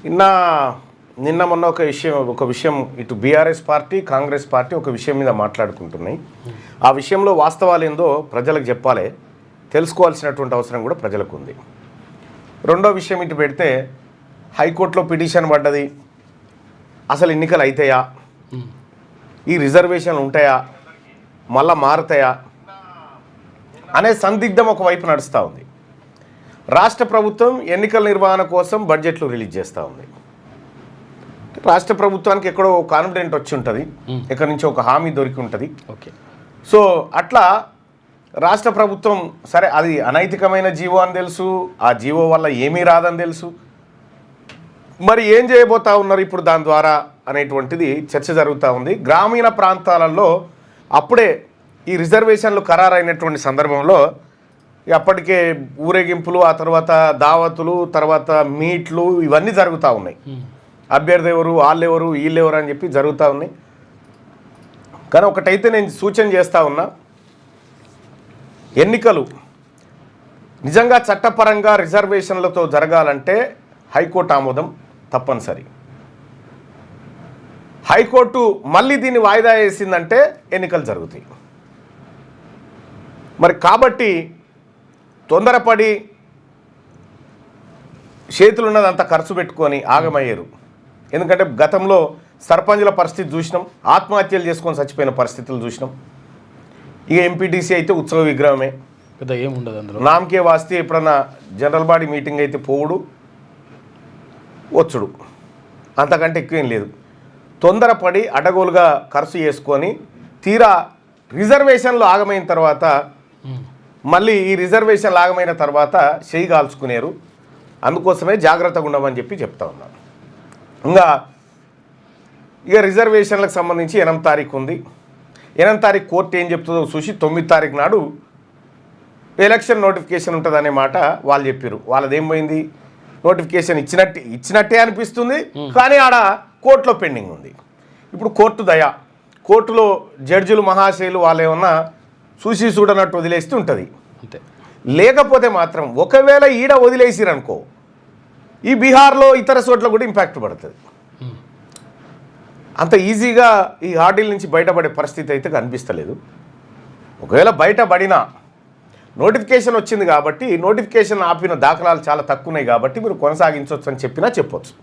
నిన్న మొన్న ఒక విషయం ఇటు బీఆర్ఎస్ పార్టీ కాంగ్రెస్ పార్టీ ఒక విషయం మీద మాట్లాడుకుంటున్నాయి. ఆ విషయంలో వాస్తవాలు ఏందో ప్రజలకు చెప్పాలి, తెలుసుకోవాల్సినటువంటి అవసరం కూడా ప్రజలకు ఉంది. రెండో విషయం ఇటు పెడితే హైకోర్టులో పిటిషన్ పడ్డది, అసలు ఎన్నికలు అవుతాయా, ఈ రిజర్వేషన్లు ఉంటాయా, మళ్ళా మారుతాయా అనే సందిగ్ధం ఒకవైపు నడుస్తూ ఉంది. రాష్ట్ర ప్రభుత్వం ఎన్నికల నిర్వహణ కోసం బడ్జెట్లు రిలీజ్ చేస్తూ ఉంది. రాష్ట్ర ప్రభుత్వానికి ఎక్కడో కాన్ఫిడెంట్ వచ్చి ఉంటుంది, ఎక్కడి నుంచో ఒక హామీ దొరికి ఉంటుంది. ఓకే, సో అట్లా రాష్ట్ర ప్రభుత్వం సరే అది అనైతికమైన జీవో అని తెలుసు, ఆ జీవో వల్ల ఏమీ రాదని తెలుసు, మరి ఏం చేయబోతా ఉన్నారు ఇప్పుడు దాని ద్వారా అనేటువంటిది చర్చ జరుగుతూ ఉంది. గ్రామీణ ప్రాంతాలలో అప్పుడే ఈ రిజర్వేషన్లు ఖరారైనటువంటి సందర్భంలో అప్పటికే ఊరేగింపులు, ఆ తర్వాత దావతులు, తర్వాత మీట్లు ఇవన్నీ జరుగుతూ ఉన్నాయి. అభ్యర్థి ఎవరు, వాళ్ళెవరు, వీళ్ళెవరు అని చెప్పి జరుగుతూ ఉన్నాయి. కానీ ఒకటైతే నేను సూచన చేస్తూ ఉన్నా, ఎన్నికలు నిజంగా చట్టపరంగా రిజర్వేషన్లతో జరగాలంటే హైకోర్టు ఆమోదం తప్పనిసరి. హైకోర్టు మళ్ళీ దీన్ని వాయిదా వేసిందంటే ఎన్నికలు జరుగుతాయి. మరి కాబట్టి తొందరపడి చేతులున్నదంతా ఖర్చు పెట్టుకొని ఆగమయ్యారు. ఎందుకంటే గతంలో సర్పంచుల పరిస్థితి చూసినాం, ఆత్మహత్యలు చేసుకొని చచ్చిపోయిన పరిస్థితులు చూసినాం. ఇక ఎంపీటీసీ అయితే ఉత్సవ విగ్రహమే, పెద్ద ఏముండదు అందులో. నామకే వాస్తే ఎప్పుడన్నా జనరల్ బాడీ మీటింగ్ అయితే పోవుడు వచ్చుడు, అంతకంటే ఎక్కువేం లేదు. తొందరపడి అడగోలుగా ఖర్చు చేసుకొని తీరా రిజర్వేషన్లు ఆగమైన తర్వాత మళ్ళీ ఈ రిజర్వేషన్లు ఆగమైన తర్వాత చేయి కాల్చుకునేరు. అందుకోసమే జాగ్రత్తగా ఉండమని చెప్పి చెప్తా ఉన్నాను. ఇక రిజర్వేషన్లకు సంబంధించి 8వ తారీఖు ఉంది. 8వ తారీఖు కోర్టు ఏం చెప్తుందో చూసి 9వ తారీఖు నాడు ఎలక్షన్ నోటిఫికేషన్ ఉంటుందనే మాట వాళ్ళు చెప్పారు. వాళ్ళదేం పోయింది, నోటిఫికేషన్ ఇచ్చినట్టే అనిపిస్తుంది, కానీ ఆడ కోర్టులో పెండింగ్ ఉంది. ఇప్పుడు కోర్టు దయా, కోర్టులో జడ్జిలు మహాశయులు వాళ్ళు ఏమన్నా చూసి చూడనట్టు వదిలేస్తూ ఉంటుంది. అంతే. లేకపోతే మాత్రం ఒకవేళ ఈడ వదిలేసిరనుకో ఈ బీహార్లో ఇతర చోట్ల కూడా ఇంపాక్ట్ పడుతుంది. అంత ఈజీగా ఈ హార్డిల్ నుంచి బయటపడే పరిస్థితి అయితే కనిపిస్తలేదు. ఒకవేళ బయటపడినా నోటిఫికేషన్ వచ్చింది కాబట్టి, నోటిఫికేషన్ ఆపిన దాఖలాలు చాలా తక్కువ ఉన్నాయి కాబట్టి మీరు కొనసాగించవచ్చు అని చెప్పినా చెప్పొచ్చు.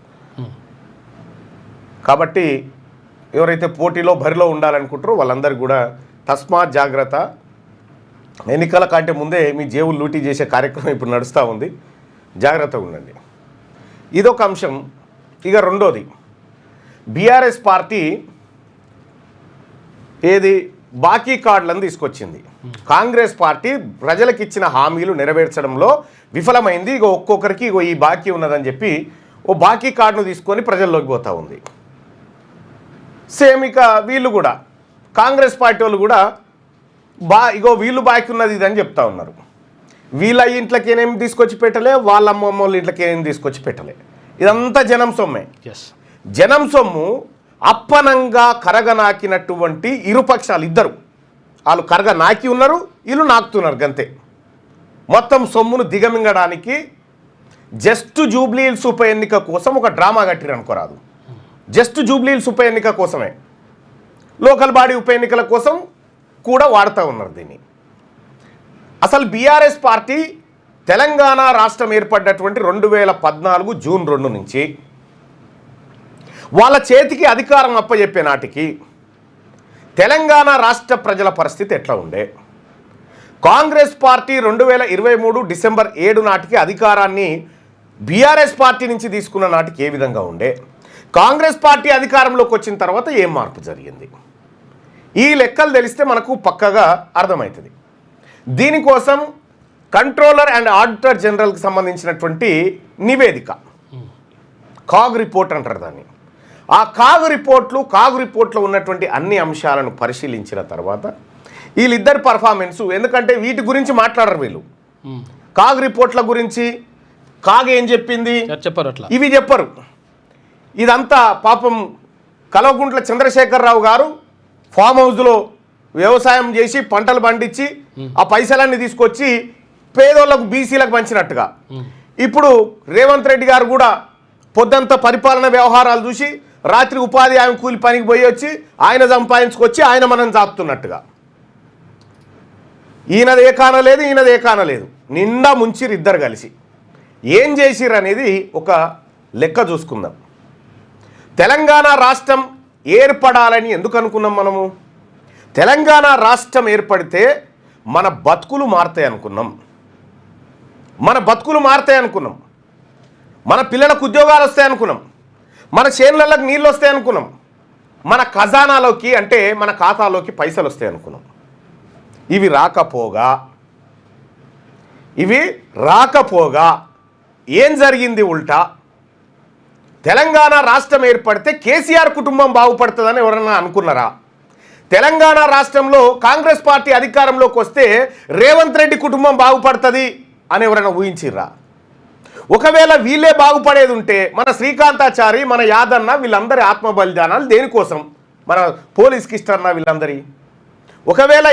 కాబట్టి ఎవరైతే పోటీలో బరిలో ఉండాలనుకుంటారో వాళ్ళందరూ కూడా తస్మాత్ జాగ్రత్త. ఎన్నికల కంటే ముందే మీ జేబులు లూటీ చేసే కార్యక్రమం ఇప్పుడు నడుస్తూ ఉంది, జాగ్రత్తగా ఉండండి. ఇదొక అంశం. ఇక రెండోది, బీఆర్ఎస్ పార్టీ బాకీ కార్డులను తీసుకొచ్చింది. కాంగ్రెస్ పార్టీ ప్రజలకు ఇచ్చిన హామీలు నెరవేర్చడంలో విఫలమైంది. ఇక ఒక్కొక్కరికి ఈ బాకీ ఉన్నదని చెప్పి ఓ బాకీ కార్డును తీసుకొని ప్రజల్లోకి పోతూ ఉంది. సేమ్ ఇక వీళ్ళు కూడా కాంగ్రెస్ పార్టీ వాళ్ళు కూడా వీళ్ళు బాకీ ఉన్నది ఇదని చెప్తా ఉన్నారు. వీళ్ళ ఇంట్లోకి ఏమేమి తీసుకొచ్చి పెట్టలే, వాళ్ళ అమ్మమ్మ వాళ్ళ ఇంట్లోకి ఏమేమి తీసుకొచ్చి పెట్టలే. ఇదంతా జనం సొమ్మే. జనం సొమ్ము అప్పనంగా కరగనాకినటువంటి ఇరుపక్షాలు ఇద్దరు, వాళ్ళు కరగనాకి ఉన్నారు, వీళ్ళు నాకుతున్నారు గంతే. మొత్తం సొమ్మును దిగమింగడానికి జస్ట్ జూబ్లీ హిల్స్ ఉప ఎన్నిక కోసం ఒక డ్రామా కట్టిరు అనుకోరాదు. జస్ట్ జూబ్లీ హిల్స్ ఉప ఎన్నిక కోసమే, లోకల్ బాడీ ఉప ఎన్నికల కోసం కూడా వాడుతూ ఉన్నారు దీన్ని. అసలు బీఆర్ఎస్ పార్టీ తెలంగాణ రాష్ట్రం ఏర్పడ్డటువంటి 2014 జూన్ 2 నుంచి వాళ్ళ చేతికి అధికారం అప్పచెప్పే నాటికి తెలంగాణ రాష్ట్ర ప్రజల పరిస్థితి ఎట్లా ఉండే, కాంగ్రెస్ పార్టీ 2023 డిసెంబర్ 7 నాటికి అధికారాన్ని బీఆర్ఎస్ పార్టీ నుంచి తీసుకున్న నాటికి ఏ విధంగా ఉండే, కాంగ్రెస్ పార్టీ అధికారంలోకి వచ్చిన తర్వాత ఏం మార్పు జరిగింది, ఈ లెక్కలు తెలిస్తే మనకు పక్కగా అర్థమవుతుంది. దీనికోసం కంట్రోలర్ అండ్ ఆడిటర్ జనరల్కి సంబంధించినటువంటి నివేదిక, కాగ్ రిపోర్ట్ అంటారు దాన్ని. ఆ కాగ్ రిపోర్ట్లో ఉన్నటువంటి అన్ని అంశాలను పరిశీలించిన తర్వాత వీళ్ళిద్దరి పర్ఫార్మెన్సు, ఎందుకంటే వీటి గురించి మాట్లాడరు వీళ్ళు, కాగ్ రిపోర్ట్ల గురించి కాగ్ ఏం చెప్పింది చెప్పరు, అట్లా ఇవి చెప్పరు. ఇదంతా పాపం కల్వకుంట్ల చంద్రశేఖరరావు గారు ఫామ్ హౌస్లో వ్యవసాయం చేసి పంటలు పండించి ఆ పైసలన్నీ తీసుకొచ్చి పేదోళ్లకు బీసీలకు పంచినట్టుగా ఇప్పుడు రేవంత్ రెడ్డి గారు కూడా పొద్దంతా పరిపాలన వ్యవహారాలు చూసి రాత్రి ఉపాధి హామీ కూలి పనికి పోయి వచ్చి ఆయన సంపాదించుకొచ్చి ఆయన మనం చాపుతున్నట్టుగా. ఈయనది ఏ కానలేదు, ఈయనది ఏ కానలేదు, నిండా ముంచిరు ఇద్దరు కలిసి. ఏం చేసిరు అనేది ఒక లెక్క చూసుకుందాం. తెలంగాణ రాష్ట్రం ఏర్పడాలని ఎందుకు అనుకున్నాం మనము? తెలంగాణ రాష్ట్రం ఏర్పడితే మన బతుకులు మారుతాయి అనుకున్నాం. మన బతుకులు మారుతాయి అనుకున్నాం. మన పిల్లలకు ఉద్యోగాలు వస్తాయి అనుకున్నాం. మన చేనులకు నీళ్ళు వస్తాయి అనుకున్నాం. మన ఖజానాలోకి అంటే మన ఖాతాలోకి పైసలు వస్తాయి అనుకున్నాం. ఇవి రాకపోగా ఏం జరిగింది ఉల్టా? తెలంగాణ రాష్ట్రం ఏర్పడితే కేసీఆర్ కుటుంబం బాగుపడుతుందని ఎవరన్నా అనుకున్నారా? తెలంగాణ రాష్ట్రంలో కాంగ్రెస్ పార్టీ అధికారంలోకి వస్తే రేవంత్ రెడ్డి కుటుంబం బాగుపడుతుంది అని ఎవరైనా ఊహించిర్రా? ఒకవేళ వీళ్ళే బాగుపడేది ఉంటే మన శ్రీకాంతాచారి, మన యాదన్న వీళ్ళందరి ఆత్మ బలిదానాలు దేనికోసం? మన పోలీస్ కిష్టన్న వీళ్ళందరి ఒకవేళ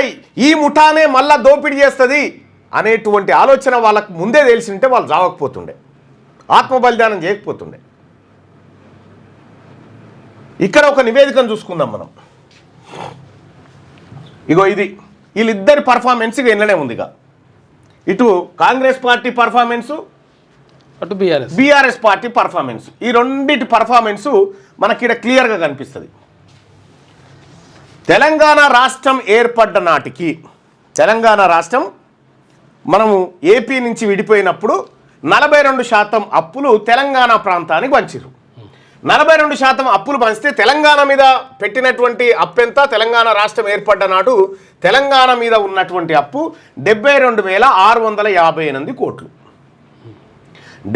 ఈ ముఠానే మళ్ళా దోపిడీ చేస్తుంది అనేటువంటి ఆలోచన వాళ్ళకు ముందే తెలిసింటే వాళ్ళు జావకపోతుండే, ఆత్మ బలిదానం చేయకపోతుండే. ఇక్కడ ఒక నివేదికను చూసుకుందాం మనం. ఇగో ఇది వీళ్ళిద్దరి పర్ఫార్మెన్స్ ఇక ఎన్నడే ఉందిగా. ఇటు కాంగ్రెస్ పార్టీ పర్ఫార్మెన్సు, అటు బీఆర్ఎస్ పార్టీ పర్ఫార్మెన్స్. ఈ రెండింటి పర్ఫార్మెన్స్ మనకి ఇక్కడ క్లియర్గా కనిపిస్తుంది. తెలంగాణ రాష్ట్రం ఏర్పడ్డ నాటికి, తెలంగాణ రాష్ట్రం మనము ఏపీ నుంచి విడిపోయినప్పుడు 42% అప్పులు తెలంగాణ ప్రాంతానికి పంచిరు. 42% అప్పులు పంచితే తెలంగాణ మీద పెట్టినటువంటి అప్పు ఎంత? తెలంగాణ రాష్ట్రం ఏర్పడ్డ నాడు తెలంగాణ మీద ఉన్నటువంటి అప్పు 72,658 కోట్లు.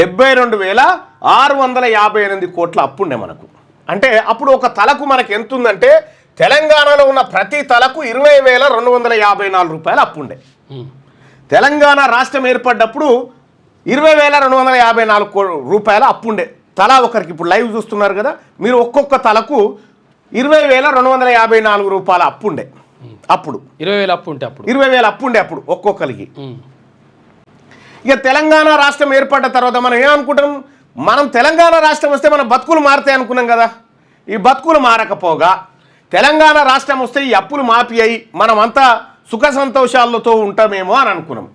72,658 కోట్ల అప్పు ఉండే మనకు. అంటే అప్పుడు ఒక తలకు మనకు ఎంత ఉందంటే తెలంగాణలో ఉన్న ప్రతి తలకు 20,254 రూపాయలు అప్పు ఉండే. తెలంగాణ రాష్ట్రం ఏర్పడ్డప్పుడు 20,254 రూపాయల అప్పు ఉండే తలా ఒకరికి. ఇప్పుడు లైవ్ చూస్తున్నారు కదా మీరు, ఒక్కొక్క తలకు 20,254 రూపాయల అప్పు ఉండే. అప్పుడు 20,000 అప్పు ఉంటే అప్పుడు 20,000 అప్పు ఉండే అప్పుడు ఒక్కొక్కరికి. ఇక తెలంగాణ రాష్ట్రం ఏర్పడ్డ తర్వాత మనం ఏమనుకుంటాం? మనం తెలంగాణ రాష్ట్రం వస్తే మన బతుకులు మారుతాయి అనుకున్నాం కదా. ఈ బతుకులు మారకపోగా తెలంగాణ రాష్ట్రం వస్తే ఈ అప్పులు మాఫీ అయ్యి మనమంతా సుఖ సంతోషాలతో ఉంటామేమో అని అనుకున్నాం.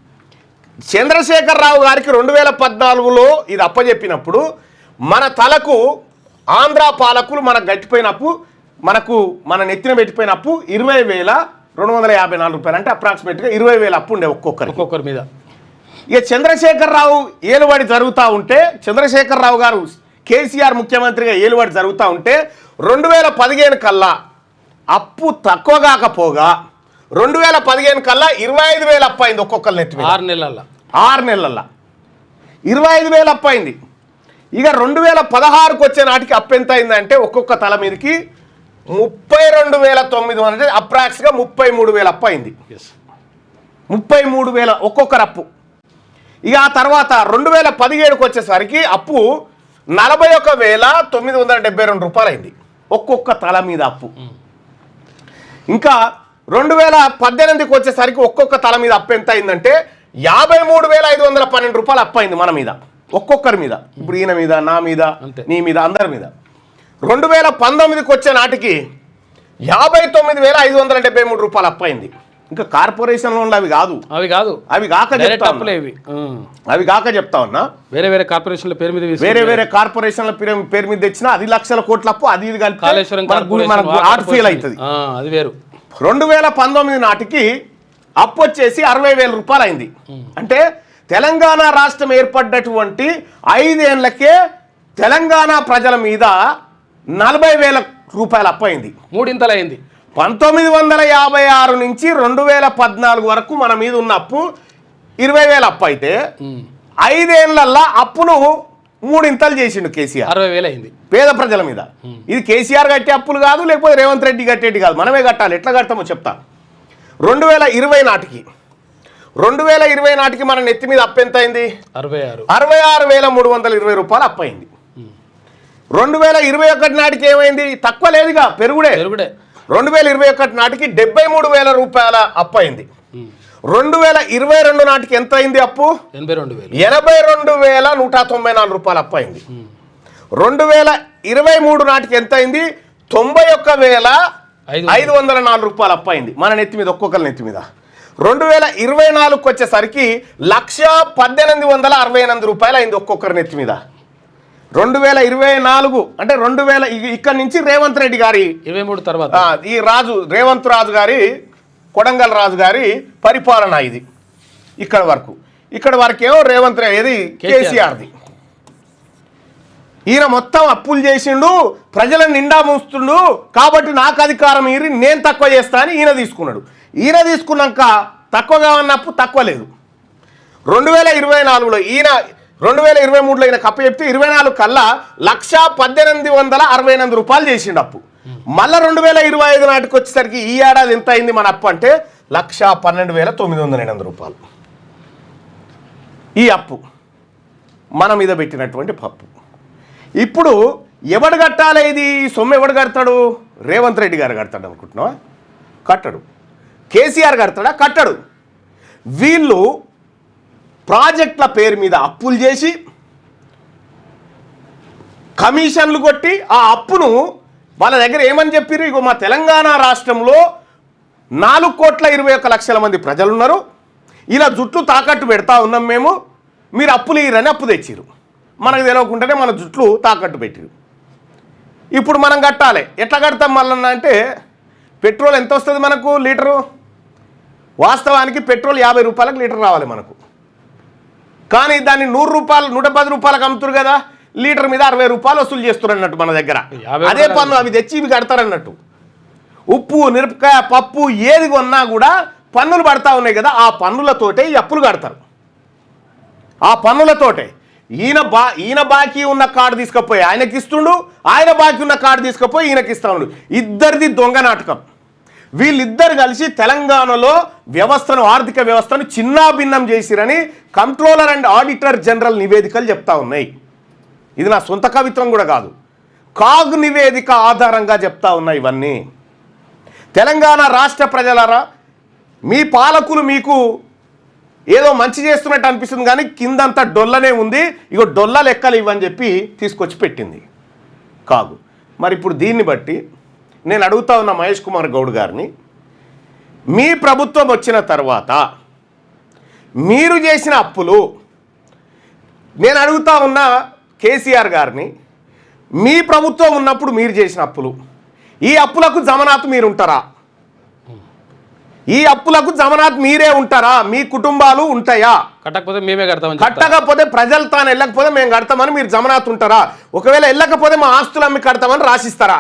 చంద్రశేఖరరావు గారికి 2014లో ఇది అప్పచెప్పినప్పుడు మన తలకు ఆంధ్ర పాలకులు మనకు గట్టిపోయినప్పు, మన నెత్తిన పెట్టిపోయినప్పు 20,254 రూపాయలు, అంటే అప్రాక్సిమేట్గా 20,000 అప్పు ఉండే ఒక్కొక్కరి మీద. ఇక చంద్రశేఖరరావు ఏలుబడి జరుగుతూ ఉంటే, చంద్రశేఖరరావు గారు కేసీఆర్ ముఖ్యమంత్రిగా ఏలుబడి జరుగుతూ ఉంటే 2015 కల్లా అప్పు తక్కువ కాకపోగా 2015 కల్లా 25,000 అప్పు అయింది ఒక్కొక్కరి నెత్తి మీద. 6 నెలల్లో 25,000 అప్పు అయింది. ఇక 2016కు వచ్చే నాటికి అప్పు ఎంత అయిందంటే ఒక్కొక్క తల మీదకి 32,900, అప్రాక్స్గా 33,000 అప్పు అయింది. 33,000 ఒక్కొక్కరు అప్పు. ఇక ఆ తర్వాత 2017కు వచ్చేసరికి అప్పు 41,972 రూపాయలు అయింది ఒక్కొక్క తల మీద అప్పు. ఇంకా 2018కి వచ్చేసరికి ఒక్కొక్క తల మీద అప్పు ఎంత అయిందంటే 53,512 రూపాయలు అప్పు అయింది మన మీద, ఒక్కొక్కరి మీద. ఇప్పుడు ఈయన మీద, నా మీద, నీ మీద, అందరి మీద. 2019కి వచ్చే నాటికి 59,573 రూపాయలు అప్పు అయింది. ఇంకా కార్పొరేషన్ లోన్లు అవి కాక చెప్తా ఉన్నా. వేరే కార్పొరేషన్ల పేరు మీద కార్పొరేషన్ల పేరు మీద తెచ్చినా 10 లక్షల కోట్ల అప్పు, అది కలిపి ఆర్ట్ ఫీల్ అవుతుంది. అది వేరు. 2019 నాటికి అప్పు వచ్చేసి 60,000 రూపాయలు అయింది. అంటే తెలంగాణ రాష్ట్రం ఏర్పడ్డటువంటి 5 ఏళ్లకే తెలంగాణ ప్రజల మీద 40,000 రూపాయలు అప్పు అయింది. మూడింతలు అయింది. 1956 నుంచి 2014 వరకు మన మీద ఉన్న అప్పు 20,000 అప్పు అయితే 5 ఏళ్లల్లో అప్పును 3 ఇంతలు చేసిండు కేసీఆర్. 60,000 అయింది పేద ప్రజల మీద. ఇది కేసీఆర్ కట్టే అప్పులు కాదు, లేకపోతే రేవంత్ రెడ్డి కట్టేటి కాదు, మనమే కట్టాలి. ఎట్లా కడతామో చెప్తా. 2020 నాటికి మన నెత్తి మీద అప్పు ఎంత అయింది? 66,320 రూపాయలు అప్పు అయింది. 2021 నాటికి ఏమైంది? తక్కువ లేదుగా, పెరుగుడే. 2021 నాటికి 73,000 రూపాయల అప్పు అయింది. 2022 నాటికి ఎంత అయింది అప్పు? 82,000. 82,194 రూపాయలు అప్పు అయింది. 2023 నాటికి ఎంత అయింది? 91,504 రూపాయలు అప్పు అయింది మన నెత్తి మీద, ఒక్కొక్కరి నెత్తి మీద. 2024కి వచ్చేసరికి 1,1868 రూపాయలు అయింది ఒక్కొక్కరి నెత్తి మీద. 2024 అంటే 2000 ఇక్కడ నుంచి రేవంత్ రెడ్డి గారి 23 తర్వాత ఈ రేవంత్ రాజు గారి, కొడంగల్ రాజు గారి పరిపాలన ఇది. ఇక్కడ వరకేమో రేవంత్ రెడ్డి కేసీఆర్ది. ఈయన మొత్తం అప్పులు చేసిండు, ప్రజలను నిండా మూస్తుండు, కాబట్టి నాకు అధికారం ఈరి నేను తక్కువ చేస్తా అని ఈయన తీసుకున్నాడు. ఈయన తీసుకున్నాక తక్కువగా ఉన్న అప్పు తక్కువ లేదు. 2024లో ఈయన 2023లో ఈయన కప్ప చెప్తే 24 కల్లా 1,1868 రూపాయలు చేసిండు అప్పు. మళ్ళీ 2025 నాటికి వచ్చేసరికి ఈ ఏడాది ఎంత అయింది మన అప్పు అంటే 1,12,908 రూపాయలు. ఈ అప్పు మన మీద పెట్టినటువంటి పప్పు. ఇప్పుడు ఎవడు కట్టాలి? ఇది సొమ్ము ఎవడు కడతాడు? రేవంత్ రెడ్డి గారు కడతాడు అనుకుంటున్నావా? కట్టడు. కేసీఆర్ కడతాడా? కట్టడు. వీళ్ళు ప్రాజెక్టుల పేరు మీద అప్పులు చేసి కమిషన్లు కొట్టి ఆ అప్పును వాళ్ళ దగ్గర ఏమని చెప్పారు? ఇగో మా తెలంగాణ రాష్ట్రంలో 4,21,00,000 మంది ప్రజలు ఉన్నారు, ఇలా జుట్లు తాకట్టు పెడతా ఉన్నాం మేము, మీరు అప్పులు ఇరని అప్పు తెచ్చిరు. మనకు తెలియకుండానే మన జుట్లు తాకట్టు పెట్టిరు. ఇప్పుడు మనం కట్టాలి. ఎట్లా కడతాం మళ్ళీ అంటే, పెట్రోల్ ఎంత వస్తుంది మనకు లీటరు? వాస్తవానికి పెట్రోల్ 50 రూపాయలకు లీటర్ రావాలి మనకు, కానీ దాన్ని 100 రూపాయలు 110 రూపాయలకు అమ్ముతారు కదా. లీటర్ మీద 60 రూపాయలు వసూలు చేస్తారు అన్నట్టు మన దగ్గర. అదే పన్ను అవి తెచ్చి ఇవి కడతారన్నట్టు. ఉప్పు, మిరపకాయ, పప్పు ఏది కొన్నా కూడా పన్నులు పడతా ఉన్నాయి కదా. ఆ పన్నులతోటే ఈ అప్పులు కడతారు. ఆ పన్నులతోటే ఈయన బాకీ ఉన్న కార్డు తీసుకుపోయి ఆయనకి ఇస్తుండు, ఆయన బాకీ ఉన్న కార్డు తీసుకుపోయి ఈయనకి ఇస్తా ఉండు. ఇద్దరిది దొంగ నాటకం. వీళ్ళిద్దరు కలిసి తెలంగాణలో ఆర్థిక వ్యవస్థను చిన్నాభిన్నం చేసిరని కంట్రోలర్ అండ్ ఆడిటర్ జనరల్ నివేదికలు చెప్తా ఉన్నాయి. ఇది నా సొంత కవిత్వం కూడా కాదు, కాగ్ నివేదిక ఆధారంగా చెప్తా ఉన్నాయి ఇవన్నీ. తెలంగాణ రాష్ట్ర ప్రజలారా, మీ పాలకులు మీకు ఏదో మంచి చేస్తున్నట్టు అనిపిస్తుంది, కానీ కిందంతా డొల్లనే ఉంది. ఇగో డొల్ల లెక్కలు ఇవ్వని చెప్పి తీసుకొచ్చి పెట్టింది కాగు. మరి ఇప్పుడు దీన్ని బట్టి నేను అడుగుతా ఉన్న మహేష్ కుమార్ గౌడ్ గారిని, మీ ప్రభుత్వం వచ్చిన తర్వాత మీరు చేసిన అప్పులు, నేను అడుగుతా ఉన్న కేసీఆర్ గారిని, మీ ప్రభుత్వం ఉన్నప్పుడు మీరు చేసిన అప్పులు, ఈ అప్పులకు జమనాత్ మీరు ఉంటారా? ఈ అప్పులకు జమనాత్ మీరే ఉంటారా? మీ కుటుంబాలు ఉంటాయా? కట్టకపోతే మేమే కడతామని, కట్టకపోతే ప్రజలు తాను వెళ్ళకపోతే మేము కడతామని మీరు జమనాత్ ఉంటారా? ఒకవేళ వెళ్ళకపోతే మా ఆస్తులు అమ్మి కడతామని రాసిస్తారా?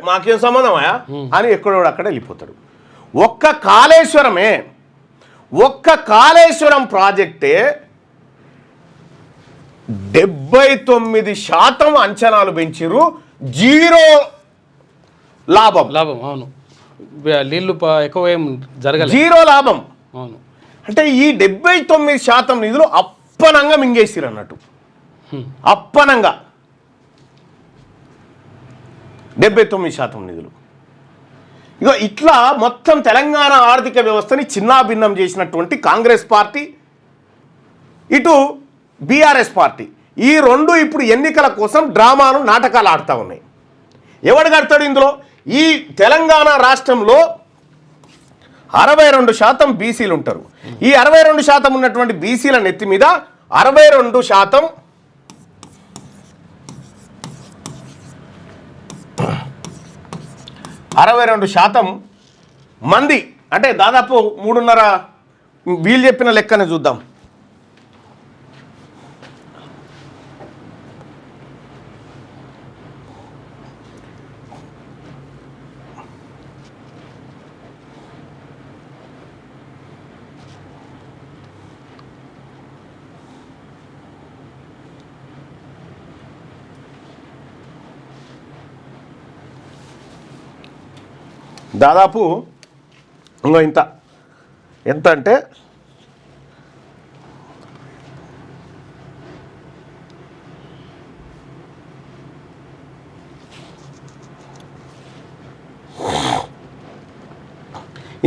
మాకేం సంబంధమా అని ఎక్కడో అక్కడ వెళ్ళిపోతాడు. ఒక్క కాళేశ్వరం ప్రాజెక్టే 79% అంచనాలు పెంచిరు, 0 లాభం. అవును, నీళ్లు ఎక్కువ ఏం జరగలేదు, 0 లాభం. అవును, అంటే ఈ 79% నిధులు అప్పనంగా మింగేసిరు అన్నట్టు. అప్పనంగా 79% నిధులు. ఇగో ఇట్లా మొత్తం తెలంగాణ ఆర్థిక వ్యవస్థని చిన్నాభిన్నం చేసినటువంటి కాంగ్రెస్ పార్టీ, ఇటు బీఆర్ఎస్ పార్టీ, ఈ రెండు ఇప్పుడు ఎన్నికల కోసం డ్రామాలు, నాటకాలు ఆడుతూ ఉన్నాయి. ఎవడు కడతాడు ఇందులో? ఈ తెలంగాణ రాష్ట్రంలో 62% బీసీలు ఉంటారు. ఈ 62% ఉన్నటువంటి బీసీల నెత్తి మీద 62% మంది, అంటే దాదాపు 3.5, వీళ్ళు చెప్పిన లెక్కనే చూద్దాం. దాదాపు ఇంకో ఎంత అంటే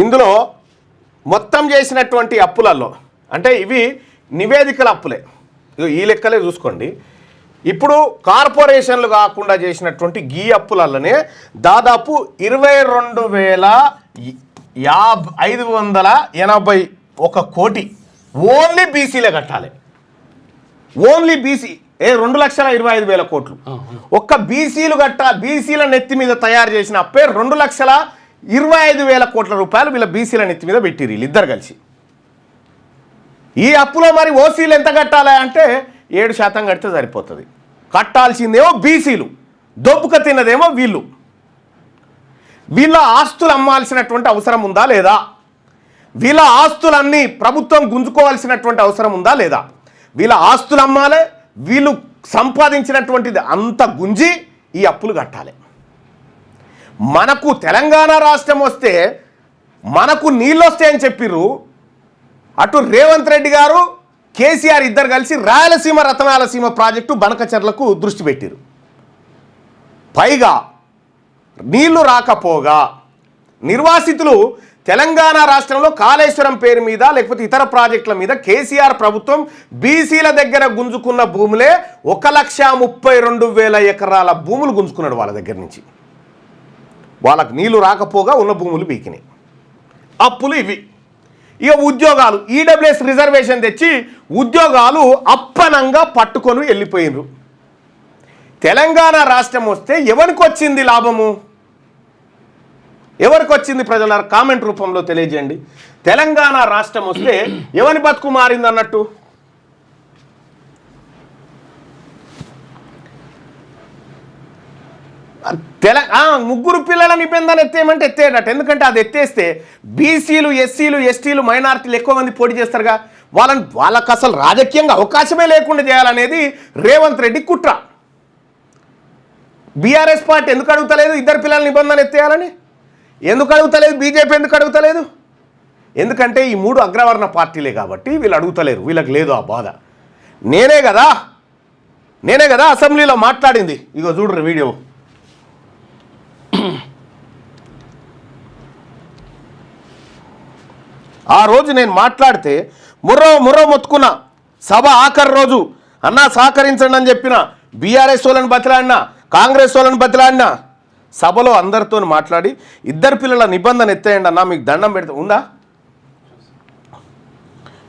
ఇందులో మొత్తం చేసినటువంటి అప్పులలో, అంటే ఇవి నివేదికల అప్పులే, ఇగో ఈ లెక్కలే చూసుకోండి. ఇప్పుడు కార్పొరేషన్లు కాకుండా చేసినటువంటి గీ అప్పులలోనే దాదాపు 22,581 కోటి ఓన్లీ బీసీలే కట్టాలి. ఓన్లీ బీసీ 2,25,000 కోట్లు ఒక్క బీసీలు బీసీల నెత్తి మీద తయారు చేసిన అప్పే 2,25,000 కోట్ల రూపాయలు వీళ్ళ బీసీల నెత్తి మీద పెట్టిరు వీళ్ళిద్దరు కలిసి. ఈ అప్పులో మరి ఓసీలు ఎంత కట్టాలి అంటే 7% కడితే సరిపోతుంది. కట్టాల్సిందేమో బీసీలు, దొప్పుక తిన్నదేమో వీళ్ళు. వీళ్ళ ఆస్తులు అమ్మాల్సినటువంటి అవసరం ఉందా లేదా? వీళ్ళ ఆస్తులన్నీ ప్రభుత్వం గుంజుకోవాల్సినటువంటి అవసరం ఉందా లేదా? వీళ్ళ ఆస్తులు అమ్మాలి, వీళ్ళు సంపాదించినటువంటిది అంత గుంజి ఈ అప్పులు కట్టాలి. మనకు తెలంగాణ రాష్ట్రం వస్తే మనకు నీళ్ళు వస్తాయని చెప్పిర్రు. అటు రేవంత్ రెడ్డి గారు కేసీఆర్ ఇద్దరు కలిసి రాయలసీమ రతనాలసీమ ప్రాజెక్టు బనకచెర్లకు దృష్టి పెట్టిరు. పైగా నీళ్లు రాకపోగా నిర్వాసితులు తెలంగాణ రాష్ట్రంలో కాళేశ్వరం పేరు మీద లేకపోతే ఇతర ప్రాజెక్టుల మీద కేసీఆర్ ప్రభుత్వం బీసీల దగ్గర గుంజుకున్న భూములే 1,32,000 ఎకరాల భూములు గుంజుకున్నాడు వాళ్ళ దగ్గర నుంచి. వాళ్ళకు నీళ్లు రాకపోగా ఉన్న భూములు బీకినాయి. అప్పులు ఇవి. ఇక ఉద్యోగాలు ఈడబ్ల్యూఎస్ రిజర్వేషన్ తెచ్చి ఉద్యోగాలు అప్పనంగా పట్టుకొని వెళ్ళిపోయినరు. తెలంగాణ రాష్ట్రం వస్తే ఎవరికి వచ్చింది లాభము? ఎవరికి వచ్చింది ప్రజల కామెంట్ రూపంలో తెలియజేయండి. తెలంగాణ రాష్ట్రం వస్తే ఎవరి బతుకు మారింది అన్నట్టు? ముగ్గురు పిల్లల నిబంధన ఎత్తేయమంటే ఎత్తేయడట. ఎందుకంటే అది ఎత్తేస్తే బీసీలు, ఎస్సీలు, ఎస్టీలు, మైనారిటీలు ఎక్కువ మంది పోటీ చేస్తారుగా. వాళ్ళకు అసలు రాజకీయంగా అవకాశమే లేకుండా చేయాలనేది రేవంత్ రెడ్డి కుట్ర. బీఆర్ఎస్ పార్టీ ఎందుకు అడుగుతలేదు ఇద్దరు పిల్లల నిబంధన ఎత్తేయాలని? ఎందుకు అడుగుతలేదు? బీజేపీ ఎందుకు అడుగుతలేదు? ఎందుకంటే ఈ 3 అగ్రవర్ణ పార్టీలే కాబట్టి వీళ్ళు అడుగుతలేరు. వీళ్ళకి లేదు ఆ బాధ. నేనే కదా అసెంబ్లీలో మాట్లాడింది. ఇగో చూడరు వీడియో. ఆ రోజు నేను మాట్లాడితే ముర్రో మొత్తుకున్నా. సభ ఆఖరి రోజు అన్నా సహకరించండి అని చెప్పిన. బీఆర్ఎస్ వాళ్ళని బతిలాడినా, కాంగ్రెస్ వాళ్ళని బతిలాడినా. సభలో అందరితో మాట్లాడి ఇద్దరు పిల్లల నిబంధన ఎత్తేయండి అన్నా, మీకు దండం పెడతా ఉందా,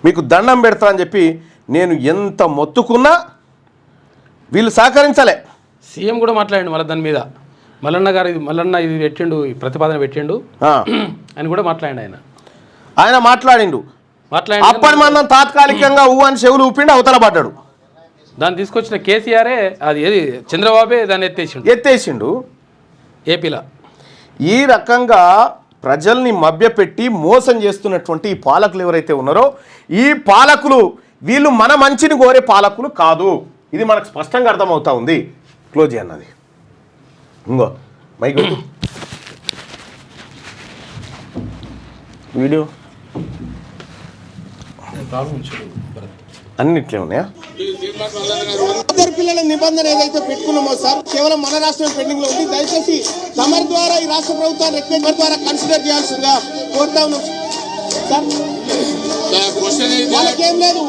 మీకు దండం పెడతా అని చెప్పి నేను ఎంత మొత్తుకున్నా వీళ్ళు సహకరించలే. సీఎం కూడా మాట్లాడండి మళ్ళీ దాని మీద. మల్లన్న ఇది పెట్టిండు, ఈ ప్రతిపాదన పెట్టిండు అని కూడా మాట్లాడండి. ఆయన మాట్లాడిండు. అప్పటి మందం తాత్కాలికంగా అని చెవులు ఊపిండి అవతల పడ్డాడు. దాన్ని తీసుకొచ్చిన కేసీఆరే, అది ఏది చంద్రబాబే దాన్ని ఎత్తేసిండు ఏపీలో. ఈ రకంగా ప్రజల్ని మభ్యపెట్టి మోసం చేస్తున్నటువంటి ఈ పాలకులు ఎవరైతే ఉన్నారో ఈ పాలకులు వీళ్ళు మన మంచిని కోరే పాలకులు కాదు. ఇది మనకు స్పష్టంగా అర్థమవుతా ఉంది. క్లోజ్ అన్నది ఇంకో మైక్ వీడియో అన్నిట్లే ఉన్నాయా? ఇద్దరు పిల్లల నిబంధన ఏదైతే పెట్టుకున్నామో సార్ కేవలం మన రాష్ట్రం పెండింగ్ లో ఉంది. దయచేసి తమరి ద్వారా ఈ రాష్ట్ర ప్రభుత్వాన్ని రిక్వెస్ట్ ద్వారా కన్సిడర్ చేయాల్సిందిగా కోరుతా ఉన్నాం సార్. వాళ్ళకేం లేదు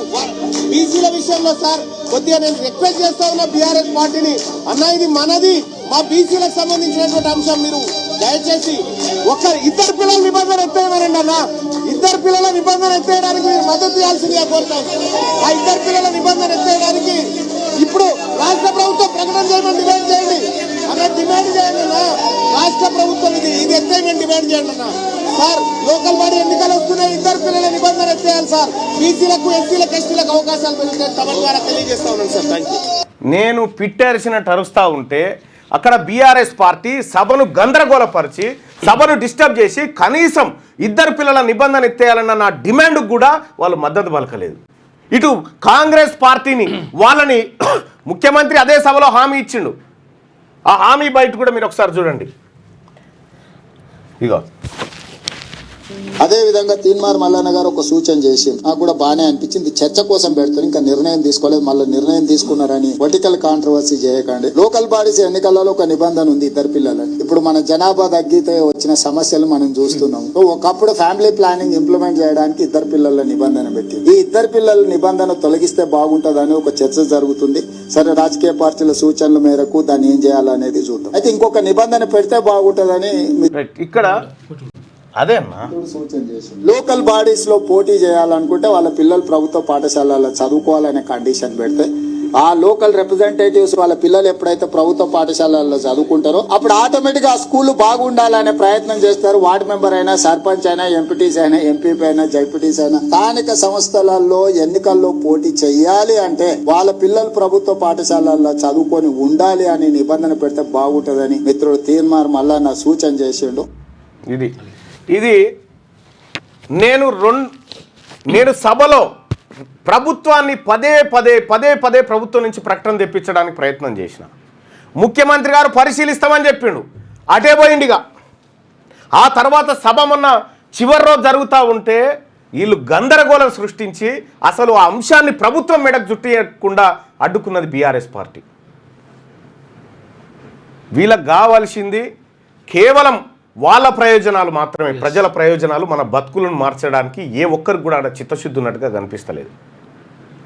బీసీల విషయంలో సార్. కొద్దిగా నేను రిక్వెస్ట్ చేస్తా ఉన్నా బీఆర్ఎస్ పార్టీని, అన్న ఇది మనది, మా బీసీలకు సంబంధించినటువంటి అంశం. మీరు దయచేసి ఇద్దరు పిల్లల నిబంధన ఎత్తేయమనండి అన్న. ఇద్దరు పిల్లల నిబంధన ఎత్తేయడానికి మీరు మద్దతు చేయాల్సిందిగా కోరుతాం. ఆ ఇద్దరు పిల్లల నిబంధన ఎత్తేయడానికి ఇప్పుడు రాష్ట్ర ప్రభుత్వం ప్రకటన చేయమని డిమాండ్ చేయండి అన్న. డిమాండ్ చేయండి అన్న. రాష్ట్ర ప్రభుత్వం ఇది ఎత్తేయమని డిమాండ్ చేయండి అన్న. సార్ లోకల్ బాడీ ఎన్నికలు వస్తున్నాయి, ఇద్దరు పిల్లల నిబంధన ఎత్తేయాలి సార్. బీసీలకు, ఎస్సీలకు, ఎస్టీలకు అవకాశాలు పెరుగుతాయి. తమ ద్వారా తెలియజేస్తా ఉన్నాను సార్. Thank you. నేను పిట్టేరిసినట్టు అరుస్తూ ఉంటే అక్కడ బీఆర్ఎస్ పార్టీ సభను గందరగోళపరిచి సభను డిస్టర్బ్ చేసి కనీసం ఇద్దరు పిల్లల నిబంధన ఎత్తేయాలన్న నా డిమాండ్ కూడా వాళ్ళు మద్దతు పలకలేదు. ఇటు కాంగ్రెస్ పార్టీని వాళ్ళని ముఖ్యమంత్రి అదే సభలో హామీ ఇచ్చిండు. ఆ హామీ బయట కూడా మీరు ఒకసారి చూడండి. ఇగో అదే విధంగా తీన్మార్ మల్లన్న గారు ఒక సూచన చేసింది, నాకు కూడా బాగానే అనిపించింది. చర్చ కోసం పెడతారు, ఇంకా నిర్ణయం తీసుకోలేదు. మళ్ళీ నిర్ణయం తీసుకున్నారని పొలిటికల్ కాంట్రవర్సీ చేయకండి. లోకల్ బాడీస్ ఎన్నికలలో ఒక నిబంధన ఉంది ఇద్దరు పిల్లలని. ఇప్పుడు మన జనాభా తగ్గితే వచ్చిన సమస్యలు మనం చూస్తున్నాం. ఒకప్పుడు ఫ్యామిలీ ప్లానింగ్ ఇంప్లిమెంట్ చేయడానికి ఇద్దరు పిల్లల నిబంధన పెట్టి, ఈ ఇద్దరు పిల్లల నిబంధన తొలగిస్తే బాగుంటుందని ఒక చర్చ జరుగుతుంది. సరే, రాజకీయ పార్టీల సూచనల మేరకు దాన్ని ఏం చేయాలనేది చూద్దాం. అయితే ఇంకొక నిబంధన పెడితే బాగుంటుందని ఇక్కడ అదే అన్నా సూచన చేసి, లోకల్ బాడీస్ లో పోటీ చేయాలనుకుంటే వాళ్ళ పిల్లలు ప్రభుత్వ పాఠశాలలో చదువుకోవాలనే కండిషన్ పెడితే, ఆ లోకల్ రిప్రజెంటేటివ్స్ వాళ్ళ పిల్లలు ఎప్పుడైతే ప్రభుత్వ పాఠశాలలో చదువుకుంటారో అప్పుడు ఆటోమేటిక్ గా ఆ స్కూల్ బాగుండాలనే ప్రయత్నం చేస్తారు. వార్డు మెంబర్ అయినా, సర్పంచ్ అయినా, ఎంపీటీస్ అయినా, ఎంపీపీ అయినా, జడ్పీటీస్ అయినా. స్థానిక సంస్థలలో ఎన్నికల్లో పోటీ చెయ్యాలి అంటే వాళ్ళ పిల్లలు ప్రభుత్వ పాఠశాలల్లో చదువుకొని ఉండాలి అని నిబంధన పెడితే బాగుంటుందని మిత్రుడు తీన్మార్ మల్లన్న సూచన చేసిండు. ఇది నేను సభలో ప్రభుత్వాన్ని పదే పదే ప్రభుత్వం నుంచి ప్రకటన తెప్పించడానికి ప్రయత్నం చేసిన. ముఖ్యమంత్రి గారు పరిశీలిస్తామని చెప్పిండు, అటే పోయిండిగా. ఆ తర్వాత సభ మొన్న చివరి రోజు జరుగుతూ ఉంటే వీళ్ళు గందరగోళం సృష్టించి అసలు ఆ అంశాన్ని ప్రభుత్వం మెడకు చుట్టకుండా అడ్డుకున్నది బీఆర్ఎస్ పార్టీ. వీళ్ళకి కావాల్సింది కేవలం వాళ్ళ ప్రయోజనాలు మాత్రమే, ప్రజల ప్రయోజనాలు, మన బతుకులను మార్చడానికి ఏ ఒక్కరికి కూడా చిత్తశుద్ధి ఉన్నట్టుగా కనిపిస్తలేదు.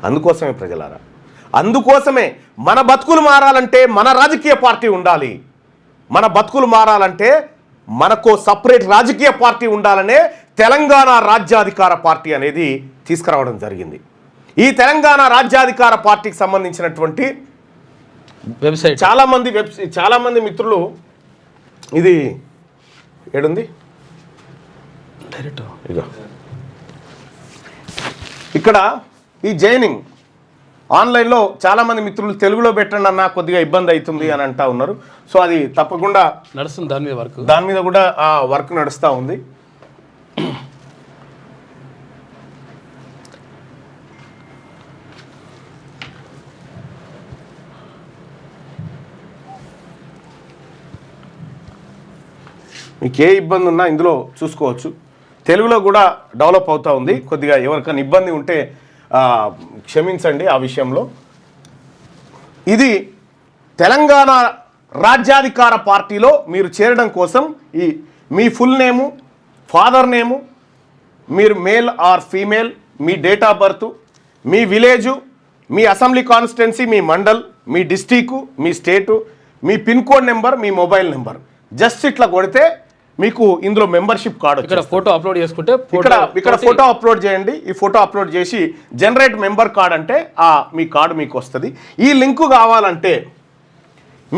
అందుకోసమే ప్రజలారా, అందుకోసమే మన బతుకులు మారాలంటే మన రాజకీయ పార్టీ ఉండాలి. మన బతుకులు మారాలంటే మనకు సపరేట్ రాజకీయ పార్టీ ఉండాలనే తెలంగాణ రాజ్యాధికార పార్టీ అనేది తీసుకురావడం జరిగింది. ఈ తెలంగాణ రాజ్యాధికార పార్టీకి సంబంధించినటువంటి వెబ్సైట్ చాలామంది మిత్రులు ఇది ఏడుంది డైరెక్ట్ ఇదో ఇక్కడ ఈ జైనింగ్ ఆన్లైన్లో చాలామంది మిత్రులు తెలుగులో పెట్టండి అన్న, కొద్దిగా ఇబ్బంది అవుతుంది అని అంటా ఉన్నారు. సో అది తప్పకుండా నడుస్తుంది, దాని మీద కూడా ఆ వర్క్ నడుస్తూ ఉంది. మీకు ఏ ఇబ్బంది ఉన్నా ఇందులో చూసుకోవచ్చు. తెలుగులో కూడా డెవలప్ అవుతూ ఉంది. కొద్దిగా ఎవరికైనా ఇబ్బంది ఉంటే క్షమించండి ఆ విషయంలో. ఇది తెలంగాణ రాజ్యాధికార పార్టీలో మీరు చేరడం కోసం మీ ఫుల్ నేము, ఫాదర్ నేము, మీరు male or female, me date of birth, me village, me assembly constituency, me mandal, me district, me state, me pin code number, me mobile number just ఇట్లా కొడితే మీకు ఇందులో మెంబర్షిప్ కార్డు ఇక్కడ photo upload చేసుకుంటే ఇక్కడ photo upload చేయండి. ఈ photo upload చేసి జనరేట్ మెంబర్ కార్డ్ అంటే మీ కార్డు మీకు వస్తుంది. ఈ లింకు కావాలంటే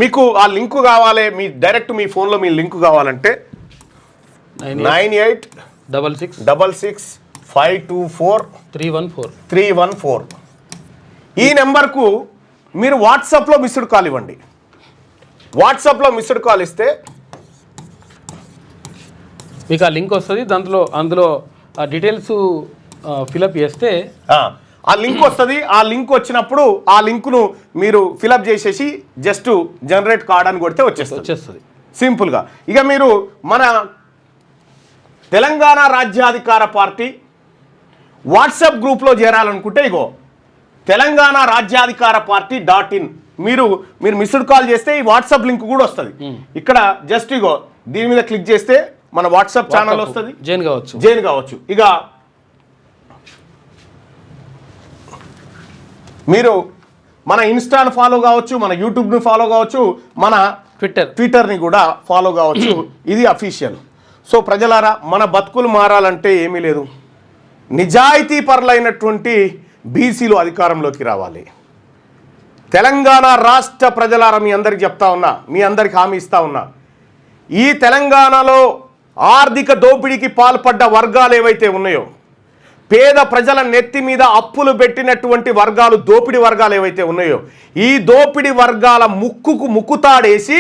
మీకు ఆ లింకు కావాలి, మీ డైరెక్ట్ మీ ఫోన్లో మీ లింకు కావాలంటే 98666524 ఈ నెంబర్కు మీరు వాట్సాప్లో మిస్డ్ కాల్ ఇవ్వండి. వాట్సాప్లో మిస్డ్ కాల్ ఇస్తే మీకు ఆ లింక్ వస్తుంది. అందులో ఆ డీటెయిల్స్ ఫిలప్ చేస్తే ఆ లింక్ వస్తుంది. ఆ లింక్ వచ్చినప్పుడు ఆ లింక్ను మీరు ఫిలప్ చేసేసి జస్ట్ జనరేట్ కార్డ్ అని కొడితే వచ్చేస్తుంది సింపుల్గా. ఇక మీరు మన తెలంగాణ రాజ్యాధికార పార్టీ వాట్సాప్ గ్రూప్లో చేరాలనుకుంటే ఇగో తెలంగాణ రాజ్యాధికార పార్టీ .in మీరు మిస్డ్ కాల్ చేస్తే ఈ వాట్సాప్ లింక్ కూడా వస్తుంది. ఇక్కడ జస్ట్ ఇగో దీని మీద క్లిక్ చేస్తే మన వాట్సాప్ ఛానల్ వస్తుంది, జాయిన్ కావచ్చు. ఇక మీరు మన ఇన్స్టాను ఫాలో కావచ్చు, మన యూట్యూబ్ని ఫాలో కావచ్చు, మన ట్విట్టర్ని కూడా ఫాలో కావచ్చు. ఇది అఫీషియల్. సో ప్రజలారా, మన బతుకులు మారాలంటే ఏమీ లేదు, నిజాయితీ పరులైనటువంటి బీసీలు అధికారంలోకి రావాలి. తెలంగాణ రాష్ట్ర ప్రజలారా, మీ అందరికి చెప్తా ఉన్నా, మీ అందరికి హామీ ఇస్తా ఉన్నా, ఈ తెలంగాణలో ఆర్థిక దోపిడీకి పాల్పడ్డ వర్గాలు ఏవైతే ఉన్నాయో, పేద ప్రజల నెత్తి మీద అప్పులు పెట్టినటువంటి వర్గాలు, దోపిడీ వర్గాలు ఏవైతే ఉన్నాయో, ఈ దోపిడీ వర్గాల ముక్కుతాడేసి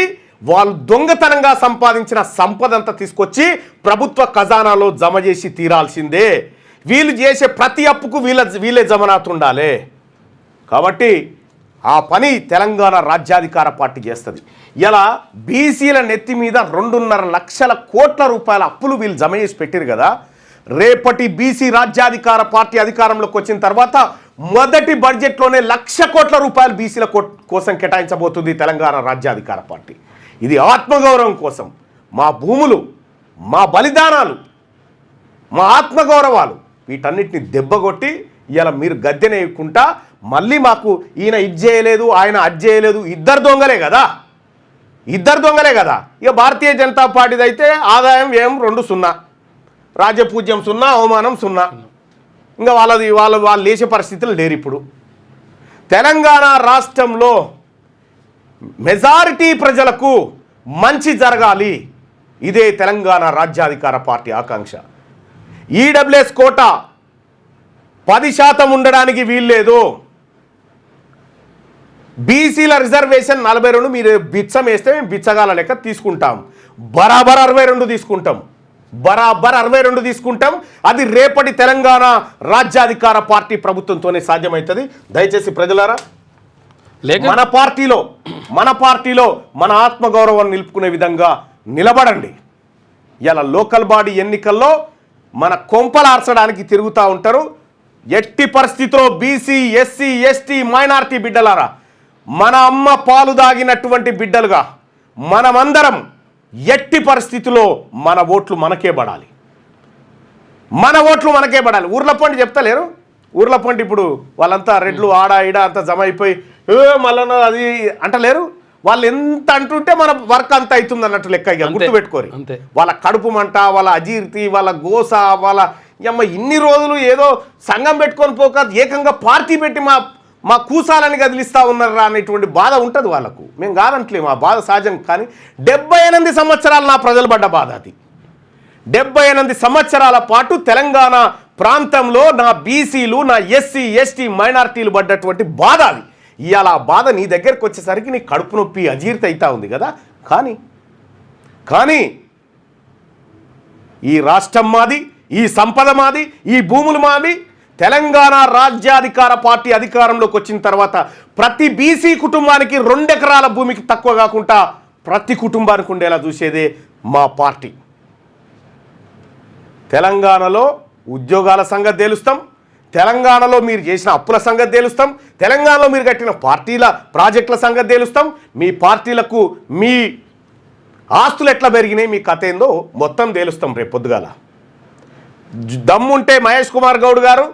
వాళ్ళు దొంగతనంగా సంపాదించిన సంపదంతా తీసుకొచ్చి ప్రభుత్వ ఖజానాలో జమ చేసి తీరాల్సిందే. వీళ్ళు చేసే ప్రతి అప్పుకు వీళ్ళే జమనాథ్ ఉండాలి. కాబట్టి ఆ పని తెలంగాణ రాజ్యాధికార పార్టీ చేస్తుంది. ఇలా బీసీల నెత్తి మీద 2.5 లక్షల కోట్ల రూపాయల అప్పులు వీళ్ళు జమ చేసి పెట్టారు కదా. రేపటి బీసీ రాజ్యాధికార పార్టీ అధికారంలోకి వచ్చిన తర్వాత మొదటి బడ్జెట్లోనే 1,00,000 కోట్ల రూపాయలు బీసీల కోసం కేటాయించబోతుంది తెలంగాణ రాజ్యాధికార పార్టీ. ఇది ఆత్మగౌరవం కోసం, మా భూములు, మా బలిదానాలు, మా ఆత్మగౌరవాలు వీటన్నిటిని దెబ్బగొట్టి ఇలా మీరు గద్దెనేయకుండా మళ్ళీ మాకు ఈయన ఇది చేయలేదు, ఆయన అది చేయలేదు, ఇద్దరు దొంగలే కదా. ఇక భారతీయ జనతా పార్టీది అయితే ఆదాయం వ్యయం 2 0, రాజ్యపూజ్యం 0, అవమానం 0. ఇంకా వాళ్ళు లేచే పరిస్థితులు లేరు. ఇప్పుడు తెలంగాణ రాష్ట్రంలో మెజారిటీ ప్రజలకు మంచి జరగాలి, ఇదే తెలంగాణ రాజ్యాధికార పార్టీ ఆకాంక్ష. ఈడబ్ల్యూఎస్ కోటా 10% ఉండడానికి వీల్లేదు. బీసీల రిజర్వేషన్ 42 మీరు బిచ్చం వేస్తే మేము బిచ్చగాల లెక్క తీసుకుంటాం. బరాబర్ 62 తీసుకుంటాం. అది రేపటి తెలంగాణ రాజ్యాధికార పార్టీ ప్రభుత్వంతోనే సాధ్యమవుతుంది. దయచేసి ప్రజలారా మన పార్టీలో మన ఆత్మగౌరవం నిలుపుకునే విధంగా నిలబడండి. ఇలా లోకల్ బాడీ ఎన్నికల్లో మన కొంపలార్చడానికి తిరుగుతూ ఉంటారు. ఎట్టి పరిస్థితిలో బీసీ, ఎస్సీ, ఎస్టీ, మైనారిటీ బిడ్డలారా, మన అమ్మ పాలు దాగినటువంటి బిడ్డలుగా మనమందరం ఎట్టి పరిస్థితిలో మన ఓట్లు మనకే పడాలి. ఊర్ల పండి చెప్తలేరు, ఊర్ల పండి ఇప్పుడు వాళ్ళంతా రెడ్లు ఆడ ఈడ అంతా జమ అయిపోయి మళ్ళీ అది అంటలేరు. వాళ్ళు ఎంత అంటుంటే మన వర్క్ అంత అవుతుంది అన్నట్టు లెక్క. ఇక గుర్తుపెట్టుకోరు. వాళ్ళ కడుపు మంట, వాళ్ళ అజీర్తి, వాళ్ళ గోస, వాళ్ళ ఇన్ని రోజులు ఏదో సంఘం పెట్టుకొని పోక ఏకంగా పార్టీ పెట్టి మా కూసాలని కదిలిస్తూ ఉన్నారా అనేటువంటి బాధ ఉంటుంది వాళ్ళకు. మేము కాదంటలేము, ఆ బాధ సహజం. కానీ 78 సంవత్సరాలు నా ప్రజలు పడ్డ బాధ అది. 78 సంవత్సరాల పాటు తెలంగాణ ప్రాంతంలో నా బీసీలు, నా ఎస్సీ, ఎస్టీ, మైనారిటీలు పడ్డటువంటి బాధ అది. ఇవాళ ఆ బాధ నీ దగ్గరికి వచ్చేసరికి నీ కడుపు నొప్పి, అజీర్తి అవుతా ఉంది కదా. కానీ ఈ రాష్ట్రం మాది, ఈ సంపద మాది, ఈ భూములు మాది. తెలంగాణ రాజ్యాధికార పార్టీ అధికారంలోకి వచ్చిన తర్వాత ప్రతి బీసీ కుటుంబానికి 2 ఎకరాల భూమికి తక్కువ కాకుండా ప్రతి కుటుంబానికి ఉండేలా చూసేదే మా పార్టీ. తెలంగాణలో ఉద్యోగాల సంగతి తేలుస్తాం, తెలంగాణలో మీరు చేసిన అప్పుల సంగతి తేలుస్తాం, తెలంగాణలో మీరు కట్టిన పార్టీల ప్రాజెక్టుల సంగతి తేలుస్తాం, మీ పార్టీలకు మీ ఆస్తులు ఎట్లా పెరిగినాయి, మీ కథ ఏందో మొత్తం తేలుస్తాం రేపు పొద్దుగాల. దమ్ముంటే మహేష్ కుమార్ గౌడ్ గారు,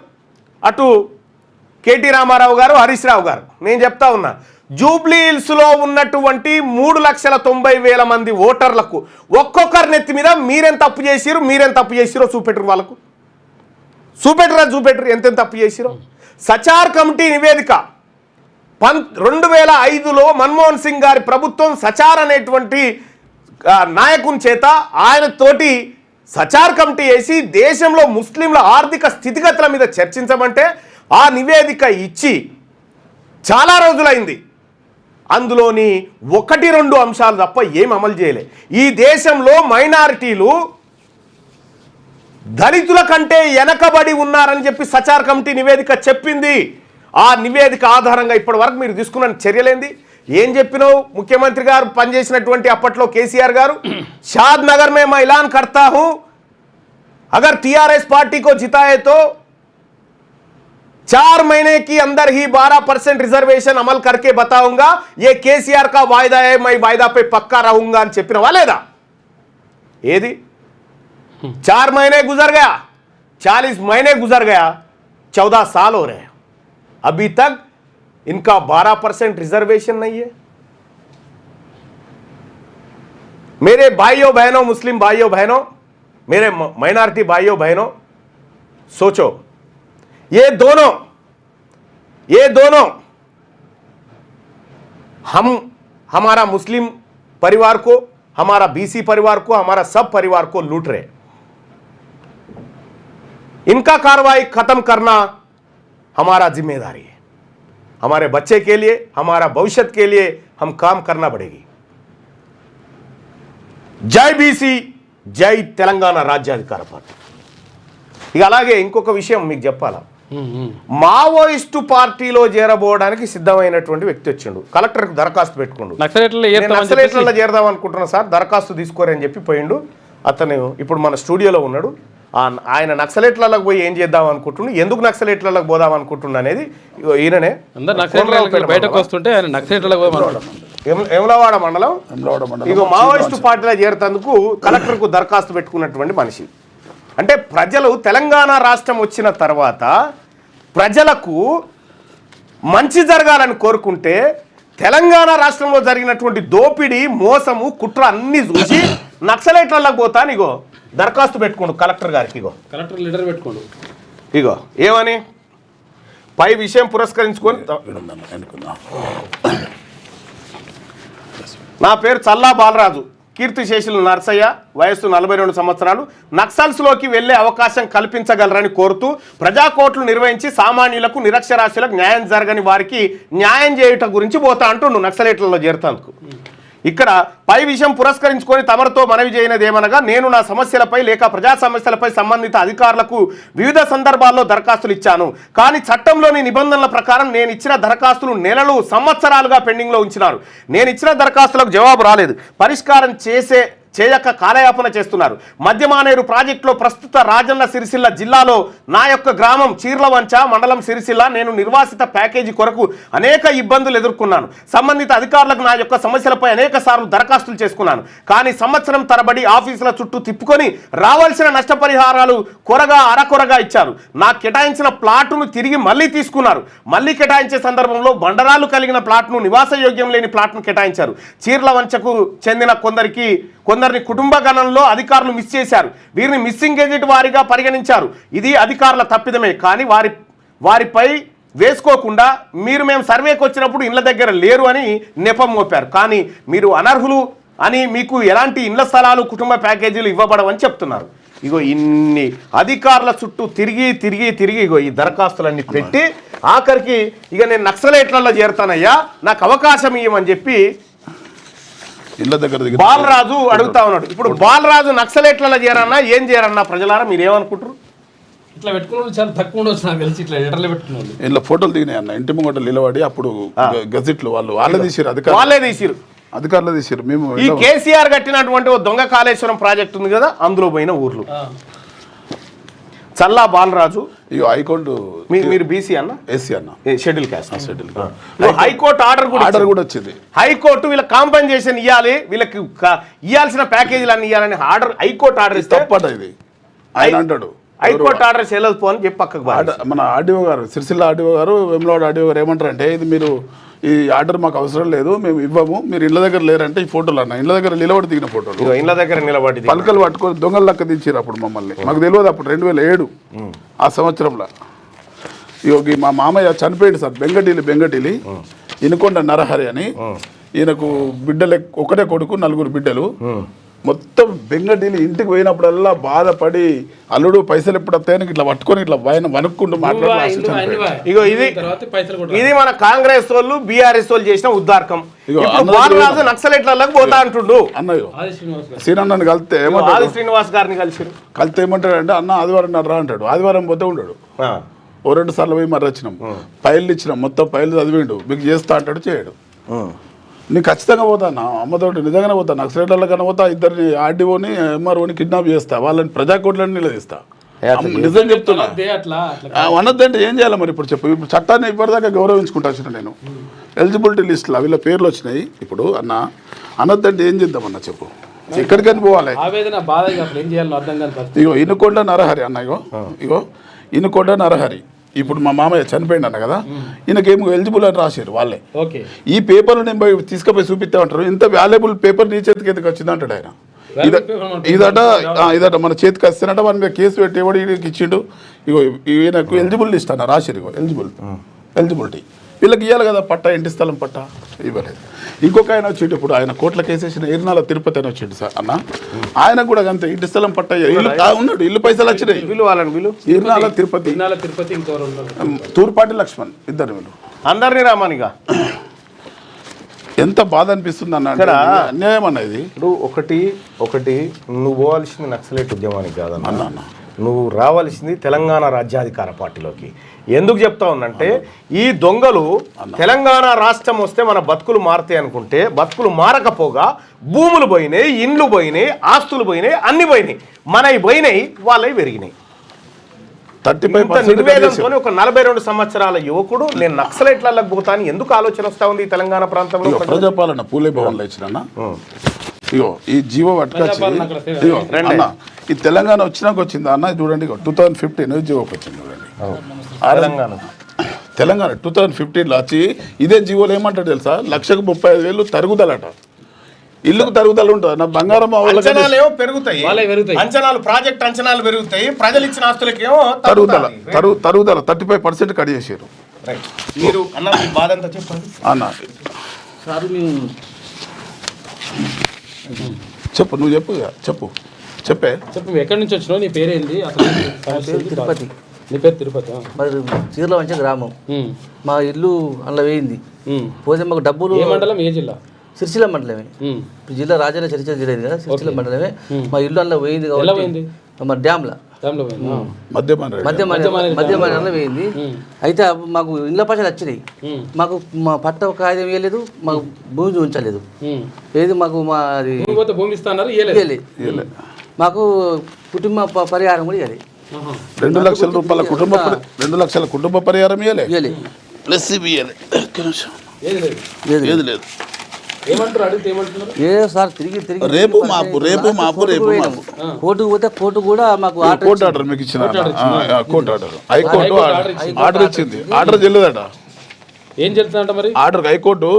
అటు కేటీ రామారావు గారు, హరీష్ రావు గారు, నేను చెప్తా ఉన్నా, జూబ్లీ హిల్స్లో ఉన్నటువంటి 3,90,000 మంది ఓటర్లకు ఒక్కొక్కరి నెత్తి మీద మీరేం తప్పు చేసిరో చూపెట్టరు. వాళ్ళకు చూపెట్టరు ఎంతెంత తప్పు చేసిరో. సచార్ కమిటీ నివేదిక 2005లో మన్మోహన్ సింగ్ గారి ప్రభుత్వం సచార్ అనేటువంటి నాయకుని చేత ఆయనతోటి సచార్ కమిటీ వేసి దేశంలో ముస్లింల ఆర్థిక స్థితిగతుల మీద చర్చించమంటే ఆ నివేదిక ఇచ్చి చాలా రోజులైంది. అందులోని 1-2 అంశాలు తప్ప ఏం అమలు చేయలే. ఈ దేశంలో మైనారిటీలు దళితుల కంటే వెనకబడి ఉన్నారని చెప్పి సచార్ కమిటీ నివేదిక చెప్పింది. ఆ నివేదిక ఆధారంగా ఇప్పటి వరకు మీరు తీసుకున్న చర్యలేంది? ఏం చెప్పినావు? ముఖ్యమంత్రి గారు పనిచేసినటువంటి అప్పట్లో కేసీఆర్ గారు, షాద్ నగర్ మే मैं ऐलान करता हूं अगर टीआरएस पार्टी को जिताए तो 4 महीने की अंदर ही 12% रिजर्वेशन अमल करके बताऊंगा, ये केसीआर का वायदा है, मैं वायदा पे पक्का रहूंगा అని చెప్పినవా లేదా? ఏది? 4 महीने गुजर गया, 40 महीने गुजर गया, 14 साल हो रहे हैं, अभी तक इनका 12% रिजर्वेशन नहीं है। मेरे भाइयों बहनों, मुस्लिम भाइयों बहनों, मेरे माइनॉरिटी भाइयों बहनों, सोचो, ये दोनों हम हमारा मुस्लिम परिवार को, हमारा बीसी परिवार को, हमारा सब परिवार को लूट रहे। इनका कार्रवाई खत्म करना हमारा जिम्मेदारी है। हमारे बच्चे के लिए, हमारा भविष्य के लिए हम काम करना पड़ेगी। जय बीसी, జై తెలంగాణ రాజ్యాధికార పార్టీ. ఇక అలాగే ఇంకొక విషయం మీకు చెప్పాలా, మావోయిస్టు పార్టీలో చేరబోవడానికి సిద్ధమైనటువంటి వ్యక్తి వచ్చిండు, కలెక్టర్కి దరఖాస్తు పెట్టుకుండు. నక్సలైట్లలో చేరదాం అనుకుంటున్నా సార్, దరఖాస్తు తీసుకోరని చెప్పి పోయిండు. అతను ఇప్పుడు మన స్టూడియోలో ఉన్నాడు, ఆయన నక్సలెట్లకు పోయి ఏం చేద్దాం అనుకుంటుండు, ఎందుకు నక్సలెట్లకు పోదాం అనుకుంటుండు అనేది ఇగో ఈయననే. అందరు నక్సలైట్లు బయటకు వస్తుంటే ఆయన నక్సలైట్లకు వేములవాడ మండలం ఇగో మావోయిస్టు పార్టీలో చేరేందుకు కలెక్టర్కు దరఖాస్తు పెట్టుకున్నటువంటి మనిషి. అంటే ప్రజలు తెలంగాణ రాష్ట్రం వచ్చిన తర్వాత ప్రజలకు మంచి జరగాలని కోరుకుంటే తెలంగాణ రాష్ట్రంలో జరిగినటువంటి దోపిడీ, మోసము, కుట్ర అన్ని చూసి నక్సలైట్లకు పోతాను ఇగో దరఖాస్తు పెట్టుకోండు కలెక్టర్ గారికి. ఇగో కలెక్టర్ లెటర్ పెట్టుకోండు. ఇగో ఏమని పై విషయం పురస్కరించుకొని, నా పేరు చల్లా బాలరాజు, కీర్తిశేషులు నర్సయ్య, వయస్సు 42 సంవత్సరాలు. నక్సల్స్లోకి వెళ్లే అవకాశం కల్పించగలరని కోరుతూ ప్రజాకోర్టులు నిర్వహించి సామాన్యులకు, నిరక్షరాస్యులకు న్యాయం జరగని వారికి న్యాయం చేయుట గురించి పోతా అంటుండు నక్సలైట్లలో చేరుతందుకు. ఇక్కడ పై విషయం పురస్కరించుకొని తమరితో మనవి చేయనది ఏమనగా, నేను నా సమస్యలపై లేక ప్రజా సమస్యలపై సంబంధిత అధికారులకు వివిధ సందర్భాల్లో దరఖాస్తులు ఇచ్చాను. కానీ చట్టంలోని నిబంధనల ప్రకారం నేను ఇచ్చిన దరఖాస్తులు నెలలు, సంవత్సరాలుగా పెండింగ్లో ఉంచినారు. నేను ఇచ్చిన దరఖాస్తులకు జవాబు రాలేదు. పరిష్కారం చేయక కాలయాపన చేస్తున్నారు. మధ్యమానేరు ప్రాజెక్టులో ప్రస్తుత రాజన్న సిరిసిల్ల జిల్లాలో నా యొక్క గ్రామం చీర్లవంచ, మండలం సిరిసిల్ల, నేను నిర్వాసిత ప్యాకేజీ కొరకు అనేక ఇబ్బందులు ఎదుర్కొన్నాను. సంబంధిత అధికారులకు నా యొక్క సమస్యలపై అనేక సార్లు దరఖాస్తులు చేసుకున్నాను. కానీ సంవత్సరం తరబడి ఆఫీసుల చుట్టూ తిప్పుకొని రావాల్సిన నష్టపరిహారాలు అరకొరగా ఇచ్చారు. నాకు కేటాయించిన ప్లాటును తిరిగి మళ్ళీ తీసుకున్నారు. మళ్ళీ కేటాయించే సందర్భంలో బండరాలు కలిగిన ప్లాట్ను, నివాసయోగ్యం లేని ప్లాట్ను కేటాయించారు. చీర్లవంచకు చెందిన కొందరిని కుటుంబ గణంలో అధికారులు మిస్ చేశారు. వీరిని మిస్సింగ్ ఏజెంట్ వారిగా పరిగణించారు. ఇది అధికారుల తప్పిదమే. కానీ వారిపై వేసుకోకుండా మేము సర్వేకి వచ్చినప్పుడు ఇళ్ల దగ్గర లేరు అని నెపం మోపారు. కానీ మీరు అనర్హులు అని మీకు ఎలాంటి ఇళ్ల స్థలాలు, కుటుంబ ప్యాకేజీలు ఇవ్వబడవని చెప్తున్నారు. ఇగో ఇన్ని అధికారుల చుట్టూ తిరిగి ఇగో ఈ దరఖాస్తులన్నీ పెట్టి ఆఖరికి ఇక నేను నక్సలైట్లలో చేరుతానయ్యా, నాకు అవకాశం ఇవ్వమని చెప్పి బాలరాజు అడుగుతా ఉన్నాడు. ఇప్పుడు బాలరాజు నక్సలైట్లలో చేరన్నా ఏం చేరన్నా ప్రజలారా మీరు ఏమనుకుంటారు? ఇట్లా పెట్టుకున్న చాలా తక్కువ ఉండొచ్చు నాకు తెలిసి. ఇట్లా లెటర్లు పెట్టుకున్నాను, ఇలా ఫోటోలు దిగినాయి అన్న, ఇంటి ముంగట నిలబడి. అప్పుడు గజెట్లు వాళ్ళే తీసిరు, అధికారులు తీసిరు. మేము ఈ కేసీఆర్ కట్టినటువంటి దొంగ కాళేశ్వరం ప్రాజెక్ట్ ఉంది కదా, అందులో పోయిన ఊర్లు. చల్లా బాలరాజు హైకోర్టు, మీరు బీసీ అన్న, ఎస్సీ అన్న, షెడ్యూల్ క్యాస్ట్. హైకోర్టు ఆర్డర్ కూడా వచ్చింది. హైకోర్టు వీళ్ళకి కాంపెన్సేషన్ ఇవ్వాలి, వీళ్ళకి ఇవ్వాల్సిన ప్యాకేజీలు అన్ని ఇవ్వాలని హైకోర్టు ఆర్డర్ ఇస్తే ఇది ఆయన అంటాడు. హైకోర్టు ఆర్డర్ చేయలేదు అని చెప్పి పక్కకు మన ఆర్డీఓ గారు, సిరిసిల్ల ఆర్డీఓ గారు, వేములవాడ ఆర్డీఓ గారు ఏమంటారంటే, ఇది మీరు ఈ ఆర్డర్ మాకు అవసరం లేదు, మేము ఇవ్వము, మీరు ఇళ్ళ దగ్గర లేరంటే ఈ ఫోటోలు అన్న, ఇళ్ళ దగ్గర నిలబడి దిగిన ఫోటోలు, ఇళ్ళ దగ్గర నిలబడి పలకలు పట్టుకొని దొంగలు లెక్క దించారు అప్పుడు మమ్మల్ని. మాకు తెలియదు అప్పుడు 2007 ఆ సంవత్సరంలో. ఇక మా మామయ్య చనిపోయాడు సార్, బెంగటిలి ఇనుకొండ నరహరి అని. ఈయనకు బిడ్డలు ఒకటే కొడుకు, 4 బిడ్డలు. మొత్తం బెంగటిలి ఇంటికి పోయినప్పుడల్లా బాధపడి, అల్లుడు పైసలు ఎప్పుడు వస్తాయని ఇట్లా పట్టుకొని ఇట్లా వణుక్కుంటూ మాట్లాడుతున్నారు. ఇగో ఇది మన కాంగ్రెస్ వాళ్ళు, బీఆర్ఎస్ వాళ్ళు చేసిన ఉద్దార్కం. బాలరాజు నక్సలైట్లకు పోతా అంటుండు. అన్నయ్య శ్రీనన్నని కలిస్తే శ్రీనివాస్ గారిని కలిస్తే ఏమంటాడంటే, అన్న ఆదివారం రా అంటాడు. ఆదివారం పోతే ఉండడు. ఓ 2 సార్లు పోయి మరి వచ్చినాం, ఫైళ్ళు ఇచ్చినాం, మొత్తం ఫైళ్ళు చదివిండు, మీకు చేస్తా అంటాడు, చేయడు. నేను ఖచ్చితంగా పోతాను, అమ్మతోటి నిజంగానే పోతాను, నక్సలైట్ల కన్నా పోతా, ఇద్దరిని ఆర్డీఓని ఎంఆర్ఓని కిడ్నాప్ చేస్తా, వాళ్ళని ప్రజాకోట్లని నిలదీస్తా. నిజం చెప్తున్నా. అనొద్దంటే ఏం చేయాలి మరి? ఇప్పుడు చెప్పు. ఇప్పుడు చట్టాన్ని ఇప్పటిదాకా గౌరవించుకుంటా వచ్చిన నేను. ఎలిజిబిలిటీ లిస్టులో వీళ్ళ పేర్లు వచ్చినాయి. ఇప్పుడు అన్న అనొద్దంటే ఏం చేద్దామన్నా చెప్పు, ఎక్కడికని పోవాలి? ఇగో ఇనుకొండ నరహరి అన్న, ఇగో ఇనుకొండ నరహరి. ఇప్పుడు మా మామయ్య చనిపోయింది అన్న కదా, ఈయనకేమో ఎలిజిబుల్ అని రాశారు వాళ్ళే. ఈ పేపర్లు నేను తీసుకుపోయి చూపిస్తామంటారు. ఇంత వాల్యుబుల్ పేపర్ నీ చేతికి ఎందుకు వచ్చింది అంటాడు ఆయన. ఇదట మన చేతికి వస్తేనట మన మీద కేసు పెట్టేవాడు ఈయనకి ఇచ్చిండు. ఇగో ఈయనకు ఎలిజిబుల్ లిస్ట్ అన్న రాశారు. ఇగో ఎలిజిబిలిటీ వీళ్ళకి ఇవ్వాలి కదా పట్టా, ఇంటి స్థలం పట్టా ఇవ్వలేదు. ఇంకొక ఆయన వచ్చేటి, ఇప్పుడు ఆయన కోట్ల కేసేసిన ఈర్నాల తిరుపతి అని వచ్చేది సార్ అన్న, ఆయన కూడా అంతే, ఇంటి స్థలం పట్టా ఉన్నాడు, ఇల్లు పైసలు వచ్చినాయి. ఈర్నాల తిరుపతి, తూర్పాటి లక్ష్మణ్, ఇద్దరు వీళ్ళు అందరినీ రామానిగా. ఎంత బాధ అనిపిస్తుంది అన్న, అన్యాయం అన్న ఇది. ఇప్పుడు ఒకటి నువ్వు పోవాల్సింది నక్సలైట్ ఉద్యమానికి కాదన్న, నువ్వు రావాల్సింది తెలంగాణ రాజ్యాధికార పార్టీలోకి. ఎందుకు చెప్తా ఉన్నంటే ఈ దొంగలు తెలంగాణ రాష్ట్రం వస్తే మన బతుకులు మారుతాయి అనుకుంటే బతుకులు మారకపోగా భూములు పోయినాయి, ఇండ్లు పోయినాయి, ఆస్తులు పోయినాయి, అన్ని పోయినాయి. మనవి పోయినాయి, వాళ్ళవి పెరిగినాయి. 35% నిర్వేదంతో ఒక 42 సంవత్సరాల యువకుడు నేను నక్సలైట్లకు పోతాను ఎందుకు ఆలోచన వస్తా ఉంది ఈ తెలంగాణ ప్రాంతంలో? ప్రజాపాలన పూలే భవన్లో ఇచ్చిన ఇగో ఈ జీవో పట్టుకొచ్చి ఇగో అన్న ఈ తెలంగాణ వచ్చిందా అన్న చూడండి 2015 జీవోకి వచ్చింది చూడండి. తెలంగాణ 2015లో వచ్చి ఇదే జీవోలు ఏమంటాడు తెలుసా, 1,35,000 తరుగుదలట. ఇల్లుకు తరుగుదల ఉంటుంది. నా బంగారం అంచనాలు ఏమో పెరుగుతాయి, అంచనాలు ప్రాజెక్ట్ అంచనాలు పెరుగుతాయి, ప్రజలు ఇచ్చిన ఆస్తులకేమో తరుగుదల 35% కట్ చేసారు. మీరు అన్న మీ బాధ అంతా చెప్పండి అన్న. చెప్పు నువ్వు చెప్పే చెప్పు ఎక్కడి నుంచి వచ్చినావు, నీ పేరేంది, అసలు తిరుపతి. నీ పేరు తిరుపతి? మరి చీరల వంచ గ్రామం. మా ఇల్లు అందులో వేయింది. పోతే మాకు డబ్బులు. ఏ మండలం, ఏ జిల్లా? సిరిసిల్ల మండలమే. ఇప్పుడు రాజన్న చరిత్ర జిల్లా కదా, సిరిసిల్ల మండలమే. మా ఇల్లు అందులో వేయింది కాబట్టి మా డ్యామ్లో మధ్యమానంలో వేయింది. అయితే మాకు ఇండ్ల పైసలు వచ్చినాయి. మాకు మా పట్ట కాగితం ఇవ్వలేదు, మాకు భూమి ఉంచలేదు. ఏది మాకు భూమి ఇస్తున్నారు, మాకు కుటుంబ పరిహారం కూడా ఇవ్వాలి. 2 లక్షల రూపాయల 2 లక్షల కుటుంబ పరిహారం ఇవ్వాలి. ప్లస్ ఏది లేదు. ఏ సార్ తిరిగి రేపు మాపు కోర్టుకు పోతే కోర్టు కూడా మాకు కోర్టు ఆర్డర్ మీకు ఇచ్చిన కోర్టు ఆర్డర్ హైకోర్టు ఆర్డర్ ఇచ్చింది. ఆర్డర్ చెల్లదట. ఏం చెప్తానంట మరి ఆర్డర్ హైకోర్టు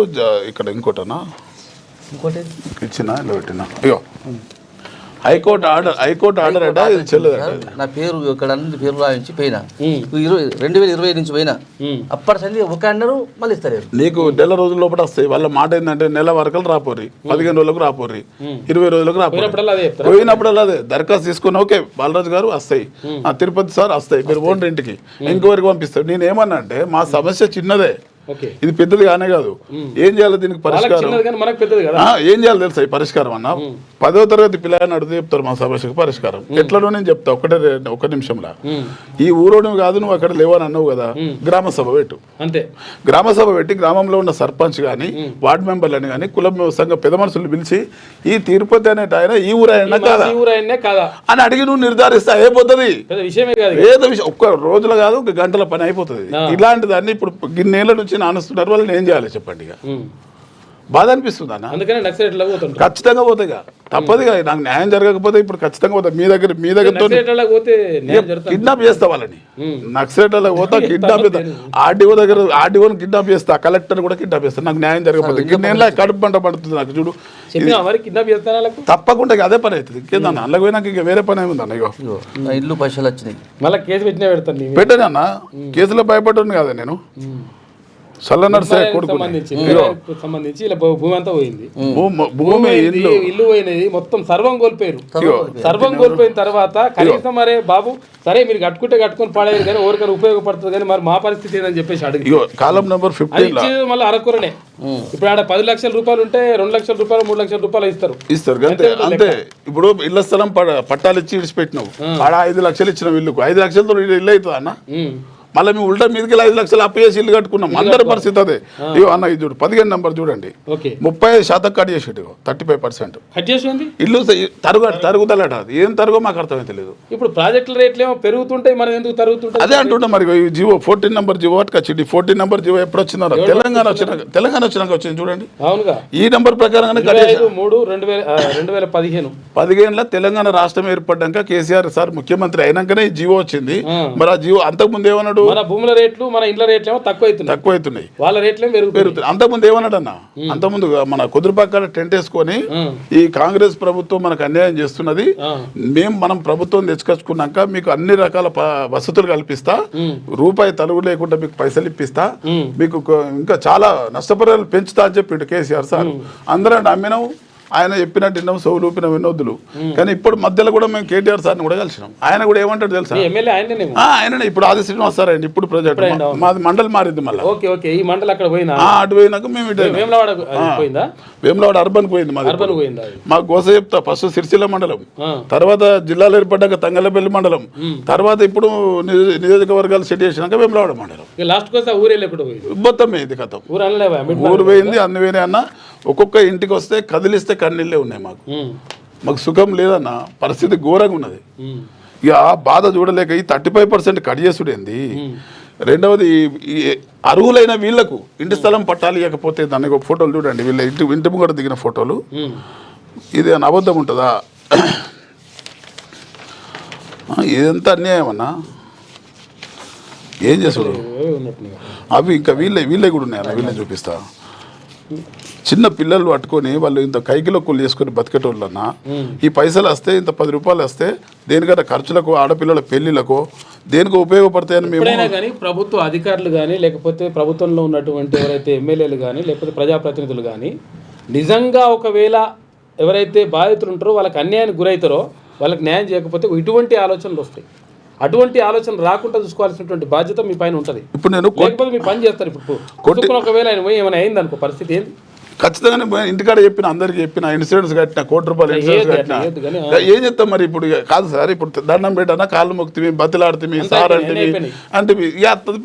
ఇక్కడ ఇంకోటనా ఇంకోటి ఇచ్చిన ఇలా పెట్టినా అయ్యో హైకోర్టు ఆర్డర్ అట ఇది చెల్లదట. నా పేరు ఇక్కడ అన్ని పేరు రాయించి పోయినా 2020 నుంచి పోయినా. అప్పటి సంది ఒక అన్నారు మళ్ళీ ఇస్తారు. నీకు నెల రోజుల లోపల వస్తాయి. వాళ్ళ మాట ఏంటంటే నెల వరకు రాపోర్రి, 15 రోజులకు రాపోర్రి, 20 రోజులకు రాపోర్రి. పోయినప్పుడు అదే దరఖాస్తు తీసుకుని ఓకే బాలరాజు గారు వస్తాయి, తిరుపతి సార్ వస్తాయి, మీరు ఓన్ ఇంటికి ఇంకోరికి పంపిస్తారు. నేను ఏమన్నా అంటే మా సమస్య చిన్నదే, ఇది పెద్దది కానే కాదు. ఏం చేయాలి దీనికి పరిష్కారం? ఏం చేయాలి తెలుసా ఈ పరిష్కారం అన్న? 10వ తరగతి పిల్లలని అడిగితే చెప్తారు మా సమస్యకు పరిష్కారం. ఎట్లనో నేను చెప్తా ఒక నిమిషంలో. ఈ ఊరోడు కాదు నువ్వు అక్కడ లేవని అన్నావు కదా, గ్రామ సభ పెట్టు. అంతే, గ్రామ సభ పెట్టి గ్రామంలో ఉన్న సర్పంచ్ కానీ వార్డు మెంబర్లని కానీ కుల సంఘ పెద్ద మనుషులు పిలిచి ఈ తిరుపతి అనేట ఆయన ఈ ఊరైనా కాదా అని అడిగి నువ్వు నిర్ధారిస్తా అయిపోతుంది. ఏదో విషయం ఒక్క రోజులో కాదు, ఒక గంటల పని అయిపోతుంది. ఇలాంటి దాన్ని ఇప్పుడు గిన్నేళ్ల నుంచి నానుస్తున్నారు. వాళ్ళని ఏం చేయాలి చెప్పండి? ఇక బాధ అనిపిస్తుంది అన్న. ఖచ్చితంగా పోతాయి, తప్పదుగా. నాకు న్యాయం జరగకపోతే ఇప్పుడు ఖచ్చితంగా పోతా. మీ దగ్గర కిడ్నాప్ చేస్తా వాళ్ళని. నక్సలైట్లకు పోతా, కిడ్నాప్ చేస్తా. ఆర్డీఓని కిడ్నాప్ చేస్తా, కలెక్టర్ కూడా కిడ్నాప్ చేస్తా. నాకు న్యాయం జరగకపోతే నేను కడుపు పంట పడుతుంది నాకు. చూడు తప్పకుండా అదే పని అవుతుంది. ఇంకేదన్నా అందులో పోయినాక ఇంకా వేరే పని ఏముంది అన్న? ఇగో ఇల్లు పైసలు వచ్చినాయి, మళ్ళీ కేసు పెట్టినా పెడతాను. పెట్టాను అన్న, కేసులో భయపడ్డాను కదా నేను. సంబంధించి ఇలా భూమి అంతా పోయింది. భూమి ఇల్లు పోయినది మొత్తం సర్వం కోల్పోయారు. సర్వం కోల్పోయిన తర్వాత కనీసం మరే బాబు సరే మీరు కట్టుకొని పాడేది కానీ ఎవరికైనా ఉపయోగపడుతుంది కానీ మరి మా పరిస్థితి ఏందని చెప్పేసి అడిగి కాలం నెంబర్ 15 మళ్ళీ అరకురనే. ఇప్పుడు ఆడ 10 లక్షల రూపాయలు ఉంటే 2 లక్షల రూపాయలు 3 లక్షల రూపాయలు ఇస్తారు అంతే. ఇప్పుడు ఇళ్ల స్థలం పట్టాలు ఇచ్చి విడిచిపెట్టినావు, ఆడ 5 లక్షలు ఇచ్చిన ఇల్లుకు 5 లక్షలతో ఇల్లు అవుతుంది అన్న. మళ్ళీ మేము ఉల్టా మీదకి 5 లక్షలు అప్పు చేసి ఇల్లు కట్టుకున్నాం. అందరి పరిస్థితి అదే. ఇగో అన్న ఇది చూడు 15 నెంబర్ చూడండి, 35% కట్ చేసేటు 35% ఇల్లు తరుగుదలట. అది ఏం తరుగో మాకు అర్థమైతే లేదు. ఇప్పుడు ప్రాజెక్టుల రేట్లు ఏమో పెరుగుతుంటాయి, మనం ఎందుకు తరుగుతుంటాయి అదే అంటుంటాం. మరి జివో 14 నెంబర్ జివో వచ్చింది. 14 నెంబర్ జివో ఎప్పుడు వచ్చిందో తెలంగాణ వచ్చినాక వచ్చింది చూడండి. అవునుగా ఈ నెంబర్ ప్రకారంగానే 3/3/2015 తెలంగాణ రాష్ట్రం ఏర్పడ్డాక కేసీఆర్ సార్ ముఖ్యమంత్రి అయినాకనే ఈ జివో వచ్చింది. మరి ఆ జివో అంతకుముందు ఏమన్నాడు? మన భూముల రేట్లు మన ఇండ్ల రేట్లు ఏమో తక్కువ అవుతున్నాయి, వాళ్ళ రేట్లు పెరుగుతున్నాయి. అంతకుముందు ఏమన్నాడు అన్న? అంతకుముందు మన కుదురుపక్కన టెంట్ వేసుకొని ఈ కాంగ్రెస్ ప్రభుత్వం మనకు అన్యాయం చేస్తున్నది, మనం ప్రభుత్వం తెచ్చుకొచ్చుకున్నాక మీకు అన్ని రకాల వసతులు కల్పిస్తా, రూపాయి తలుగు లేకుండా మీకు పైసలు ఇప్పిస్తా, మీకు ఇంకా చాలా నష్టపరిహారాలు పెంచుతా అని చెప్పిండు కేసీఆర్ సార్. అందరం నమ్మినాం, ఆయన చెప్పినట్టు విన్నాం, సోవులు ఊపిన వినోద్దులు. కానీ ఇప్పుడు మధ్యలో కూడా మేము కేటీఆర్ సార్ని కూడా కలిసినాం. ఆయన కూడా ఏమంటాడు తెలుసా, ఎమ్మెల్యే ఆయననేమో. ఆయననే ఇప్పుడు ఆది శ్రీనివాస్ సార్ అండి. ఇప్పుడు ప్రజెక్ట్ మాది మండలి మారింది మళ్ళీ. ఓకే ఓకే, ఈ మండలి అక్కడ పోయినా అటు పోయినాక మేము ఇటు వేములవాడ పోయిందా? వేములవాడ అర్బన్ పోయింది మాది. అర్బన్ పోయిందా? మాకు గోస చెప్తా, ఫస్ట్ సిరిసిల్ల మండలం, తర్వాత జిల్లాలో ఏర్పడ్డాక తంగలపల్లి మండలం, తర్వాత ఇప్పుడు నియోజకవర్గాలు సెట్ చేసినాక వేములవాడ మండలం. లాస్ట్ కోసం ఊరేళ్ళు ఎప్పుడు పోయింది? మొత్తం పోయింది కథం. ఊరు పోయింది, అన్ని పోయినాయి అన్న. ఒక్కొక్క ఇంటికి వస్తే కదిలిస్తే కన్నీళ్ళే ఉన్నాయి మాకు. మాకు సుఖం లేదన్న, పరిస్థితి ఘోరంగా ఉన్నది. ఇక ఆ బాధ చూడలేక ఈ 35% కట్ చేసుడేంది. రెండవది ఈ అర్హులైన వీళ్లకు ఇంటి స్థలం పట్టాలి, ఇవ్వకపోతే దానికి ఒక ఫోటోలు చూడండి, వీళ్ళ ఇంటి ముంగట దిగిన ఫోటోలు. ఇది అని అబద్ధం ఉంటుందా? ఇదంతా అన్యాయం అన్నా. ఏం చేసుడు అవి ఇంకా వీళ్ళే కూడా ఉన్నాయి అన్న. వీళ్ళే చూపిస్తా. చిన్న పిల్లలు పట్టుకొని వాళ్ళు ఇంత కైకిలొక్కులు చేసుకొని బతికేటోళ్ళన్నా ఈ పైసలు వస్తే ఇంత 10 రూపాయలు వస్తే దేనికన్నా ఖర్చులకు, ఆడపిల్లల పెళ్లిలకు దేనికి ఉపయోగపడతాయని మేము. ఎప్పుడైనా కానీ ప్రభుత్వ అధికారులు కానీ లేకపోతే ప్రభుత్వంలో ఉన్నటువంటి ఎవరైతే ఎమ్మెల్యేలు కానీ లేకపోతే ప్రజాప్రతినిధులు కానీ నిజంగా ఒకవేళ ఎవరైతే బాధితులు ఉంటారో వాళ్ళకి అన్యాయానికి గురవుతారో వాళ్ళకి న్యాయం చేయకపోతే ఇటువంటి ఆలోచనలు వస్తాయి. అటువంటి ఆలోచన రాకుండా చూసుకోవాల్సినటువంటి బాధ్యత మీ పైన ఉంటుంది. ఇప్పుడు నేను లేకపోతే మీ పని చేస్తారు. ఇప్పుడు ఒకవేళ ఆయన పోయి ఏమైనా అయింది అనుకో, పరిస్థితి ఏంది? ఖచ్చితంగా ఇంటికాడ చెప్పిన అందరికి చెప్పిన ఇన్సూరెన్స్ కట్టిన, ₹1,00,00,000 ఇన్సూరెన్స్ కట్టిన. ఏం చెప్తాం మరి? ఇప్పుడు కాదు సార్, ఇప్పుడు దండం పెట్టానా, కాళ్ళు మొక్కితే బతిలాడితే సార్ అంటే ఇక అత్తది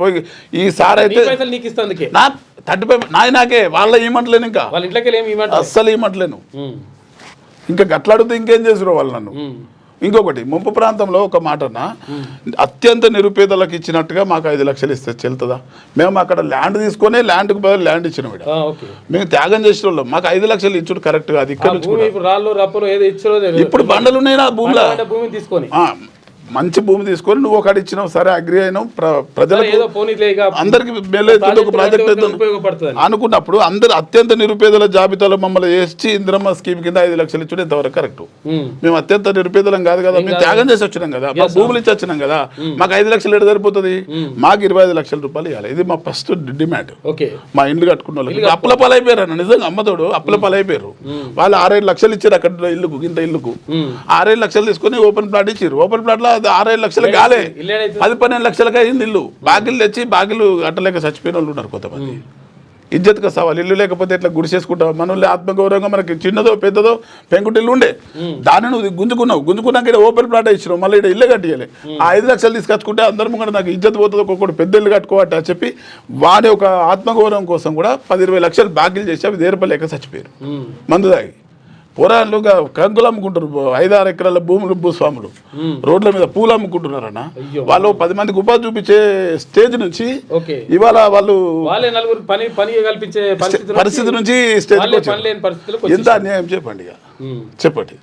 పోయి ఈ సార్ అయితే నీకు ఇస్తుంది నా 35 నాకే వాళ్ళ ఏమంటలేను, ఇంకా వాళ్ళ ఇంట్లోకి అస్సలు ఏమంటలేను. ఇంకా గట్లాడితే ఇంకేం చేసారు వాళ్ళు నన్ను. ఇంకొకటి ముంపు ప్రాంతంలో ఒక మాటన అత్యంత నిరుపేదలకు ఇచ్చినట్టుగా మాకు 5 లక్షలు ఇస్తే చెల్తుందా? మేము అక్కడ ల్యాండ్ తీసుకొని ల్యాండ్కి బదులు ల్యాండ్ ఇచ్చిన మేము త్యాగం చేసిన వాళ్ళం. మాకు 5 లక్షలు ఇచ్చుడు కరెక్ట్ కాదు. ఇక్కడ ఇప్పుడు బండలు ఉన్నాయి నా భూమిలో, భూమి తీసుకొని మంచి భూమి తీసుకొని నువ్వు ఒకటి ఇచ్చినావు, సరే అగ్రి అయినావు, ప్రజలకు అందరికి మేలైతుంది, ఒక ప్రాజెక్ట్ అయితే అనుకున్నప్పుడు అందరు అత్యంత నిరుపేదల జాబితాలో మమ్మల్ని వేసి ఇందిరమ్మ స్కీమ్ కింద 5 లక్షలు ఇచ్చుడు ఎంతవరకు కరెక్ట్? మేము అత్యంత నిరుపేదలం కాదు కదా, మేము త్యాగం చేసి వచ్చినాం కదా, మా భూములు ఇచ్చి వచ్చినాం కదా, మాకు 5 లక్షలు ఎడ సరిపోతుంది? మాకు 25 లక్షల రూపాయలు ఇవ్వాలి. ఇది మా ఫస్ట్ డిమాండ్. మా ఇండ్లు కట్టుకున్న వాళ్ళకి అప్పుల పాలైపోయారు అన్న, నిజంగా అమ్మతోడు అప్పుల పాలైపోయారు. వాళ్ళు 6-7 లక్షలు ఇచ్చారు అక్కడ ఇల్లుకు, ఇంత ఇల్లుకు 6-7 లక్షలు తీసుకొని ఓపెన్ ప్లాట్ ఇచ్చారు. ఓపెన్ ప్లాట్ లో 6-7 లక్షలు కాలే, 10-12 లక్షలకి అయింది ఇల్లు. బాగిలు తెచ్చి బాగిలు అట్టలేక చచ్చిపోయిన వాళ్ళు ఉన్నారు కొంతమంది. ఇజ్జత్గా సవాల్. ఇల్లు లేకపోతే ఎట్లా గుడిసేసుకుంటావు? మనల్ని ఆత్మగౌరవంగా మనకి చిన్నదో పెద్దదో పెంకుటిల్లు ఉండే, దాన్ని నువ్వు గుంజుకున్నాక ఓపెన్ ప్లాట్ ఇచ్చినావు, మళ్ళీ ఇక్కడ ఇల్లు కట్టియాలి. ఆ 5 లక్షలు తీసుకొచ్చుకుంటే అందరం కూడా నాకు ఇజ్జత్ పోతుంది, ఒక్కొక్కటి పెద్ద ఇల్లు కట్టుకోవట అని చెప్పి వాడి ఒక ఆత్మగౌరవం కోసం కూడా 10-20 లక్షలు బాకీలు చేసి అవి దేరపలేక చచ్చిపోయారు మందు తాగి. పొరాళ్ళు కంకులు అమ్ముకుంటారు, 5-6 ఎకరాల భూస్వాములు రోడ్ల మీద పూలు అమ్ముకుంటున్నారన్న. వాళ్ళు 10 మందికి ఉపాధి చూపించే స్టేజ్ నుంచి ఇవాళ వాళ్ళు పరిస్థితి నుంచి ఎంత అన్యాయం చెప్పండి. చెప్పండి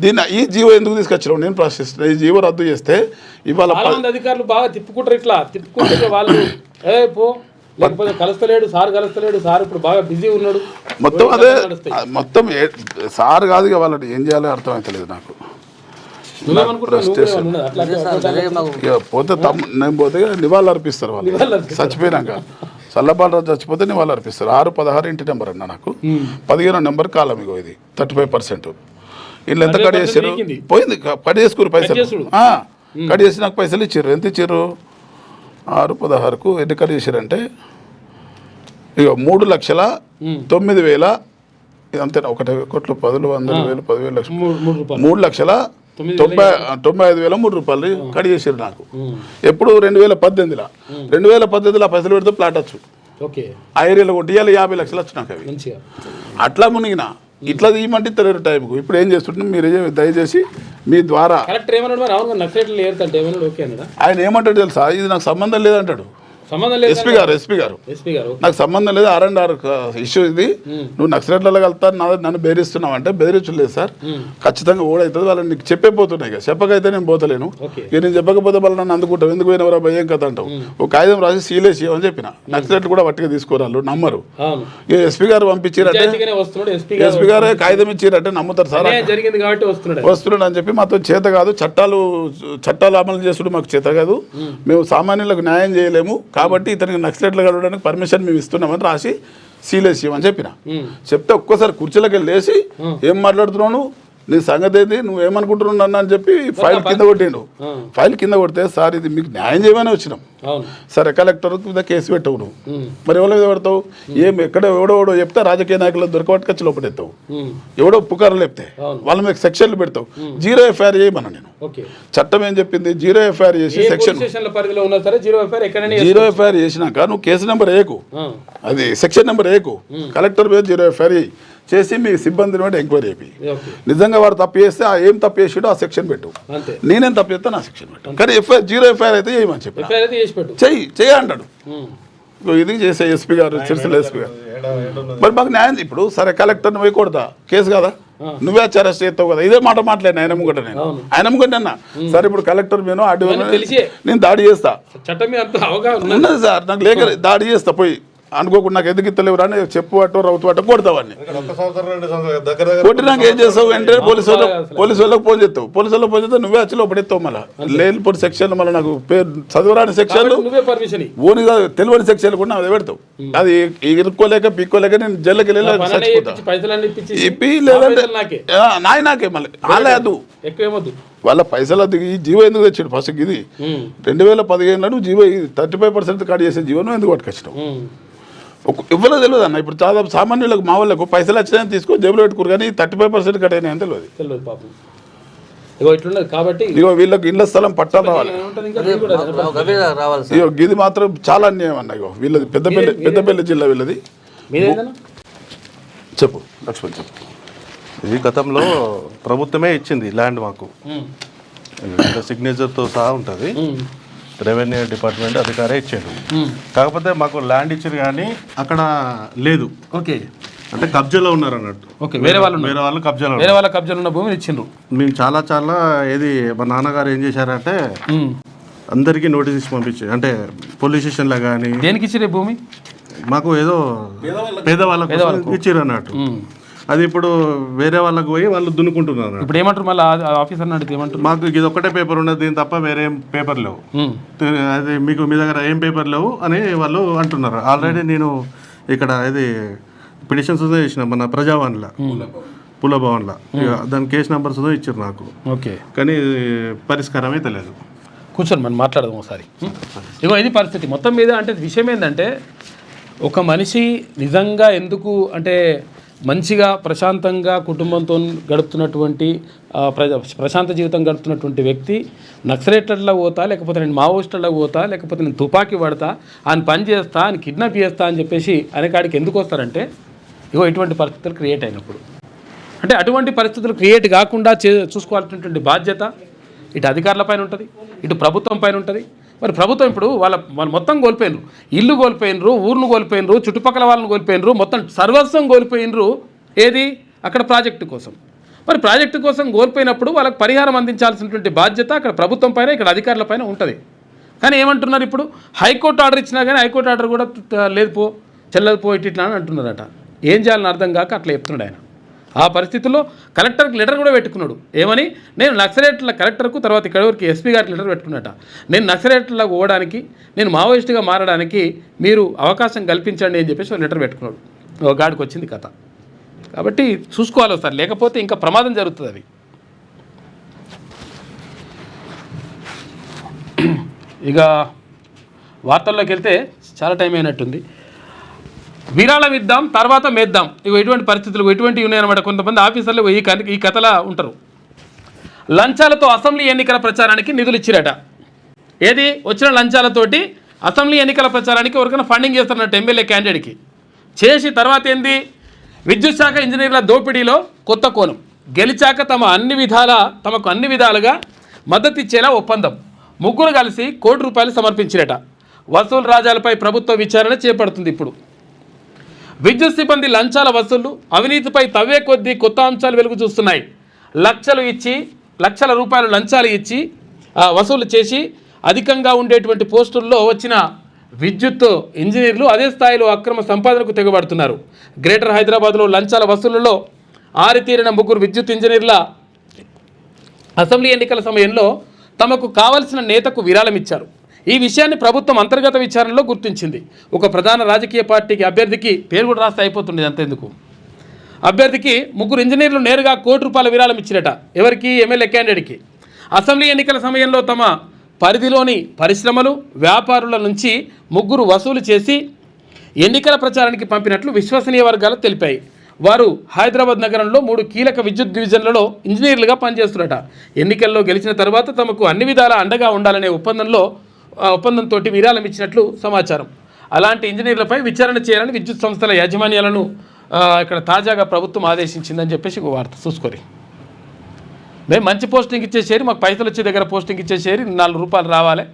దీన్ని ఈ జీవో ఎందుకు తీసుకొచ్చినావు? నేను ప్రశ్నిస్తున్నా. ఈ జీవో రద్దు చేస్తే ఇవాళ అధికారులు బాగా తిప్పుకుంటారు, ఇట్లా తిప్పుకుంటే వాళ్ళు లేకపోతే కలుస్తలేడు సార్ ఇప్పుడు బాగా బిజీ ఉన్నాడు మొత్తం. అదే మొత్తం సార్ కాదు వాళ్ళని ఏం చేయాలో అర్థం అవుతలేదు నాకు. పోతే నేను పోతే నివాళులు అర్పిస్తారు వాళ్ళు చచ్చిపోయినాక. చల్లబాలరాజు చచ్చిపోతే నివాళులు అర్పిస్తారు. 6-16 ఇంటి నెంబర్ అన్న నాకు, 15 నెంబర్ కాలం. ఇగో ఇది 35%. వీళ్ళు ఎంత కట్ చేశారు? పోయింది, కట్ చేసుకురు పైసలు. కట్ చేసి నాకు పైసలు ఇచ్చారు. ఎంత ఇచ్చారు? 6-16కు ఎన్ని కట్ చేశారంటే ఇక 3,09,000 అంతే. 1,10,100,000 లక్షలు 3,95,000 రూపాయలు కట్ చేశారు నాకు. ఎప్పుడు 2018లో 2018లో పైసలు పెడితే ప్లాట్ వచ్చు. ఆ ఏరియాలో కొట్టియాలి 50 లక్షలు వచ్చు నాకు. అవి అట్లా మునిగిన ఇట్లా తీయమంటే ఇతర టైంకు. ఇప్పుడు ఏం చేస్తుంటే మీరు దయచేసి మీ ద్వారా ఆయన ఏమంటాడు తెలుసా? ఇది నాకు సంబంధం లేదంటాడు. ఎస్పీ గారు నాకు సంబంధం లేదు, R&R ఇష్యూ ఇది, నువ్వు నక్సలైట్లలో కలుతా నన్ను బెదిరిస్తున్నావు అంటే బెదిరించలేదు సార్, ఖచ్చితంగా ఓడవుతుంది. వాళ్ళని నీకు చెప్పేపోతున్నాయి కదా, చెప్పకైతే నేను పోతలేను. ఇక నేను చెప్పకపోతే వాళ్ళు నన్ను అందుకుంటావు, ఎందుకు పోయినవరా భయం కథ అంటావు. ఒక కాగితం రాసి సీలేసి అని చెప్పిన. నక్సలైట్లు కూడా వట్టిగా తీసుకోరాళ్ళు, నమ్మరు. ఇక ఎస్పీ గారు పంపించారంటే, ఎస్పీ గారే కాగితం ఇచ్చారంటే నమ్ముతారు సార్. వస్తున్నాడు అని చెప్పి మాతో చేత కాదు, చట్టాలు అమలు చేసుడు మాకు చేత కాదు, మేము సామాన్యులకు న్యాయం చేయలేము, కాబట్టి ఇతనికి నక్సలైట్లు కలవడానికి పర్మిషన్ మేము ఇస్తున్నామని రాసి సీలేసి ఇవ్వమని చెప్పిన చెప్తే ఒక్కోసారి కుర్చీలోకి వెళ్ళి లేచి ఏం మాట్లాడుతున్నావు నువ్వు, నీ సంగతి ఏంది, నువ్వేమనుకుంటున్నావు నన్ను అని చెప్పి ఫైల్ కింద కొట్టిండు. ఫైల్ కింద కొడితే సార్ ఇది మీకు న్యాయం చేయమని వచ్చినాం, సరే కలెక్టర్ మీద కేసు పెట్టవు నువ్వు, మరి ఎవరి మీద పెడతావు, ఏం ఎక్కడ ఎవడో చెప్తే రాజకీయ నాయకులు దొరకబట్టుకొచ్చి లోపడెత్తావు, ఎవడో పుకార్లు చెప్తే వాళ్ళ మీద సెక్షన్లు పెడతావు, 0 ఎఫ్ఐఆర్ చేయమన్నా నేను. చట్టం ఏం చెప్పింది, 0 ఎఫ్ఐఆర్ చేసి సెక్షన్ 0 ఎఫ్ఐఆర్ చేసినాక నువ్వు కేసు నెంబర్ వేయకు, అది సెక్షన్ నెంబర్ వేయకు, కలెక్టర్ మీద 0 ఎఫ్ఐఆర్ చేసి మీ సిబ్బందిని బట్టి ఎంక్వైరీ అయిపోయి నిజంగా వాడు తప్పు చేస్తే ఆ ఏం తప్పు చేసాడో ఆ సెక్షన్ పెట్టు, నేనేం తప్పు చేస్తే నా సెక్షన్ పెట్టు, కానీ 0 ఎఫ్ఐఆర్ అయితే చేయమని చెప్పి చెయ్యి అంటాడు. ఇది చేసే ఎస్పీ గారు, సిరిసిల్ల ఎస్పీ గారు. మరి మాకు న్యాయం ఇప్పుడు సరే కలెక్టర్ని వేయకూడదా కేసు కదా, నువ్వే అరెస్ట్ చేస్తావు కదా, ఇదే మాట మాట్లాడిన ఆయన ముగ్గట నేను ఆయన ముగ్గట అన్న సార్ ఇప్పుడు కలెక్టర్ మీద నేను దాడి చేస్తా ఉన్నది సార్, నాకు లేక దాడి చేస్తా పోయి అనుకోకుండా నాకు ఎందుకు ఇస్తలేవు అని చెప్పు అట్టో రౌతు అట్టో కొడతావని కొట్టినాక ఏం చేస్తావు అంటే పోలీసు వాళ్ళకి ఫోన్ చేస్తావు, పోలీసు వాళ్ళకి ఫోన్ చేస్తే నువ్వే వచ్చి లోపడెత్తావు, మళ్ళీ లేనిపోయిన సెక్షన్ మళ్ళీ నాకు పేరు చదువురాని సెక్షన్లు ఓని కాదు తెలియని సెక్షన్లు కూడా నాకు పెడతావు, అది ఇరుక్కోలేక పీక్కోలేక నేను జైలుకి ఇప్పి లేదంటే నాకే మళ్ళీ ఆలేదు వాళ్ళ పైసలు ఈ జీవో ఎందుకు తెచ్చాడు ఫస్ట్, ఇది 2015 జీవో 35% కట్ చేసే జీవో ఎందుకు పట్టుకొచ్చినావు, ఇవ్వలేదు తెలియదు అన్న. ఇప్పుడు చాలా సామాన్యులకు మా వాళ్ళకు పైసలు వచ్చినాయని తీసుకొని జేబులో పెట్టుకోరు, కానీ 35% కట్ అయినాయని తెలియదు పాపం. కాబట్టి ఇగో వీళ్ళకి ఇళ్ల స్థలం పట్టా రావాలి, ఇగో ఇది మాత్రం చాలా అన్యాయం అన్న. ఇగో వీళ్ళది పెద్దపల్లి జిల్లా వీళ్ళది. చెప్పు లక్ష్మణ్ చెప్పు. ఇది గతంలో ప్రభుత్వమే ఇచ్చింది ల్యాండ్ మాకు, సిగ్నేచర్తో సహా ఉంటుంది, రెవెన్యూ డిపార్ట్మెంట్ అధికారే ఇచ్చాడు. కాకపోతే మాకు ల్యాండ్ ఇచ్చారు కానీ అక్కడ లేదు, ఓకే అంటే కబ్జాలో ఉన్నారు అన్నట్టు. ఓకే వేరే వాళ్ళు కబ్జాలో ఉన్న భూమిని ఇచ్చిండ్రు. మేము చాలా ఏది మా నాన్నగారు ఏం చేశారంటే అందరికీ నోటీస్ ఇచ్చి పంపించారు, అంటే పోలీస్ స్టేషన్లో కానీ. దేనికి ఇచ్చారు భూమి? మాకు ఏదో పేదవాళ్ళకు ఇచ్చారు అన్నట్టు. అది ఇప్పుడు వేరే వాళ్ళకి పోయి వాళ్ళు దున్నుకుంటున్నారు. ఇప్పుడు ఏమంటారు మళ్ళీ ఆఫీసర్ అడిగితే ఏమంటారు, మాకు ఇది ఒక్కటే పేపర్ ఉన్నది, దీని తప్ప వేరే ఏం పేపర్ లేవు, అది మీకు మీ దగ్గర ఏం పేపర్ లేవు అని వాళ్ళు అంటున్నారు. ఆల్రెడీ నేను ఇక్కడ ఇది పిటిషన్స్ చేసిన మన ప్రజావాణిలో పులభవన్లో, దాని కేసు నెంబర్స్ ఇచ్చారు నాకు. ఓకే కానీ పరిష్కారం అయితే లేదు. కూర్చొని మనం మాట్లాడదాం ఒకసారి. ఇగో ఇది పరిస్థితి మొత్తం మీద. అంటే విషయం ఏంటంటే ఒక మనిషి నిజంగా ఎందుకు అంటే మంచిగా ప్రశాంతంగా కుటుంబంతో గడుపుతున్నటువంటి ప్రశాంత జీవితం గడుపుతున్నటువంటి వ్యక్తి నక్సలైట్లలో పోతా, లేకపోతే నేను మావోయిస్టులలో పోతా, లేకపోతే నేను తుపాకీ పడతా, ఆయన పని చేస్తా, ఆయన కిడ్నాప్ చేస్తా అని చెప్పేసి అనేకాడికి ఎందుకు వస్తారంటే ఇగో ఇటువంటి పరిస్థితులు క్రియేట్ అయినప్పుడు. అంటే అటువంటి పరిస్థితులు క్రియేట్ కాకుండా చూసుకోవాల్సినటువంటి బాధ్యత ఇటు అధికారుల పైన ఉంటుంది, ఇటు ప్రభుత్వం పైన ఉంటుంది. మరి ప్రభుత్వం ఇప్పుడు వాళ్ళు మొత్తం కోల్పోయినరు, ఇల్లు కోల్పోయినరు, ఊరును కోల్పోయినరు, చుట్టుపక్కల వాళ్ళని కోల్పోయినరు, మొత్తం సర్వస్వం కోల్పోయినరు. ఏది అక్కడ ప్రాజెక్టు కోసం. మరి ప్రాజెక్టు కోసం కోల్పోయినప్పుడు వాళ్ళకి పరిహారం అందించాల్సినటువంటి బాధ్యత అక్కడ ప్రభుత్వం పైన, ఇక్కడ అధికారుల పైన ఉంటుంది. కానీ ఏమంటున్నారు ఇప్పుడు, హైకోర్టు ఆర్డర్ ఇచ్చినా కానీ హైకోర్టు ఆర్డర్ కూడా లేదు పో, చెల్లదు పో, ఇట్లా అని అంటున్నారట. ఏం చేయాలని అర్థం కాక అట్లా చెప్తున్నాడు ఆయన. ఆ పరిస్థితుల్లో కలెక్టర్కి లెటర్ కూడా పెట్టుకున్నాడు. ఏమని, నేను నక్సలైట్ల కలెక్టర్కు తర్వాత ఇక్కడ వరకు ఎస్పీ గారికి లెటర్ పెట్టుకున్నట, నేను నక్సలైట్లకు పోవడానికి, నేను మావోయిస్టుగా మారడానికి మీరు అవకాశం కల్పించండి అని చెప్పేసి లెటర్ పెట్టుకున్నాడు. ఒక గాడికి వచ్చింది కథ. కాబట్టి చూసుకోవాలి ఒకసారి, లేకపోతే ఇంకా ప్రమాదం జరుగుతుంది. అది ఇక వార్తల్లోకి వెళ్తే చాలా టైం అయినట్టుంది. విరాళం ఇద్దాం తర్వాత మేద్దాం, ఇవి ఎటువంటి పరిస్థితులు ఎటువంటి ఉన్నాయన్నమాట. కొంతమంది ఆఫీసర్లు ఈ కథలా ఉంటారు. లంచాలతో అసెంబ్లీ ఎన్నికల ప్రచారానికి నిధులు ఇచ్చిరట. ఏది వచ్చిన లంచాలతోటి అసెంబ్లీ ఎన్నికల ప్రచారానికి ఎవరికైనా ఫండింగ్ చేస్తున్నట్టు ఎమ్మెల్యే క్యాండిడేట్కి చేసి తర్వాత ఏంది, విద్యుత్ శాఖ ఇంజనీర్ల దోపిడీలో కొత్త కోణం. గెలిచాక తమకు అన్ని విధాలుగా మద్దతు ఇచ్చేలా ఒప్పందం. ముగ్గురు కలిసి ₹1 కోటి సమర్పించిరట. వసూలు రాజాలపై ప్రభుత్వ విచారణ చేపడుతుంది. ఇప్పుడు విద్యుత్ సిబ్బంది లంచాల వసూళ్లు, అవినీతిపై తవ్వే కొద్దీ కొత్త అంశాలు వెలుగు చూస్తున్నాయి. లక్షల రూపాయలు లంచాలు ఇచ్చి వసూలు చేసి అధికంగా ఉండేటువంటి పోస్టుల్లో వచ్చిన విద్యుత్ ఇంజనీర్లు అదే స్థాయిలో అక్రమ సంపాదనకు తెగబడుతున్నారు. గ్రేటర్ హైదరాబాద్లో లంచాల వసూళ్లలో ఆరితీరిన 3 విద్యుత్ ఇంజనీర్ల అసెంబ్లీ ఎన్నికల సమయంలో తమకు కావలసిన నేతకు విరాళం ఇచ్చారు. ఈ విషయాన్ని ప్రభుత్వం అంతర్గత విచారణలో గుర్తించింది. ఒక ప్రధాన రాజకీయ పార్టీకి అభ్యర్థికి పేరు కూడా రాస్తే అయిపోతుండేది, అంతెందుకు. అభ్యర్థికి 3 ఇంజనీర్లు నేరుగా ₹1,00,00,000 విరాళం ఇచ్చిరట. ఎవరికి? ఎమ్మెల్యే క్యాండిడేట్కి. అసెంబ్లీ ఎన్నికల సమయంలో తమ పరిధిలోని పరిశ్రమలు, వ్యాపారుల నుంచి 3 వసూలు చేసి ఎన్నికల ప్రచారానికి పంపినట్లు విశ్వసనీయ వర్గాలు తెలిపాయి. వారు హైదరాబాద్ నగరంలో 3 కీలక విద్యుత్ డివిజన్లలో ఇంజనీర్లుగా పనిచేస్తున్నట. ఎన్నికల్లో గెలిచిన తర్వాత తమకు అన్ని విధాల అండగా ఉండాలనే ఒప్పందంతో విరాళం ఇచ్చినట్లు సమాచారం. అలాంటి ఇంజనీర్లపై విచారణ చేయాలని విద్యుత్ సంస్థల యాజమాన్యాలను ఇక్కడ తాజాగా ప్రభుత్వం ఆదేశించిందని చెప్పేసి ఒక వార్త చూసుకోరి. మేము మంచి పోస్టింగ్ ఇచ్చేసేరి, మాకు పైసలు వచ్చే దగ్గర పోస్టింగ్ ఇచ్చేసేరి, ₹4 రావాలి,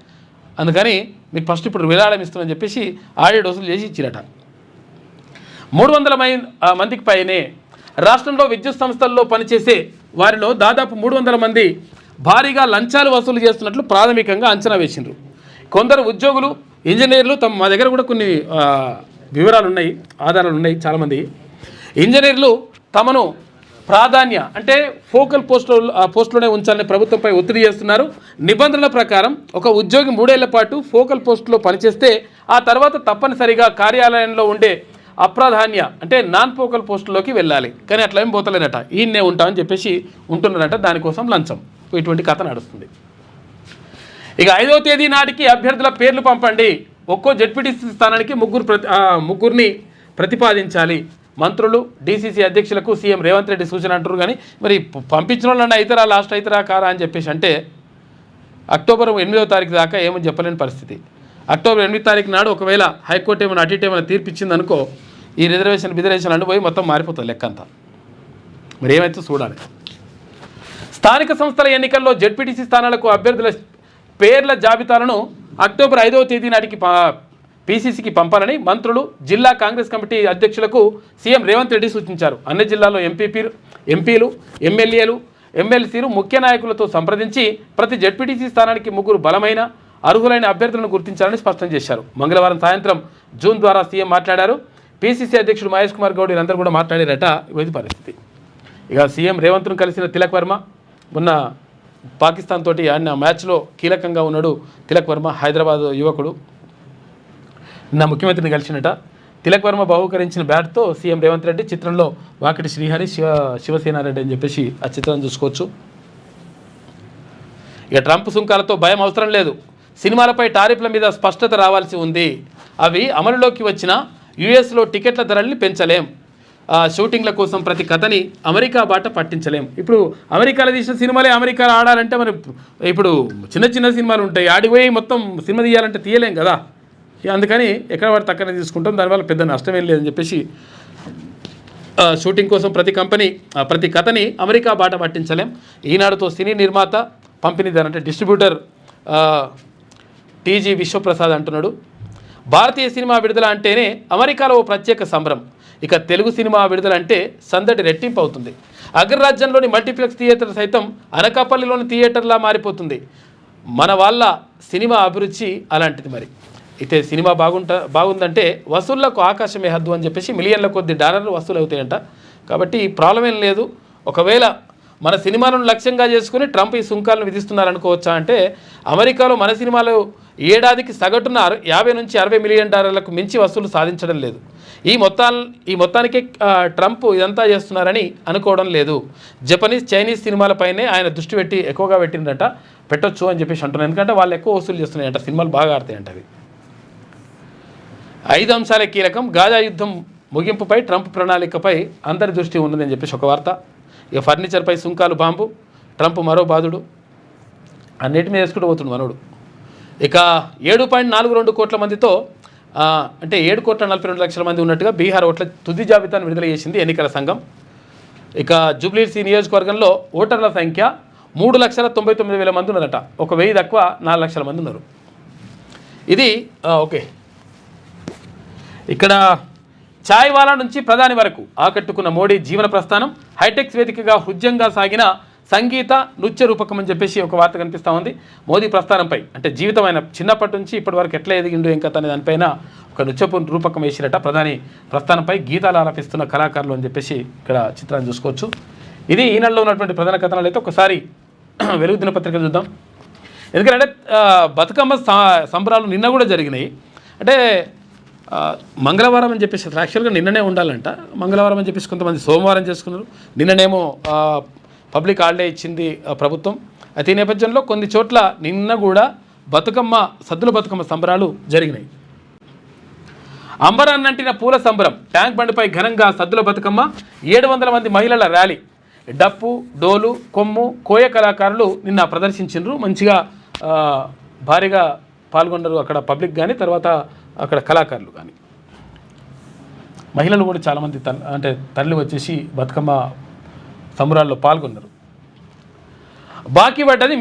అందుకని మీకు ఫస్ట్ ఇప్పుడు విరాళం ఇస్తామని చెప్పేసి ఆడియో వసూలు చేసి ఇచ్చిరట. 300 మందికి పైనే రాష్ట్రంలో విద్యుత్ సంస్థల్లో పనిచేసే వారిలో దాదాపు 300 మంది భారీగా లంచాలు వసూలు చేస్తున్నట్లు ప్రాథమికంగా అంచనా వేసిండ్రు. కొందరు ఉద్యోగులు, ఇంజనీర్లు మా దగ్గర కూడా కొన్ని వివరాలు ఉన్నాయి, ఆధారాలు ఉన్నాయి. చాలామంది ఇంజనీర్లు తమను ప్రాధాన్య అంటే ఫోకల్ పోస్టులోనే ఉంచాలని ప్రభుత్వంపై ఒత్తిడి చేస్తున్నారు. నిబంధనల ప్రకారం ఒక ఉద్యోగి 3 ఏళ్ల పాటు ఫోకల్ పోస్టులో పనిచేస్తే ఆ తర్వాత తప్పనిసరిగా కార్యాలయంలో ఉండే అప్రాధాన్య అంటే నాన్ ఫోకల్ పోస్టులోకి వెళ్ళాలి. కానీ అట్లా ఏం పోతలేనట, ఈయన్నే ఉంటామని చెప్పేసి ఉంటున్నారట. దానికోసం లంచం, ఇటువంటి కథ నడుస్తుంది. ఇక 5వ తేదీ నాటికి అభ్యర్థుల పేర్లు పంపండి. ఒక్కో జెడ్పీటీసీ స్థానానికి ముగ్గురిని ప్రతిపాదించాలి. మంత్రులు, డీసీసీ అధ్యక్షులకు సీఎం రేవంత్ రెడ్డి సూచన అంటారు. కానీ మరి పంపించిన వాళ్ళన్నా అవుతారా, లాస్ట్ అవుతారా కారా అని చెప్పేసి అంటే అక్టోబర్ 8వ తారీఖు దాకా ఏమని చెప్పలేని పరిస్థితి. అక్టోబర్ 8వ తారీఖు నాడు ఒకవేళ హైకోర్టు ఏమైనా అటు ఇటు ఏమైనా తీర్పిచ్చింది అనుకో, ఈ రిజర్వేషన్ అడ్డుపోయి మొత్తం మారిపోతుంది లెక్క అంతా. మరి ఏమైతే చూడాలి. స్థానిక సంస్థల ఎన్నికల్లో జెడ్పీటీసీ స్థానాలకు అభ్యర్థుల పేర్ల జాబితాలను అక్టోబర్ 5వ తేదీ నాటికి పీసీసీకి పంపాలని మంత్రులు, జిల్లా కాంగ్రెస్ కమిటీ అధ్యక్షులకు సీఎం రేవంత్ రెడ్డి సూచించారు. అన్ని జిల్లాల్లో ఎంపీలు, ఎమ్మెల్యేలు, ఎమ్మెల్సీలు ముఖ్య నాయకులతో సంప్రదించి ప్రతి జెడ్పీటీసీ స్థానానికి 3 బలమైన, అర్హులైన అభ్యర్థులను గుర్తించాలని స్పష్టం చేశారు. మంగళవారం సాయంత్రం జూమ్ ద్వారా సీఎం మాట్లాడారు. పీసీసీ అధ్యక్షుడు మహేష్ కుమార్ గౌడ్ వీరందరూ కూడా మాట్లాడారట. ఇది పరిస్థితి. ఇక సీఎం రేవంత్ను కలిసిన తిలక్ వర్మ మొన్న పాకిస్తాన్ తోటి ఆయన మ్యాచ్లో కీలకంగా ఉన్నాడు. తిలక్ వర్మ హైదరాబాద్ యువకుడు నిన్న ముఖ్యమంత్రిని కలిసినట. తిలక్ వర్మ బహుకరించిన బ్యాట్తో సీఎం రేవంత్ రెడ్డి, చిత్రంలో వాకిటి శ్రీహరి, శివసేనారెడ్డి అని చెప్పేసి ఆ చిత్రం చూసుకోవచ్చు. ఇక ట్రంప్ సుంకాలతో భయం అవసరం లేదు. సినిమాలపై టారిఫ్ల మీద స్పష్టత రావాల్సి ఉంది. అవి అమలులోకి వచ్చిన యుఎస్లో టికెట్ల ధరల్ని పెంచలేం. షూటింగ్ల కోసం ప్రతి కథని అమెరికా బాట పట్టించలేం. ఇప్పుడు అమెరికాలో తీసిన సినిమాలే అమెరికాలో ఆడాలంటే మరి ఇప్పుడు చిన్న సినిమాలు ఉంటాయి, ఆడిపోయి మొత్తం సినిమా తీయాలంటే తీయలేం కదా. అందుకని ఎక్కడ పడితే అక్కడనే తీసుకుంటాం, దానివల్ల పెద్ద నష్టం ఏం లేదని చెప్పేసి షూటింగ్ కోసం ప్రతి కథని అమెరికా బాట పట్టించలేం. ఈనాడుతో సినీ నిర్మాత, పంపిణీదారు అంటే డిస్ట్రిబ్యూటర్ టీజీ విశ్వప్రసాద్ అంటున్నాడు. భారతీయ సినిమా విడుదల అంటేనే అమెరికాలో ఓ ప్రత్యేక సంబరం. ఇక తెలుగు సినిమా విడుదల అంటే సందడి రెట్టింపు అవుతుంది. అగ్రరాజ్యంలోని మల్టీప్లెక్స్ థియేటర్ సైతం అనకాపల్లిలోని థియేటర్లా మారిపోతుంది. మన వాళ్ళ సినిమా అభిరుచి అలాంటిది. మరి అయితే సినిమా బాగుందంటే వసూళ్లకు ఆకాశమే హద్దు అని చెప్పేసి మిలియన్ల కొద్ది డాలర్లు వసూలు అవుతాయంట. కాబట్టి ప్రాబ్లం ఏం లేదు. ఒకవేళ మన సినిమాలను లక్ష్యంగా చేసుకుని ట్రంప్ ఈ సుంకాలను విధిస్తున్నారనుకోవచ్చా అంటే, అమెరికాలో మన సినిమాలు ఏడాదికి సగటున 50 నుంచి 60 మిలియన్ డాలర్లకు మించి వసూలు సాధించడం లేదు. ఈ మొత్తానికి ట్రంప్ ఇదంతా చేస్తున్నారని అనుకోవడం లేదు. జపనీస్, చైనీస్ సినిమాలపైనే ఆయన దృష్టి ఎక్కువగా పెట్టిందట. పెట్టొచ్చు అని చెప్పేసి అంటున్నారు. ఎందుకంటే వాళ్ళు ఎక్కువ వసూలు చేస్తున్నాయంట, సినిమాలు బాగా ఆడతాయంట. అవి 5 అంశాలే కీలకం. గాజా యుద్ధం ముగింపుపై ట్రంప్ ప్రణాళికపై అందరి దృష్టి ఉన్నదని చెప్పేసి ఒక వార్త. ఇక ఫర్నిచర్పై సుంకాలు బాంబు, ట్రంప్ మరో బాధుడు, అన్నిటి మీద వేసుకుంటూ పోతుంది మనోడు. ఇక 7.42 కోట్ల మందితో అంటే 7,42,00,000 మంది ఉన్నట్టుగా బీహార్ ఓట్ల తుది జాబితాను విడుదల చేసింది ఎన్నికల సంఘం. ఇక జూబ్లీహిల్స్ నియోజకవర్గంలో ఓటర్ల సంఖ్య 3,99,000 మంది ఉన్నారట. 1,000 తక్కువ 4 లక్షల మంది ఉన్నారు. ఇది ఓకే. ఇక్కడ ఛాయ్ వాలా నుంచి ప్రధాని వరకు ఆకట్టుకున్న మోడీ జీవన ప్రస్థానం, హైటెక్స్ వేదికగా హృద్యంగా సాగిన సంగీత నృత్య రూపకం అని చెప్పేసి ఒక వార్త కనిపిస్తూ ఉంది. మోదీ ప్రస్థానంపై అంటే జీవితం ఆయన చిన్నప్పటి నుంచి ఇప్పటి వరకు ఎట్లా ఎదిగిండు ఏం కథ అనే దానిపైన ఒక నృత్యపు రూపకం వేసిరట. ప్రధాని ప్రస్థానంపై గీతాలు ఆలపిస్తున్న కళాకారులు అని చెప్పేసి ఇక్కడ చిత్రాన్ని చూసుకోవచ్చు. ఇది ఈనాడులో ఉన్నటువంటి ప్రధాన కథనాలు. అయితే ఒకసారి వెలుగు దినపత్రిక చూద్దాం. ఎందుకంటే బతుకమ్మ సంబరాలు నిన్న కూడా జరిగినాయి. అంటే మంగళవారం అని చెప్పేసి యాక్చువల్గా నిన్ననే ఉండాలంట, మంగళవారం అని చెప్పేసి కొంతమంది సోమవారం చేసుకున్నారు. నిన్ననేమో పబ్లిక్ హాలిడే ఇచ్చింది ప్రభుత్వం. అయితే ఈ నేపథ్యంలో కొన్ని చోట్ల నిన్న కూడా సద్దుల బతుకమ్మ సంబరాలు జరిగినాయి. అంబరాన్నంటిన పూల సంబరం, ట్యాంక్ బండిపై ఘనంగా సద్దుల బతుకమ్మ, 700 మంది మహిళల ర్యాలీ, డప్పు, డోలు, కొమ్ము, కోయ కళాకారులు నిన్న ప్రదర్శించారు. మంచిగా భారీగా పాల్గొన్నారు అక్కడ పబ్లిక్ కానీ, తర్వాత అక్కడ కళాకారులు కానీ. మహిళలు కూడా చాలామంది తరలి వచ్చేసి బతుకమ్మ సంబరాల్లో పాల్గొన్నారు. బాకీ పడ్డది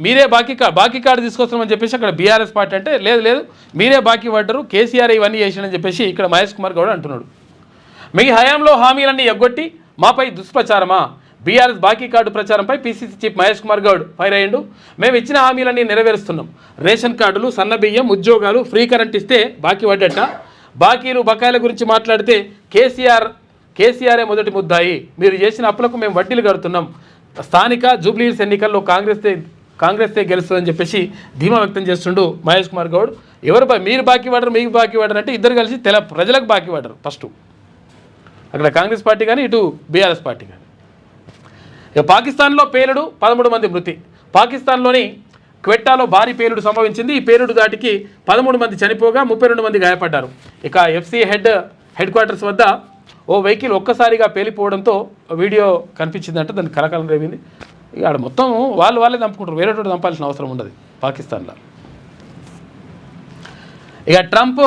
మీరే బాకీ కార్డు తీసుకొస్తామని చెప్పేసి అక్కడ బీఆర్ఎస్ పార్టీ అంటే లేదు మీరే బాకీ పడ్డరు, కేసీఆర్ ఇవన్నీ చేసినని చెప్పేసి ఇక్కడ మహేష్ కుమార్ గౌడ్ అంటున్నాడు. మీ హయాంలో హామీలన్నీ ఎగ్గొట్టి మాపై దుష్ప్రచారమా? బీఆర్ఎస్ బాకీ కార్డు ప్రచారంపై PCC chief Mahesh Kumar Goud fire అయ్యిండు. మేము ఇచ్చిన హామీలన్నీ నెరవేరుస్తున్నాం. రేషన్ కార్డులు, సన్నబియ్యం, ఉద్యోగాలు, ఫ్రీ కరెంట్ ఇస్తే బాకీ పడ్డట. బాకీలు బకాయిల గురించి మాట్లాడితే కేసీఆరే మొదటి ముద్దాయి. మీరు చేసిన అప్పులకు మేము వడ్డీలు కడుతున్నాం. స్థానిక జూబ్లీహిల్స్ ఎన్నికల్లో కాంగ్రెస్తే గెలుస్తుందని చెప్పేసి ధీమా వ్యక్తం చేస్తుండు మహేష్ కుమార్ గౌడ్. మీరు బాకీ పడరు, మీకు బాకీ పడరు అంటే ఇద్దరు కలిసి ప్రజలకు బాకీ పడరు. ఫస్ట్ అక్కడ కాంగ్రెస్ పార్టీ కానీ, ఇటు బీఆర్ఎస్ పార్టీ కానీ. ఇక పాకిస్తాన్లో పేలుడు, 13 మంది మృతి. పాకిస్తాన్లోని క్వెట్టాలో భారీ పేలుడు సంభవించింది. ఈ పేలుడు దాటికి 13 మంది చనిపోగా 32 మంది గాయపడ్డారు. ఇక ఎఫ్సీ హెడ్ క్వార్టర్స్ వద్ద ఓ వెహికల్ ఒక్కసారిగా పేలిపోవడంతో వీడియో కనిపించిందంటే దానికి కలకాలం రేవింది. ఇక ఆడ మొత్తం వాళ్ళే చంపుకుంటారు, వేరే చోట చంపాల్సిన అవసరం ఉండదు పాకిస్తాన్లో. ఇక ట్రంప్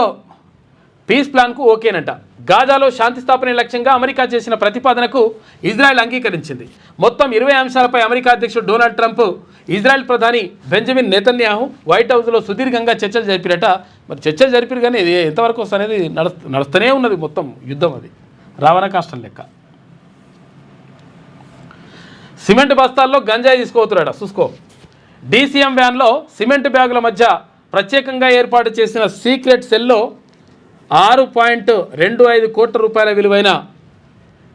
పీస్ ప్లాన్కు ఓకేనంట. గాజాలో శాంతి స్థాపనే లక్ష్యంగా అమెరికా చేసిన ప్రతిపాదనకు ఇజ్రాయెల్ అంగీకరించింది. మొత్తం 20 అంశాలపై అమెరికా అధ్యక్షుడు డొనాల్డ్ ట్రంప్, ఇజ్రాయెల్ ప్రధాని బెంజమిన్ నెతన్యాహు వైట్ హౌస్లో సుదీర్ఘంగా చర్చలు జరిపిరట. మరి చర్చలు జరిపారు కానీ ఇది ఎంతవరకు వస్తుంది నడుస్తూనే ఉన్నది మొత్తం యుద్ధం. అది రావణ కాష్టం లెక్క. సిమెంట్ బస్తాల్లో గంజాయి తీసుకోవచ్చురట. చూసుకో, డీసీఎం వ్యాన్లో సిమెంట్ బ్యాగుల మధ్య ప్రత్యేకంగా ఏర్పాటు చేసిన సీక్రెట్ సెల్లో 6.25 కోట్ల రూపాయల విలువైన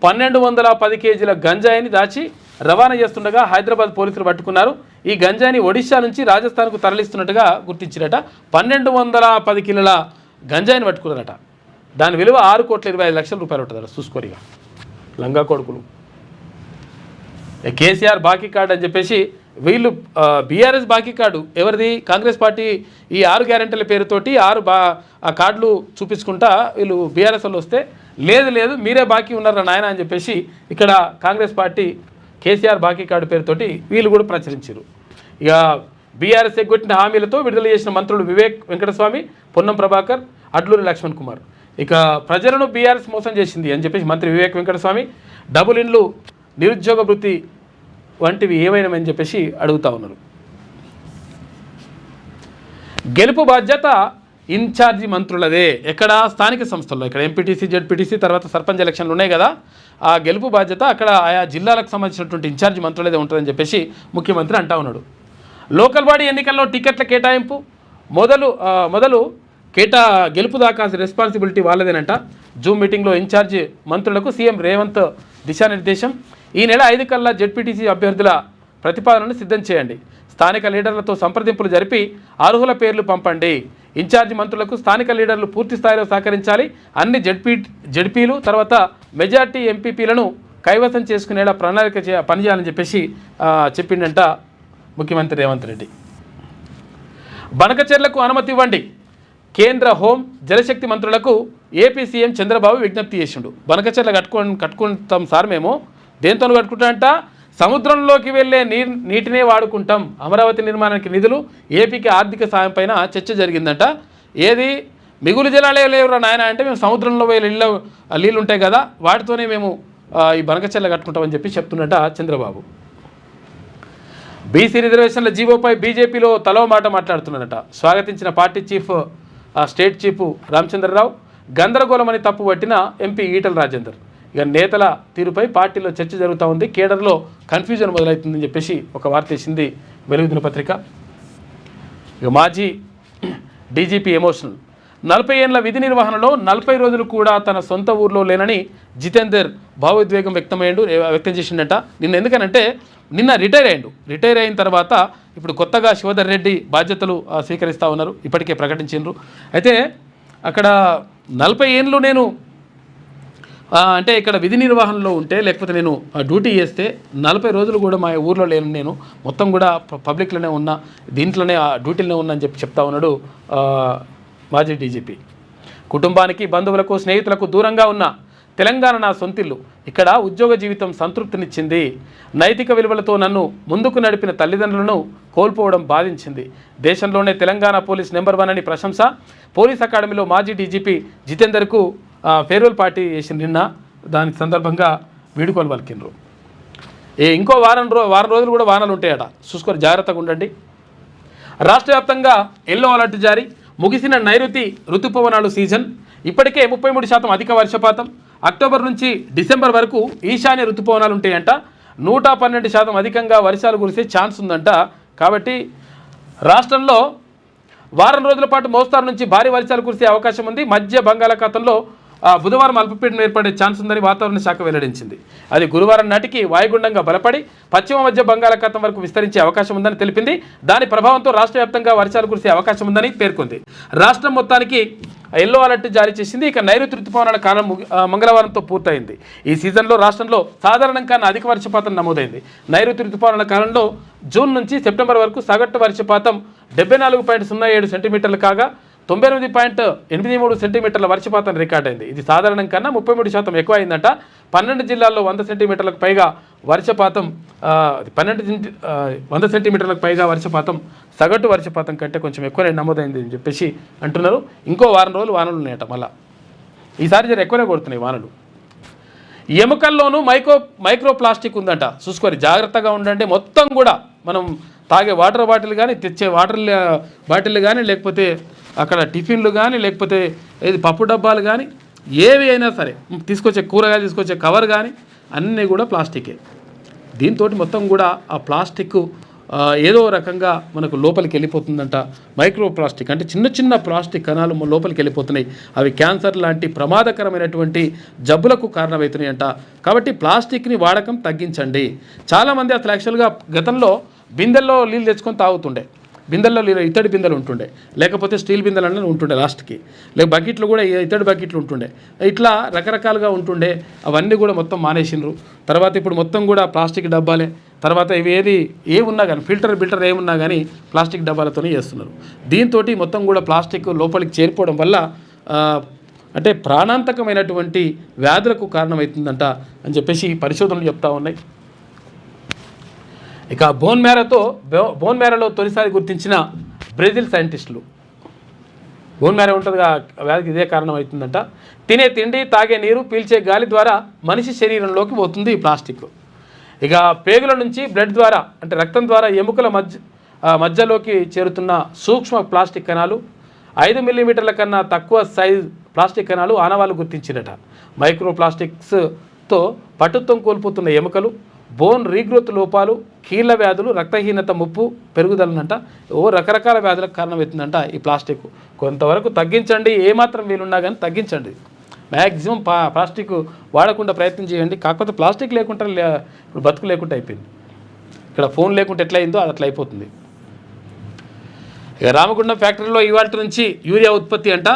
1210 కేజీల గంజాయిని దాచి రవాణా చేస్తుండగా హైదరాబాద్ పోలీసులు పట్టుకున్నారు. ఈ గంజాయిని ఒడిశా నుంచి రాజస్థాన్కు తరలిస్తున్నట్టుగా గుర్తించారట. 1210 కిలోల గంజాయిని పట్టుకున్నారట. దాని విలువ 6,25,00,000 రూపాయలు ఉంటుందట. చూసుకోరిగా లంగా కొడుకులు. కేసీఆర్ బాకీ కార్డు అని చెప్పేసి వీళ్ళు బీఆర్ఎస్ బాకీ కార్డు ఎవరిది? కాంగ్రెస్ పార్టీ ఈ 6 గ్యారెంటీల పేరుతోటి 6 కార్డులు చూపించుకుంటా వీళ్ళు బీఆర్ఎస్ వాళ్ళు వస్తే లేదు మీరే బాకీ ఉన్నారా నాయన అని చెప్పేసి ఇక్కడ కాంగ్రెస్ పార్టీ కేసీఆర్ బాకీ కార్డు పేరుతోటి వీళ్ళు కూడా ప్రచురించారు. ఇక బీఆర్ఎస్ ఎగ్గొట్టిన హామీలతో విడుదల చేసిన మంత్రులు వివేక్ వెంకటస్వామి, పొన్నం ప్రభాకర్, అడ్లూరి లక్ష్మణ్ కుమార్. ఇక ప్రజలను బీఆర్ఎస్ మోసం చేసింది అని చెప్పేసి మంత్రి వివేక్ వెంకటస్వామి, డబుల్ ఇండ్లు, నిరుద్యోగ వృత్తి వంటివి ఏమైనామని చెప్పేసి అడుగుతూ ఉన్నారు. గెలుపు బాధ్యత ఇన్ఛార్జి మంత్రులదే. ఎక్కడ? స్థానిక సంస్థల్లో. ఇక్కడ ఎంపీటీసీ, జెడ్పీటీసీ, తర్వాత సర్పంచ్ ఎలక్షన్లు ఉన్నాయి కదా, ఆ గెలుపు బాధ్యత అక్కడ ఆయా జిల్లాలకు సంబంధించినటువంటి ఇన్ఛార్జి మంత్రులదే ఉంటుందని చెప్పేసి ముఖ్యమంత్రి అంటా ఉన్నాడు. లోకల్ బాడీ ఎన్నికల్లో టికెట్ల కేటాయింపు మొదలు గెలుపు దాకా రెస్పాన్సిబిలిటీ వాళ్ళదేనంట. జూమ్ మీటింగ్లో ఇన్ఛార్జి మంత్రులకు సీఎం రేవంత్ దిశానిర్దేశం. ఈ నెల 5 కల్లా జెడ్పీటీసీ అభ్యర్థుల ప్రతిపాదనను సిద్ధం చేయండి. స్థానిక లీడర్లతో సంప్రదింపులు జరిపి అర్హుల పేర్లు పంపండి. ఇన్ఛార్జి మంత్రులకు స్థానిక లీడర్లు పూర్తి స్థాయిలో సహకరించాలి. అన్ని జెడ్పీలు తర్వాత మెజార్టీ ఎంపీపీలను కైవసం చేసుకునేలా ప్రణాళిక పనిచేయాలని చెప్పేసి చెప్పిండంట ముఖ్యమంత్రి రేవంత్ రెడ్డి. బనకచెర్లకు అనుమతి ఇవ్వండి. కేంద్ర హోం, జలశక్తి మంత్రులకు ఏపీ సీఎం చంద్రబాబు విజ్ఞప్తి చేసిండు. బనకచెర్ల కట్టుకుంటాం సార్, మేము దేంతో కట్టుకుంటామంట, సముద్రంలోకి వెళ్ళే నీటినే వాడుకుంటాం. అమరావతి నిర్మాణానికి నిధులు, ఏపీకి ఆర్థిక సాయం పైన చర్చ జరిగిందంట. ఏది మిగులు జలాలే లేవురా నాయన అంటే మేము సముద్రంలో పోయే నీళ్ళు ఉంటాయి కదా, వాటితోనే మేము ఈ బనకచెర్ల కట్టుకుంటామని చెప్పి చెప్తున్నట చంద్రబాబు. బీసీ రిజర్వేషన్ల జీవోపై బీజేపీలో తలో మాట మాట్లాడుతున్నారట. స్వాగతించిన పార్టీ స్టేట్ చీఫ్ రామచంద్రరావు, గందరగోళమని తప్పు పట్టిన ఎంపీ ఈటల రాజేందర్. ఇక నేతల తీరుపై పార్టీలో చర్చ జరుగుతూ ఉంది, కేడర్లో కన్ఫ్యూజన్ మొదలవుతుందని చెప్పేసి ఒక వార్త వేసింది వెలుగు దినపత్రిక. ఇక మాజీ డీజీపీ ఎమోషనల్. 40 ఏళ్ల విధి నిర్వహణలో 40 రోజులు కూడా తన సొంత ఊర్లో లేనని జితేందర్ భావోద్వేగం వ్యక్తం చేసిండట. నిన్న ఎందుకనంటే నిన్న రిటైర్ అయిన తర్వాత ఇప్పుడు కొత్తగా శివధర్ రెడ్డి బాధ్యతలు స్వీకరిస్తూ ఉన్నారు, ఇప్పటికే ప్రకటించారు. అయితే అక్కడ 40 ఏళ్ళు నేను అంటే ఇక్కడ విధి నిర్వహణలో ఉంటే, లేకపోతే నేను డ్యూటీ చేస్తే 40 రోజులు కూడా మా ఊర్లో లేను, నేను మొత్తం కూడా పబ్లిక్లోనే ఉన్నా, దీంట్లోనే డ్యూటీలోనే ఉన్నా అని చెప్తా ఉన్నాడు మాజీ డీజీపీ. కుటుంబానికి, బంధువులకు, స్నేహితులకు దూరంగా ఉన్న తెలంగాణ నా సొంతిల్లు. ఇక్కడ ఉద్యోగ జీవితం సంతృప్తినిచ్చింది. నైతిక విలువలతో నన్ను ముందుకు నడిపిన తల్లిదండ్రులను కోల్పోవడం బాధించింది. దేశంలోనే తెలంగాణ పోలీస్ నెంబర్ 1 అని ప్రశంస. పోలీస్ అకాడమీలో మాజీ డీజీపీ జితేందర్కు ఫేర్వెల్ పార్టీ చేసిన నిన్న, దాని సందర్భంగా వీడుకోలు పలికిండ్రు. ఇంకో వారం రోజులు కూడా వానలు ఉంటాయట, చూసుకొని జాగ్రత్తగా ఉండండి. రాష్ట్ర వ్యాప్తంగా ఎల్లో అలర్ట్ జారీ. ముగిసిన నైరుతి ఋతుపవనాలు సీజన్. ఇప్పటికే 33% అధిక వర్షపాతం. అక్టోబర్ నుంచి డిసెంబర్ వరకు ఈశాన్య ఋతుపవనాలు ఉంటాయంట. 112% అధికంగా వర్షాలు కురిసే ఛాన్స్ ఉందంట. కాబట్టి రాష్ట్రంలో వారం రోజుల పాటు మోస్తారు నుంచి భారీ వర్షాలు కురిసే అవకాశం ఉంది. మధ్య బంగాళాఖాతంలో బుధవారం అల్పపీడనం ఏర్పడే ఛాన్స్ ఉందని వాతావరణ శాఖ వెల్లడించింది. అది గురువారం నాటికి వాయుగుండంగా బలపడి పశ్చిమ మధ్య బంగాళాఖాతం వరకు విస్తరించే అవకాశం ఉందని తెలిపింది. దాని ప్రభావంతో రాష్ట్ర వ్యాప్తంగా వర్షాలు కురిసే అవకాశం ఉందని పేర్కొంది. రాష్ట్రం మొత్తానికి ఎల్లో అలర్ట్ జారీ చేసింది. ఇక నైరుతి ఋతుపవనాల కాలం మంగళవారంతో పూర్తయింది. ఈ సీజన్లో రాష్ట్రంలో సాధారణం కన్నా అధిక వర్షపాతం నమోదైంది. నైరుతి ఋతుపవనాల కాలంలో జూన్ నుంచి సెప్టెంబర్ వరకు సగటు వర్షపాతం 74.07 సెంటీమీటర్లు కాగా 98.83 సెంటీమీటర్ల వర్షపాతం రికార్డైంది. ఇది సాధారణం కన్నా 33% ఎక్కువ అయిందంట. 12 జిల్లాల్లో 100 సెంటీమీటర్లకు పైగా వర్షపాతం 100 సెంటీమీటర్లకు పైగా వర్షపాతం సగటు వర్షపాతం కంటే కొంచెం ఎక్కువనే నమోదైంది అని చెప్పేసి అంటున్నారు. ఇంకో వారం రోజులు వానలు ఉన్నాయట. మళ్ళీ ఈసారి జర ఎక్కువనే కొడుతున్నాయి వానలు. ఎముకల్లోనూ మైక్రో ప్లాస్టిక్ ఉందంట, చూసుకొని జాగ్రత్తగా ఉండండి. మొత్తం కూడా మనం తాగే వాటర్ బాటిల్ కానీ, తెచ్చే వాటర్ బాటిల్ కానీ, లేకపోతే అక్కడ టిఫిన్లు కానీ, లేకపోతే ఏది పప్పు డబ్బాలు కానీ, ఏవి అయినా సరే, తీసుకొచ్చే కూరగాయలు తీసుకొచ్చే కవర్ కానీ అన్నీ కూడా ప్లాస్టికే. దీంతో మొత్తం కూడా ఆ ప్లాస్టిక్ ఏదో రకంగా మనకు లోపలికి వెళ్ళిపోతుందంట. మైక్రో ప్లాస్టిక్ అంటే చిన్న చిన్న ప్లాస్టిక్ కణాలు లోపలికి వెళ్ళిపోతున్నాయి. అవి క్యాన్సర్ లాంటి ప్రమాదకరమైనటువంటి జబ్బులకు కారణమవుతున్నాయి అంట. కాబట్టి ప్లాస్టిక్ని వాడకం తగ్గించండి. చాలామంది అసలు యాక్చువల్గా గతంలో బిందెల్లో నీళ్ళు తెచ్చుకొని తాగుతుండే, బిందెల్లో ఇత్తడి బిందెలు ఉంటుండే, లేకపోతే స్టీల్ బిందెలు అనేది ఉంటుండే లాస్ట్కి, లేక బకెట్లు కూడా ఇత్తడి బకెట్లు ఉంటుండే, ఇట్లా రకరకాలుగా ఉంటుండే. అవన్నీ కూడా మొత్తం మానేసిండ్రు. తర్వాత ఇప్పుడు మొత్తం కూడా ప్లాస్టిక్ డబ్బాలే. తర్వాత ఇవి ఏమున్నా కానీ ఫిల్టర్ ఏమున్నా కానీ ప్లాస్టిక్ డబ్బాలతోనే చేస్తున్నారు. దీంతో మొత్తం కూడా ప్లాస్టిక్ లోపలికి చేరిపోవడం వల్ల అంటే ప్రాణాంతకమైనటువంటి వ్యాధులకు కారణమవుతుందంట అని చెప్పేసి పరిశోధనలు చెప్తా ఉన్నాయి. ఇక బోన్ మ్యారోలో తొలిసారి గుర్తించిన బ్రెజిల్ సైంటిస్టులు. బోన్ మ్యారో ఉంటుంది, వ్యాధికి ఇదే కారణం అవుతుందంట. తినే తిండి, తాగే నీరు, పీల్చే గాలి ద్వారా మనిషి శరీరంలోకి పోతుంది ఈ ప్లాస్టిక్. ఇక పేగుల నుంచి బ్లడ్ ద్వారా అంటే రక్తం ద్వారా ఎముకల మధ్యలోకి చేరుతున్న సూక్ష్మ ప్లాస్టిక్ కణాలు, 5 మిల్లీమీటర్ల కన్నా తక్కువ సైజ్ ప్లాస్టిక్ కణాలు ఆనవాళ్ళు గుర్తించినట. మైక్రో ప్లాస్టిక్స్తో పటుత్వం కోల్పోతున్న ఎముకలు, బోన్ రీగ్రోత్ లోపాలు, కీళ్ళ వ్యాధులు, రక్తహీనత ముప్పు పెరుగుదలనంట. రకరకాల వ్యాధులకు కారణమవుతుందంట ఈ ప్లాస్టిక్. కొంతవరకు తగ్గించండి, ఏమాత్రం వీలున్నా కానీ తగ్గించండి. మ్యాక్సిమం ప్లాస్టిక్ వాడకుండా ప్రయత్నం చేయండి. కాకపోతే ప్లాస్టిక్ లేకుండా ఇప్పుడు బతుకు లేకుండా అయిపోయింది. ఇక్కడ ఫోన్ లేకుంటే ఎట్లా అయిందో అది అట్లా అయిపోతుంది. ఇక రామగుండం ఫ్యాక్టరీలో ఇవాళ నుంచి యూరియా ఉత్పత్తి అంట.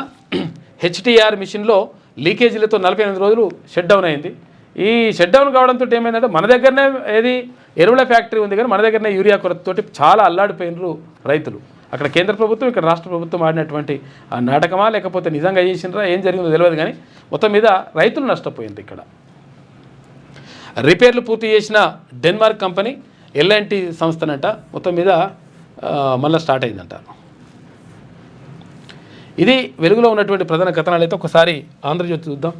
హెచ్టీఆర్ మిషన్లో లీకేజీలతో 48 రోజులు షట్ డౌన్ అయింది. ఈ షట్ డౌన్ కావడంతో ఏమైందంటే మన దగ్గరనే ఎరువుల ఫ్యాక్టరీ ఉంది, కానీ మన దగ్గరనే యూరియా కొరతతోటి చాలా అల్లాడిపోయినరు రైతులు. అక్కడ కేంద్ర ప్రభుత్వం, ఇక్కడ రాష్ట్ర ప్రభుత్వం ఆడినటువంటి ఆ నాటకమా లేకపోతే నిజంగా చేసినరా ఏం జరిగిందో తెలియదు, కానీ మొత్తం మీద రైతులు నష్టపోయింది. ఇక్కడ రిపేర్లు పూర్తి చేసిన డెన్మార్క్ కంపెనీ ఎల్ఎన్టీ సంస్థనంట మొత్తం మీద మళ్ళీ స్టార్ట్ అయిందంట. ఇది వెలుగులో ఉన్నటువంటి ప్రధాన కథనాలు. అయితే ఒకసారి ఆంధ్రజ్యోతి చూద్దాం.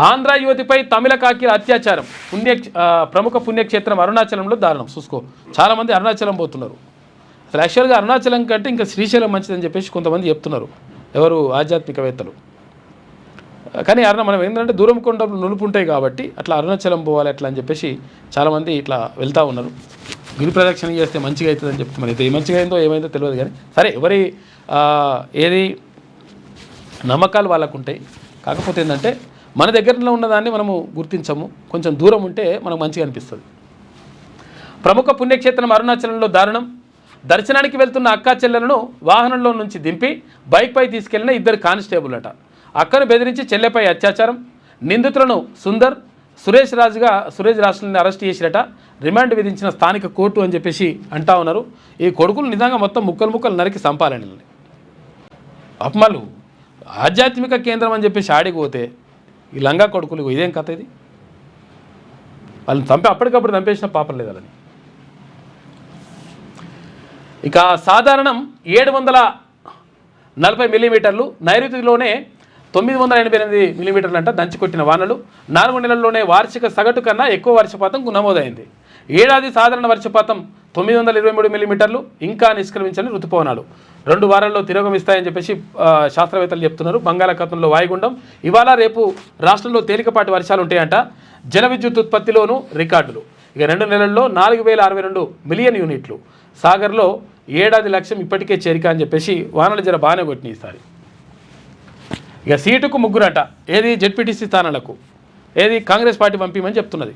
ఆంధ్ర యువతిపై తమిళ కాకీల అత్యాచారం. ప్రముఖ పుణ్యక్షేత్రం అరుణాచలంలో దారుణం. చూసుకో, చాలామంది అరుణాచలం పోతున్నారు. అసలు యాక్చువల్గా అరుణాచలం కంటే ఇంకా శ్రీశైలం మంచిదని చెప్పేసి కొంతమంది చెప్తున్నారు, ఎవరు ఆధ్యాత్మికవేత్తలు. కానీ మనం ఏంటంటే దూరం కొండలు నునుపు ఉంటాయి కాబట్టి అట్లా అరుణాచలం పోవాలి అట్లా అని చెప్పేసి చాలామంది ఇట్లా వెళ్తూ ఉన్నారు. గిరి ప్రదక్షిణ చేస్తే మంచిగా అవుతుందని చెప్తే మరి అయితే మంచిగా అయిందో ఏమైందో తెలియదు, కానీ సరే ఎవరి ఏది నమ్మకాలు వాళ్ళకు ఉంటాయి. కాకపోతే ఏంటంటే మన దగ్గరలో ఉన్నదాన్ని మనము గుర్తించము, కొంచెం దూరం ఉంటే మనకు మంచిగా అనిపిస్తుంది. ప్రముఖ పుణ్యక్షేత్రం అరుణాచలంలో దారుణం. దర్శనానికి వెళ్తున్న అక్కా చెల్లెలను వాహనంలో నుంచి దింపి బైక్పై తీసుకెళ్లిన 2 కానిస్టేబుల్ అట. అక్కను బెదిరించి చెల్లెపై అత్యాచారం. నిందితులను సురేష్ రాజుని అరెస్ట్ చేసిరట. రిమాండ్ విధించిన స్థానిక కోర్టు అని చెప్పేసి అంటా ఉన్నారు. ఈ కొడుకులు నిజంగా మొత్తం ముక్కలు నరికి చంపాలని అప్మలు ఆధ్యాత్మిక కేంద్రం అని చెప్పేసి ఆడిపోతే ఈ లంగా కొడుకులు ఇదేం కథ ఇది? వాళ్ళని అప్పటికప్పుడు చంపేసిన పాపం లేదు వాళ్ళని. ఇక సాధారణం 740 మిల్లీమీటర్లు, నైరుతిలోనే 988 మిల్లీమీటర్లు అంట దంచి కొట్టిన వానలు. 4 నెలల్లోనే వార్షిక సగటు కన్నా ఎక్కువ వర్షపాతం నమోదైంది. ఏడాది సాధారణ వర్షపాతం 923 మిల్లీమీటర్లు. ఇంకా నిష్క్రమించని ఋతుపవనాలు 2 వారాల్లో తిరోగమిస్తాయని చెప్పేసి శాస్త్రవేత్తలు చెప్తున్నారు. బంగాళాఖాతంలో వాయుగుండం. ఇవాళ రేపు రాష్ట్రంలో తేలికపాటి వర్షాలు ఉంటాయంట. జల విద్యుత్ ఉత్పత్తిలోనూ రికార్డులు. ఇక 2 నెలల్లో 4062 మిలియన్ యూనిట్లు. సాగర్లో ఏడాది లక్ష్యం ఇప్పటికే చేరిక అని చెప్పేసి వానలు జర బాగానే కొట్టినాయి ఈసారి. ఇక సీటుకు 3 అట. ఏది జెడ్పీటీసీ స్థానాలకు, ఏది కాంగ్రెస్ పార్టీ పంపిమని చెప్తున్నది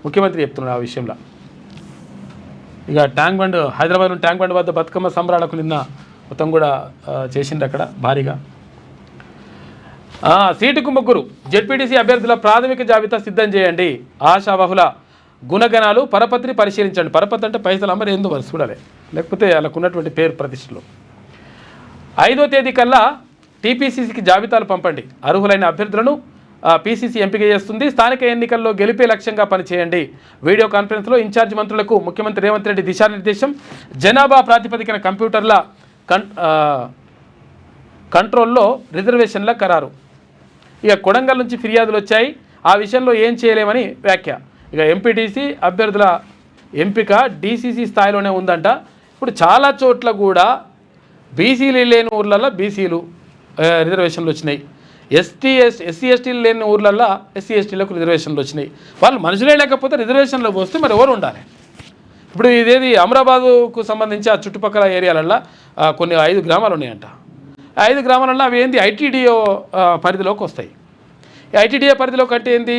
ముఖ్యమంత్రి చెప్తున్నాడు ఆ విషయంలో. ఇక ట్యాంక్ బండ్, హైదరాబాద్లో ట్యాంక్ బండ్ వద్ద బతుకమ్మ సంబరాలకు నిన్న మొత్తం కూడా చేసిండు అక్కడ భారీగా. సీటుకు 3 జెడ్పీటీసీ అభ్యర్థుల ప్రాథమిక జాబితా సిద్ధం చేయండి. ఆశావహుల గుణగణాలు పరపతిని పరిశీలించండి. పరపతి అంటే పైసలు అమ్మరు ఏందో వరుస చూడాలి, లేకపోతే వాళ్ళకు ఉన్నటువంటి పేరు ప్రతిష్టలు. 5వ తేదీ కల్లా టీపీసీసీకి జాబితాలు పంపండి. అర్హులైన అభ్యర్థులను పీసీసీ ఎంపిక చేస్తుంది. స్థానిక ఎన్నికల్లో గెలిపే లక్ష్యంగా పనిచేయండి. వీడియో కాన్ఫరెన్స్లో ఇన్ఛార్జ్ మంత్రులకు ముఖ్యమంత్రి రేవంత్ రెడ్డి దిశానిర్దేశం. జనాభా ప్రాతిపదికన కంప్యూటర్ల కంట్రోల్లో రిజర్వేషన్ల ఖరారు. ఇక కొడంగల్ నుంచి ఫిర్యాదులు వచ్చాయి. ఆ విషయంలో ఏం చేయలేమని వ్యాఖ్య. ఇక ఎంపీటీసీ అభ్యర్థుల ఎంపిక డీసీసీ స్థాయిలోనే ఉందంట. ఇప్పుడు చాలా చోట్ల బీసీలు లేని ఊర్లలో బీసీలు రిజర్వేషన్లు వచ్చినాయి. ఎస్సీ ఎస్టీలు లేని ఊర్లలో ఎస్సీ ఎస్టీలకు రిజర్వేషన్లు వచ్చినాయి. వాళ్ళు మనుషులే లేకపోతే రిజర్వేషన్లో పోస్తే మరి ఎవరు ఉండాలి? ఇప్పుడు ఇదేది అమరాబాదుకు సంబంధించి ఆ చుట్టుపక్కల ఏరియాలలో కొన్ని 5 గ్రామాలు ఉన్నాయంట. 5 గ్రామాలలో అవి ఏంది ఐటీడీఓ పరిధిలోకి వస్తాయి. ఈ ఐటీడీఓ పరిధిలోకి అంటే ఏంది,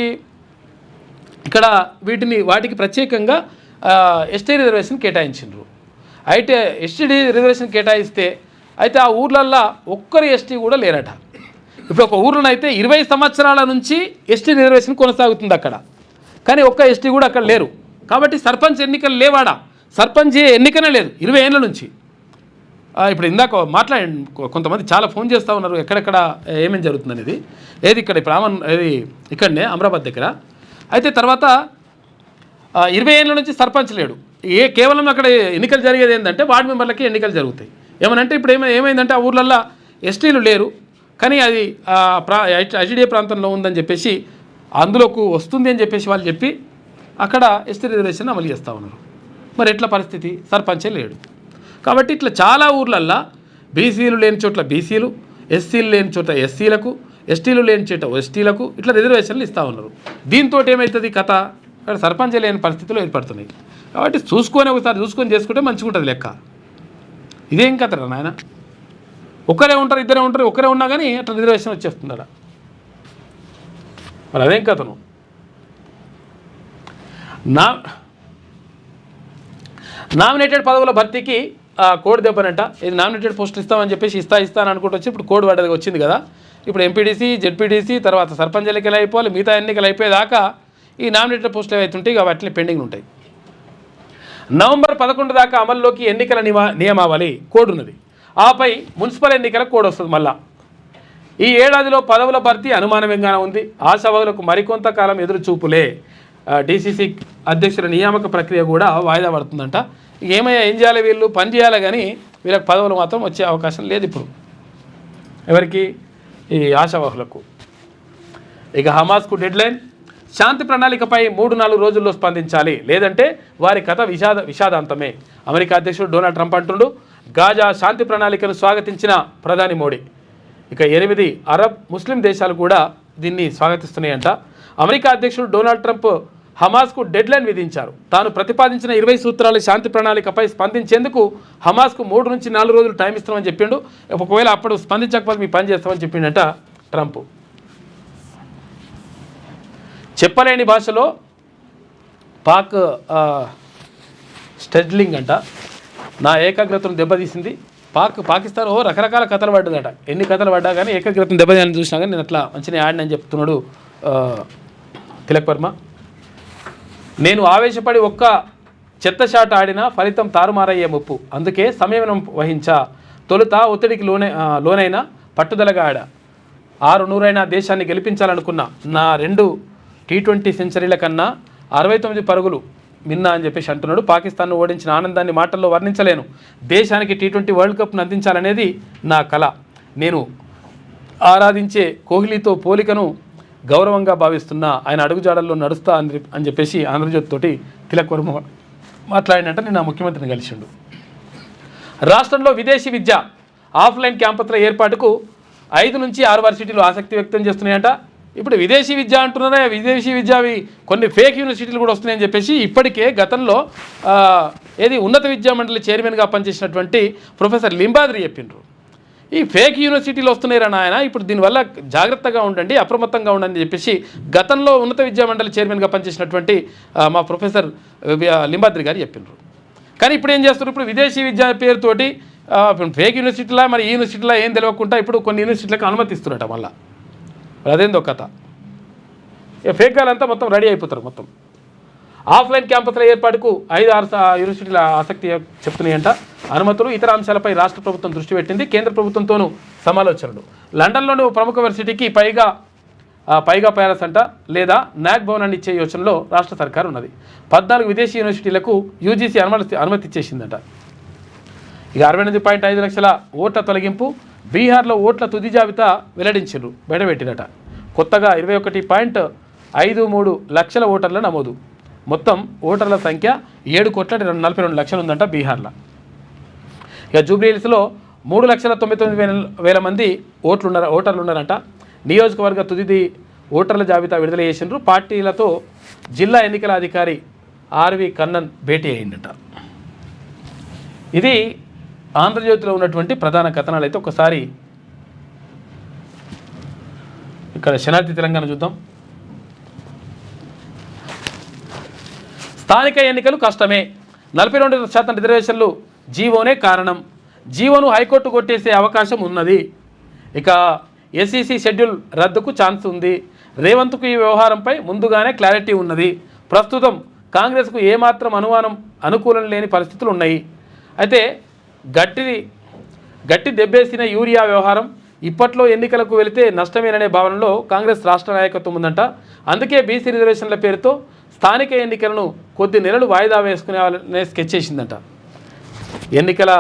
ఇక్కడ వాటికి ప్రత్యేకంగా ఎస్టీ రిజర్వేషన్ కేటాయించిండ్రు. అయితే ఎస్టీ రిజర్వేషన్ కేటాయిస్తే అయితే ఆ ఊర్లల్లో ఒక్కరు ఎస్టీ కూడా లేరట. ఇప్పుడు ఒక ఊర్లో అయితే 20 సంవత్సరాల నుంచి ఎస్టీ రిజర్వేషన్ కొనసాగుతుంది అక్కడ, కానీ ఒక్క ఎస్టీ కూడా అక్కడ లేరు. కాబట్టి సర్పంచ్ ఎన్నికలు లేవాడా, సర్పంచ్ ఎన్నికనే లేదు 20 ఏళ్ళ నుంచి. ఇప్పుడు ఇందాక కొంతమంది చాలా ఫోన్ చేస్తూ ఉన్నారు ఎక్కడెక్కడ ఏమేమి జరుగుతుంది అనేది. ఏది ఇక్కడ ఇప్పుడు ఇక్కడనే అమరాబాద్ దగ్గర. అయితే తర్వాత 20 ఏళ్ళ నుంచి సర్పంచ్ లేడు. కేవలం అక్కడ ఎన్నికలు జరిగేది ఏంటంటే వార్డు మెంబర్లకి ఎన్నికలు జరుగుతాయి. ఏమనంటే ఇప్పుడు ఏమైందంటే ఆ ఊర్లల్లో ఎస్టీలు లేరు, కానీ అది ఐటీడీఏ ప్రాంతంలో ఉందని చెప్పేసి అందులోకి వస్తుంది అని చెప్పేసి వాళ్ళు చెప్పి అక్కడ ఎస్టీ రిజర్వేషన్ అమలు చేస్తూ ఉన్నారు. మరి ఎట్లా పరిస్థితి? సర్పంచే లేడు. కాబట్టి ఇట్లా చాలా ఊర్లల్లో బీసీలు లేని చోట్ల బీసీలు, ఎస్సీలు లేని చోట ఎస్సీలకు, ఎస్టీలు లేని చోట ఎస్టీలకు ఇట్లా రిజర్వేషన్లు ఇస్తూ ఉన్నారు. దీంతో ఏమవుతుంది కథ, అక్కడ సర్పంచ్ లేని పరిస్థితులు ఏర్పడుతున్నాయి. కాబట్టి ఒకసారి చూసుకొని చేసుకుంటే మంచిగా ఉంటుంది లెక్క. ఇదేం కథ నాయన, ఒకరే ఉంటారు, ఇద్దరే ఉంటారు, ఒకరే ఉన్నా కానీ అట్లా రిజర్వేషన్ వచ్చేస్తుంది అక్కడ. మరి అదేం కథను నామినేటెడ్ పదవుల భర్తీకి కోడ్ దెబ్బనంట. ఇది నామినేటెడ్ పోస్టులు ఇస్తామని చెప్పేసి ఇస్తాను అనుకుంటూ వచ్చి ఇప్పుడు కోడ్ వచ్చింది కదా. ఇప్పుడు ఎంపీడీసీ, జెడ్పీడీసీ, తర్వాత సర్పంచ్ ఎన్నికలు అయిపోవాలి, మిగతా ఎన్నికలు అయిపోయేదాకా ఈ నామినేటెడ్ పోస్టులు ఏవైతుంటాయి వాటిని పెండింగ్ ఉంటాయి. నవంబర్ 11 దాకా అమల్లోకి ఎన్నికల నియమావళి కోడ్ ఉన్నది. ఆపై మున్సిపల్ ఎన్నికల కోడ్ వస్తుంది. మళ్ళా ఈ ఏడాదిలో పదవుల భర్తీ అనుమానకంగానే ఉంది. ఆశావాదులకు మరికొంతకాలం ఎదురు చూపులే. డీసీసీ అధ్యక్షుల నియామక ప్రక్రియ కూడా వాయిదా పడుతుందంట. ఏం చేయాలి వీళ్ళు, పని చేయాలి, కానీ వీళ్ళకి పదవులు మాత్రం వచ్చే అవకాశం లేదు ఇప్పుడు ఎవరికి, ఈ ఆశావాహులకు. ఇక హమాస్కు డెడ్లైన్. శాంతి ప్రణాళికపై 3-4 రోజుల్లో స్పందించాలి, లేదంటే వారి కథ విషాదాంతమే. అమెరికా అధ్యక్షుడు డొనాల్డ్ ట్రంప్ అంటుండు. గాజా శాంతి ప్రణాళికను స్వాగతించిన ప్రధాని మోడీ. ఇక 8 అరబ్ ముస్లిం దేశాలు కూడా దీన్ని స్వాగతిస్తున్నాయంట. అమెరికా అధ్యక్షుడు డొనాల్డ్ ట్రంప్ హమాస్కు డెడ్లైన్ విధించారు. తాను ప్రతిపాదించిన 20 సూత్రాల శాంతి ప్రణాళికపై స్పందించేందుకు హమాస్కు 3 నుంచి 4 రోజులు టైం ఇస్తామని చెప్పిండు. ఒకవేళ అప్పుడు స్పందించకపోతే మీ పని చేస్తామని చెప్పిండట ట్రంప్. చెప్పలేని భాషలో పాక్ స్టెడ్లింగ్ అంట, నా ఏకాగ్రతను దెబ్బతీసింది. పాకిస్తాన్ రకరకాల కథలు పడ్డదట. ఎన్ని కథలు పడ్డా కానీ ఏకాగ్రతను దెబ్బతీయాలని చూసినా కానీ నేను అట్లా మంచిగా ఆడినని చెప్తున్నాడు తిలక్ వర్మ. నేను ఆవేశపడి ఒక్క చెత్త షాట్ ఆడినా ఫలితం తారుమారయ్యే ముప్పు, అందుకే సంయమనం వహించా. తొలుత ఒత్తిడికి లోనైనా పట్టుదలగా ఆడా. 600 దేశాన్ని గెలిపించాలనుకున్నా. నా 2 T20 సెంచరీల కన్నా 69 పరుగులు మిన్నా అని చెప్పేసి అంటున్నాడు. పాకిస్తాన్ను ఓడించిన ఆనందాన్ని మాటల్లో వర్ణించలేను. దేశానికి T20 వరల్డ్ కప్ను అందించాలనేది నా కల. నేను ఆరాధించే కోహ్లీతో పోలికను గౌరవంగా భావిస్తున్నా. ఆయన అడుగుజాడల్లో నడుస్తా అని చెప్పేసి ఆంధ్రజ్యోతి తోటి తిలక్ వర్మ మాట్లాడినట్ట నిన్న ముఖ్యమంత్రిని కలిసిండు. రాష్ట్రంలో విదేశీ విద్య ఆఫ్లైన్ క్యాంపస్ల ఏర్పాటుకు 5 నుంచి 6 వర్సిటీలు ఆసక్తి వ్యక్తం చేస్తున్నాయంట. ఇప్పుడు విదేశీ విద్య అంటున్నారా, విదేశీ విద్యవి కొన్ని ఫేక్ యూనివర్సిటీలు కూడా వస్తున్నాయని చెప్పేసి ఇప్పటికే గతంలో ఉన్నత విద్యా మండలి చైర్మన్గా పనిచేసినటువంటి ప్రొఫెసర్ లింబాద్రి చెప్పిండ్రు. ఈ ఫేక్ యూనివర్సిటీలు వస్తున్నాయిరా నాయన, ఇప్పుడు దీనివల్ల జాగ్రత్తగా ఉండండి, అప్రమత్తంగా ఉండండి అని చెప్పేసి గతంలో ఉన్నత విద్యా మండలి చైర్మన్గా పనిచేసినటువంటి మా ప్రొఫెసర్ లింబాద్రి గారు చెప్పిండ్రు. కానీ ఇప్పుడు ఏం చేస్తారు, ఇప్పుడు విదేశీ విద్య పేరుతోటి ఫేక్ యూనివర్సిటీలా మరి ఈ యూనివర్సిటీలా ఏం తెలియకుండా ఇప్పుడు కొన్ని యూనివర్సిటీలకు అనుమతిస్తున్నట. మళ్ళీ అదేందో కథ. ఫేక్ గాలంతా మొత్తం రెడీ అయిపోతారు. మొత్తం ఆఫ్లైన్ క్యాంపస్ల ఏర్పాటుకు 5-6 యూనివర్సిటీల ఆసక్తి చెప్తున్నాయంట. అనుమతులు ఇతర అంశాలపై రాష్ట్ర ప్రభుత్వం దృష్టి పెట్టింది. కేంద్ర ప్రభుత్వంతోనూ సమాలోచనలు. లండన్లోని ప్రముఖ యూనివర్సిటీకి పైగా ప్యాలెస్ అంట లేదా నాక్ భవనాన్ని ఇచ్చే యోచనలో రాష్ట్ర సర్కారు ఉన్నది. 14 విదేశీ యూనివర్సిటీలకు యూజీసీ అనుమతి ఇచ్చేసిందట. ఇక 68.5 లక్షల ఓట్ల తొలగింపు. బీహార్లో ఓట్ల తుది జాబితా వెల్లడించారు, బయటపెట్టిరట. కొత్తగా 21.53 లక్షల ఓటర్ల నమోదు. మొత్తం ఓటర్ల సంఖ్య 7,42 లక్షలు ఉందంట బీహార్లో. ఇక జూబ్లీహిల్స్లో 3,99,000 మంది ఓటర్లు ఉన్నారంట. నియోజకవర్గ తుది ఓటర్ల జాబితా విడుదల చేసిండ్రు. పార్టీలతో జిల్లా ఎన్నికల అధికారి ఆర్వి కన్నన్ భేటీ అయిందట. ఇది ఆంధ్రజ్యోతిలో ఉన్నటువంటి ప్రధాన కథనాలు. అయితే ఒకసారి ఇక్కడ శనార్థి తెలంగాణ చూద్దాం. స్థానిక ఎన్నికలు కష్టమే, 42% రిజర్వేషన్లు జీవోనే కారణం. జీవోను హైకోర్టు కొట్టేసే అవకాశం ఉన్నది. ఇక ఎస్ఈసి షెడ్యూల్ రద్దుకు ఛాన్స్ ఉంది. రేవంత్కు ఈ వ్యవహారంపై ముందుగానే క్లారిటీ ఉన్నది. ప్రస్తుతం కాంగ్రెస్కు ఏమాత్రం అనుకూలం లేని పరిస్థితులు ఉన్నాయి. అయితే గట్టి దెబ్బేసిన యూరియా వ్యవహారం ఇప్పట్లో ఎన్నికలకు వెళితే నష్టమేననే భావనలో కాంగ్రెస్ రాష్ట్ర నాయకత్వం ఉందంట. అందుకే బీసీ రిజర్వేషన్ల పేరుతో స్థానిక ఎన్నికలను కొద్ది నెలలు వాయిదా వేసుకునే స్కెచ్ చేసిందంట. ఎన్నికల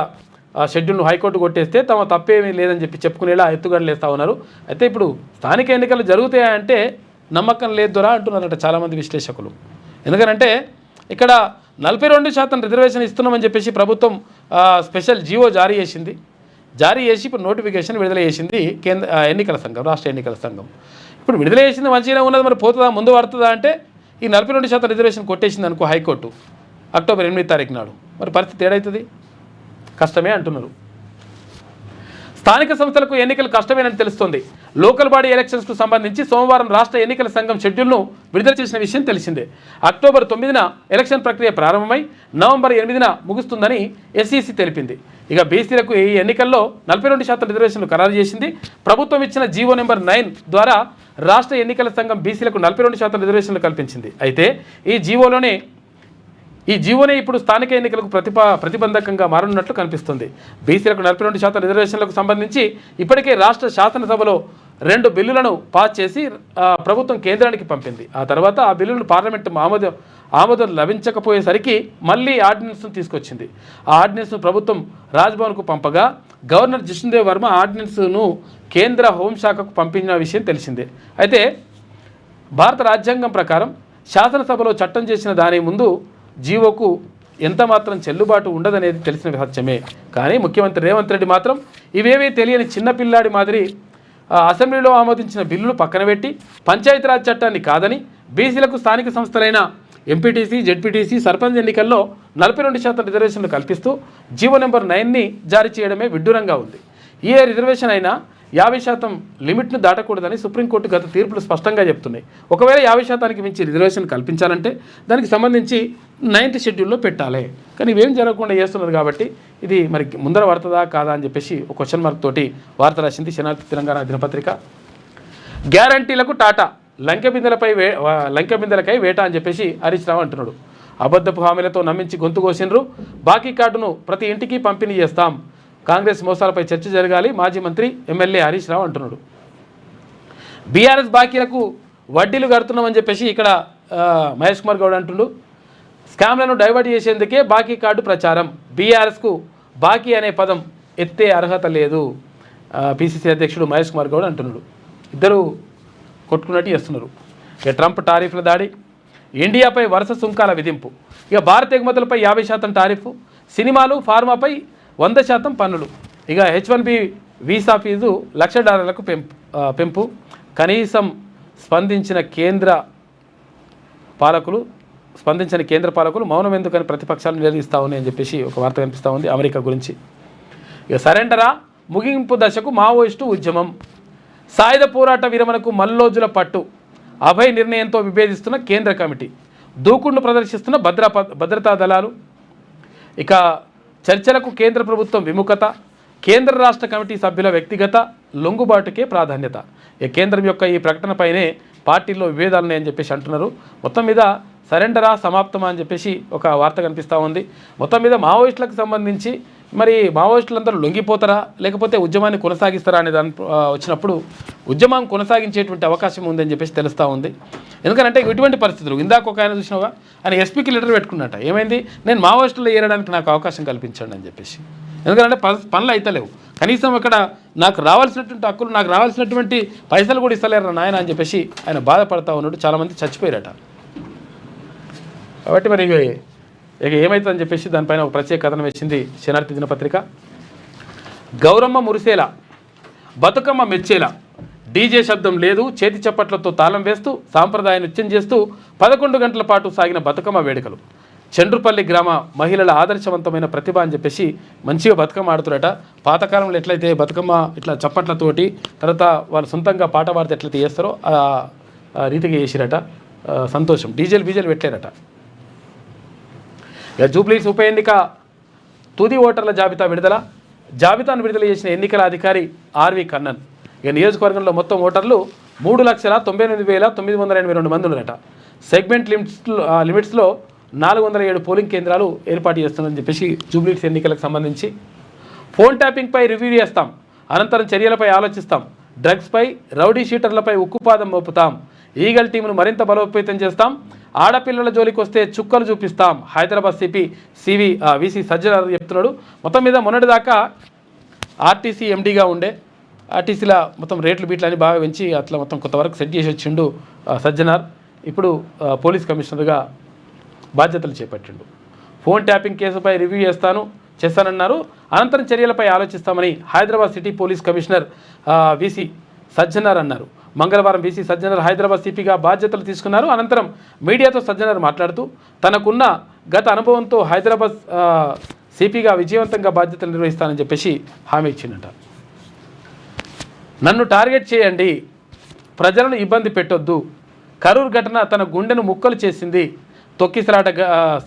షెడ్యూల్ను హైకోర్టు కొట్టేస్తే తమ తప్పేమీ లేదని చెప్పుకునేలా ఎత్తుగడలు వేస్తూ ఉన్నారు. అయితే ఇప్పుడు స్థానిక ఎన్నికలు జరుగుతాయంటే నమ్మకం లేదు దొరా అంటున్నారట చాలామంది విశ్లేషకులు. ఎందుకంటే ఇక్కడ 42% రిజర్వేషన్ ఇస్తున్నామని చెప్పేసి ప్రభుత్వం స్పెషల్ జీవో జారీ చేసి ఇప్పుడు నోటిఫికేషన్ విడుదల చేసింది ఎన్నికల సంఘం, రాష్ట్ర ఎన్నికల సంఘం. ఇప్పుడు విడుదల చేసింది మంచిగానే ఉన్నది, మరి పోతుందా, ముందు పడుతుందా అంటే ఈ 42% రిజర్వేషన్ కొట్టేసింది అనుకో హైకోర్టు అక్టోబర్ 8వ తారీఖు నాడు, మరి పరిస్థితి ఏడవుతుంది? కష్టమే అంటున్నారు. స్థానిక సంస్థలకు ఎన్నికలు కష్టమేనని తెలుస్తోంది. లోకల్ బాడీ ఎలక్షన్స్కు సంబంధించి సోమవారం రాష్ట్ర ఎన్నికల సంఘం షెడ్యూల్ను విడుదల చేసిన విషయం తెలిసిందే. అక్టోబర్ 9న ఎలక్షన్ ప్రక్రియ ప్రారంభమై నవంబర్ 8న ముగుస్తుందని ఎస్ఈసి తెలిపింది. ఇక బీసీలకు ఈ ఎన్నికల్లో 42% రిజర్వేషన్లు ఖరారు చేసింది. ప్రభుత్వం ఇచ్చిన జీవో నెంబర్ 9 ద్వారా రాష్ట్ర ఎన్నికల సంఘం బీసీలకు 42% రిజర్వేషన్లు కల్పించింది. అయితే ఈ జీవోనే ఇప్పుడు స్థానిక ఎన్నికలకు ప్రతిబంధకంగా మారనున్నట్లు కనిపిస్తుంది. బీసీలకు 42% రిజర్వేషన్లకు సంబంధించి ఇప్పటికే రాష్ట్ర శాసనసభలో 2 బిల్లులను పాస్ చేసి ప్రభుత్వం కేంద్రానికి పంపింది. ఆ తర్వాత ఆ బిల్లును పార్లమెంటు ఆమోదం లభించకపోయేసరికి మళ్ళీ ఆర్డినెన్స్ను తీసుకొచ్చింది. ఆ ఆర్డినెన్స్ను ప్రభుత్వం రాజ్భవన్కు పంపగా గవర్నర్ జిష్ణుదేవ్ వర్మ ఆర్డినెన్స్ను కేంద్ర హోంశాఖకు పంపిన విషయం తెలిసిందే. అయితే భారత రాజ్యాంగం ప్రకారం శాసనసభలో చట్టం చేసిన దాని ముందు జీవోకు ఎంత మాత్రం చెల్లుబాటు ఉండదనేది తెలిసిన సత్యమే. కానీ ముఖ్యమంత్రి రేవంత్ రెడ్డి మాత్రం ఇవేవీ తెలియని చిన్నపిల్లాడి మాదిరి అసెంబ్లీలో ఆమోదించిన బిల్లులు పక్కన పెట్టి పంచాయతీరాజ్ చట్టాన్ని కాదని బీసీలకు స్థానిక సంస్థలైన ఎంపీటీసీ, జెడ్పీటీసీ, సర్పంచ్ ఎన్నికల్లో 42% రిజర్వేషన్లు కల్పిస్తూ జీవో నెంబర్ 9ని జారీ చేయడమే విడ్డూరంగా ఉంది. ఏ రిజర్వేషన్ అయినా 50% లిమిట్ను దాటకూడదని సుప్రీంకోర్టు గత తీర్పులు స్పష్టంగా చెప్తున్నాయి. ఒకవేళ 50% మించి రిజర్వేషన్ కల్పించాలంటే దానికి సంబంధించి 9th షెడ్యూల్లో పెట్టాలి. కానీ ఇవేం జరగకుండా చేస్తున్నారు కాబట్టి ఇది మరి ముందర పడుతుందా కాదా అని చెప్పేసి ఒక క్వశ్చన్ మార్క్ తోటి వార్త రాసింది శనార్థి తెలంగాణ దినపత్రిక. గ్యారంటీలకు టాటా లంకె బిందెలకై వేట అని చెప్పేసి హరీష్ రావు అంటున్నాడు. అబద్ధపు హామీలతో నమ్మించి గొంతు కోసినరు, బాకీ కార్డును ప్రతి ఇంటికి పంపిణీ చేస్తాం, కాంగ్రెస్ మోసాలపై చర్చ జరగాలి మాజీ మంత్రి ఎమ్మెల్యే హరీష్ రావు అంటున్నాడు. బీఆర్ఎస్ బాకీలకు వడ్డీలు కడుతున్నామని చెప్పేసి ఇక్కడ మహేష్ కుమార్ గౌడ్ అంటుండు. స్కామ్లను డైవర్ట్ చేసేందుకే బాకీ కార్డు ప్రచారం, బీఆర్ఎస్కు బాకీ అనే పదం ఎత్తే అర్హత లేదు పిసిసి అధ్యక్షుడు మహేష్ కుమార్ గౌడ్ అంటున్నాడు. ఇద్దరు కొట్టుకున్నట్టు చేస్తున్నారు. ఇక ట్రంప్ టారిఫ్ల దాడి, ఇండియాపై వరుస సుంకాల విధింపు, ఇక భారత ఎగుమతులపై 50% టారిఫ్, సినిమాలు ఫార్మాపై 100% పన్నులు, ఇక H1B వీసా ఫీజు $1,00,000 పెంపు, కనీసం స్పందించిన కేంద్ర పాలకులు మౌనం ఎందుకని ప్రతిపక్షాలు నిలదీస్తూ ఉన్నాయి అని చెప్పేసి ఒక వార్త కనిపిస్తూ ఉంది అమెరికా గురించి. ఇక సరెండరా ముగింపు దశకు మావోయిస్టు ఉద్యమం, సాయుధ పోరాట విరమణకు మల్లోజుల పట్టు, అభయ్ నిర్ణయంతో విభేదిస్తున్న కేంద్ర కమిటీ, దూకుడును ప్రదర్శిస్తున్న భద్రతా దళాలు, ఇక చర్చలకు కేంద్ర ప్రభుత్వం విముఖత, కేంద్ర రాష్ట్ర కమిటీ సభ్యుల వ్యక్తిగత లొంగుబాటుకే ప్రాధాన్యత. ఇక కేంద్రం యొక్క ఈ ప్రకటనపైనే పార్టీల్లో విభేదాలు ఉన్నాయని చెప్పేసి అంటున్నారు. మొత్తం మీద సరెండరా సమాప్తమా అని చెప్పేసి ఒక వార్త కనిపిస్తూ ఉంది. మొత్తం మీద మావోయిస్టులకు సంబంధించి మరి మావోయిస్టులందరూ లొంగిపోతారా లేకపోతే ఉద్యమాన్ని కొనసాగిస్తారా అనే దాని వచ్చినప్పుడు ఉద్యమం కొనసాగించేటువంటి అవకాశం ఉందని చెప్పేసి తెలుస్తూ ఉంది. ఎందుకంటే ఇటువంటి పరిస్థితులు ఇందాక ఒక ఆయన చూసినావా ఆయన ఎస్పీకి లెటర్ పెట్టుకున్నట్ట, ఏమైంది నేను మావోయిస్టులో ఏరడానికి నాకు అవకాశం కల్పించండి అని చెప్పేసి. ఎందుకంటే పనులు అయితలేవు, కనీసం అక్కడ నాకు రావాల్సినటువంటి హక్కులు నాకు రావాల్సినటువంటి పైసలు కూడా ఇస్తలేరు నాయన అని చెప్పేసి ఆయన బాధపడతా ఉన్నాడు. చాలామంది చచ్చిపోయారట. కాబట్టి మరి ఇక ఏమవుతుందని చెప్పేసి దానిపైన ఒక ప్రత్యేక కథనం వేసింది శనార్థి దినపత్రిక. గౌరమ్మ మురిసేలా, బతుకమ్మ మెచ్చేలా, డీజే శబ్దం లేదు, చేతి చప్పట్లతో తాళం వేస్తూ సాంప్రదాయ నృత్యం చేస్తూ 11 గంటల పాటు సాగిన బతుకమ్మ వేడుకలు. చండ్రుపల్లి గ్రామ మహిళల ఆదర్శవంతమైన ప్రతిభ అని చెప్పేసి మంచిగా బతుకమ్మ ఆడుతురట. పాతకాలంలో ఎట్లయితే బతుకమ్మ ఇట్లా చప్పట్లతోటి తర్వాత వాళ్ళు సొంతంగా పాట పాడితే ఎట్లయితే చేస్తారో ఆ రీతిగా చేసిరట. సంతోషం. డీజేలు బీజేలు పెట్టలేరట. ఇక జూబ్లీస్ ఉప ఎన్నిక తుది ఓటర్ల జాబితాను విడుదల చేసిన ఎన్నికల అధికారి ఆర్వి కన్నన్. ఇక నియోజకవర్గంలో మొత్తం ఓటర్లు 3,98,982 మంది ఉన్నారట. సెగ్మెంట్ లిమిట్స్లో 407 పోలింగ్ కేంద్రాలు ఏర్పాటు చేస్తుందని చెప్పేసి జూబ్లీస్ ఎన్నికలకు సంబంధించి. ఫోన్ ట్యాపింగ్పై రివ్యూ చేస్తాం, అనంతరం చర్యలపై ఆలోచిస్తాం, డ్రగ్స్పై రౌడీ షీటర్లపై ఉక్కుపాదం మోపుతాం, ఈగల్ టీమును మరింత బలోపేతం చేస్తాం, ఆడపిల్లల జోలికి వస్తే చుక్కలు చూపిస్తాం, హైదరాబాద్ వీసీ సజ్జనార్ చెప్తున్నాడు. మొత్తం మీద మొన్నటిదాకా ఆర్టీసీ ఎండీగా ఉండే, ఆర్టీసీల మొత్తం రేట్లు బీట్లు అని బాగా పెంచి అట్లా మొత్తం కొంతవరకు సెట్ చేసి వచ్చిండు సజ్జనార్. ఇప్పుడు పోలీస్ కమిషనర్గా బాధ్యతలు చేపట్టిండు. ఫోన్ ట్యాపింగ్ కేసుపై రివ్యూ చేస్తానన్నారు, అనంతరం చర్యలపై ఆలోచిస్తామని Hyderabad city police commissioner VC Sajjanar అన్నారు. మంగళవారం వీసీ సజ్జనార్ హైదరాబాద్ సిపిగా బాధ్యతలు తీసుకున్నారు. అనంతరం మీడియాతో సజ్జనార్ మాట్లాడుతూ తనకున్న గత అనుభవంతో హైదరాబాద్ సిపిగా విజయవంతంగా బాధ్యతలు నిర్వహిస్తానని చెప్పేసి హామీ ఇచ్చిందట. నన్ను టార్గెట్ చేయండి, ప్రజలను ఇబ్బంది పెట్టొద్దు, కరూరు ఘటన తన గుండెను ముక్కలు చేసింది, తొక్కిసలాట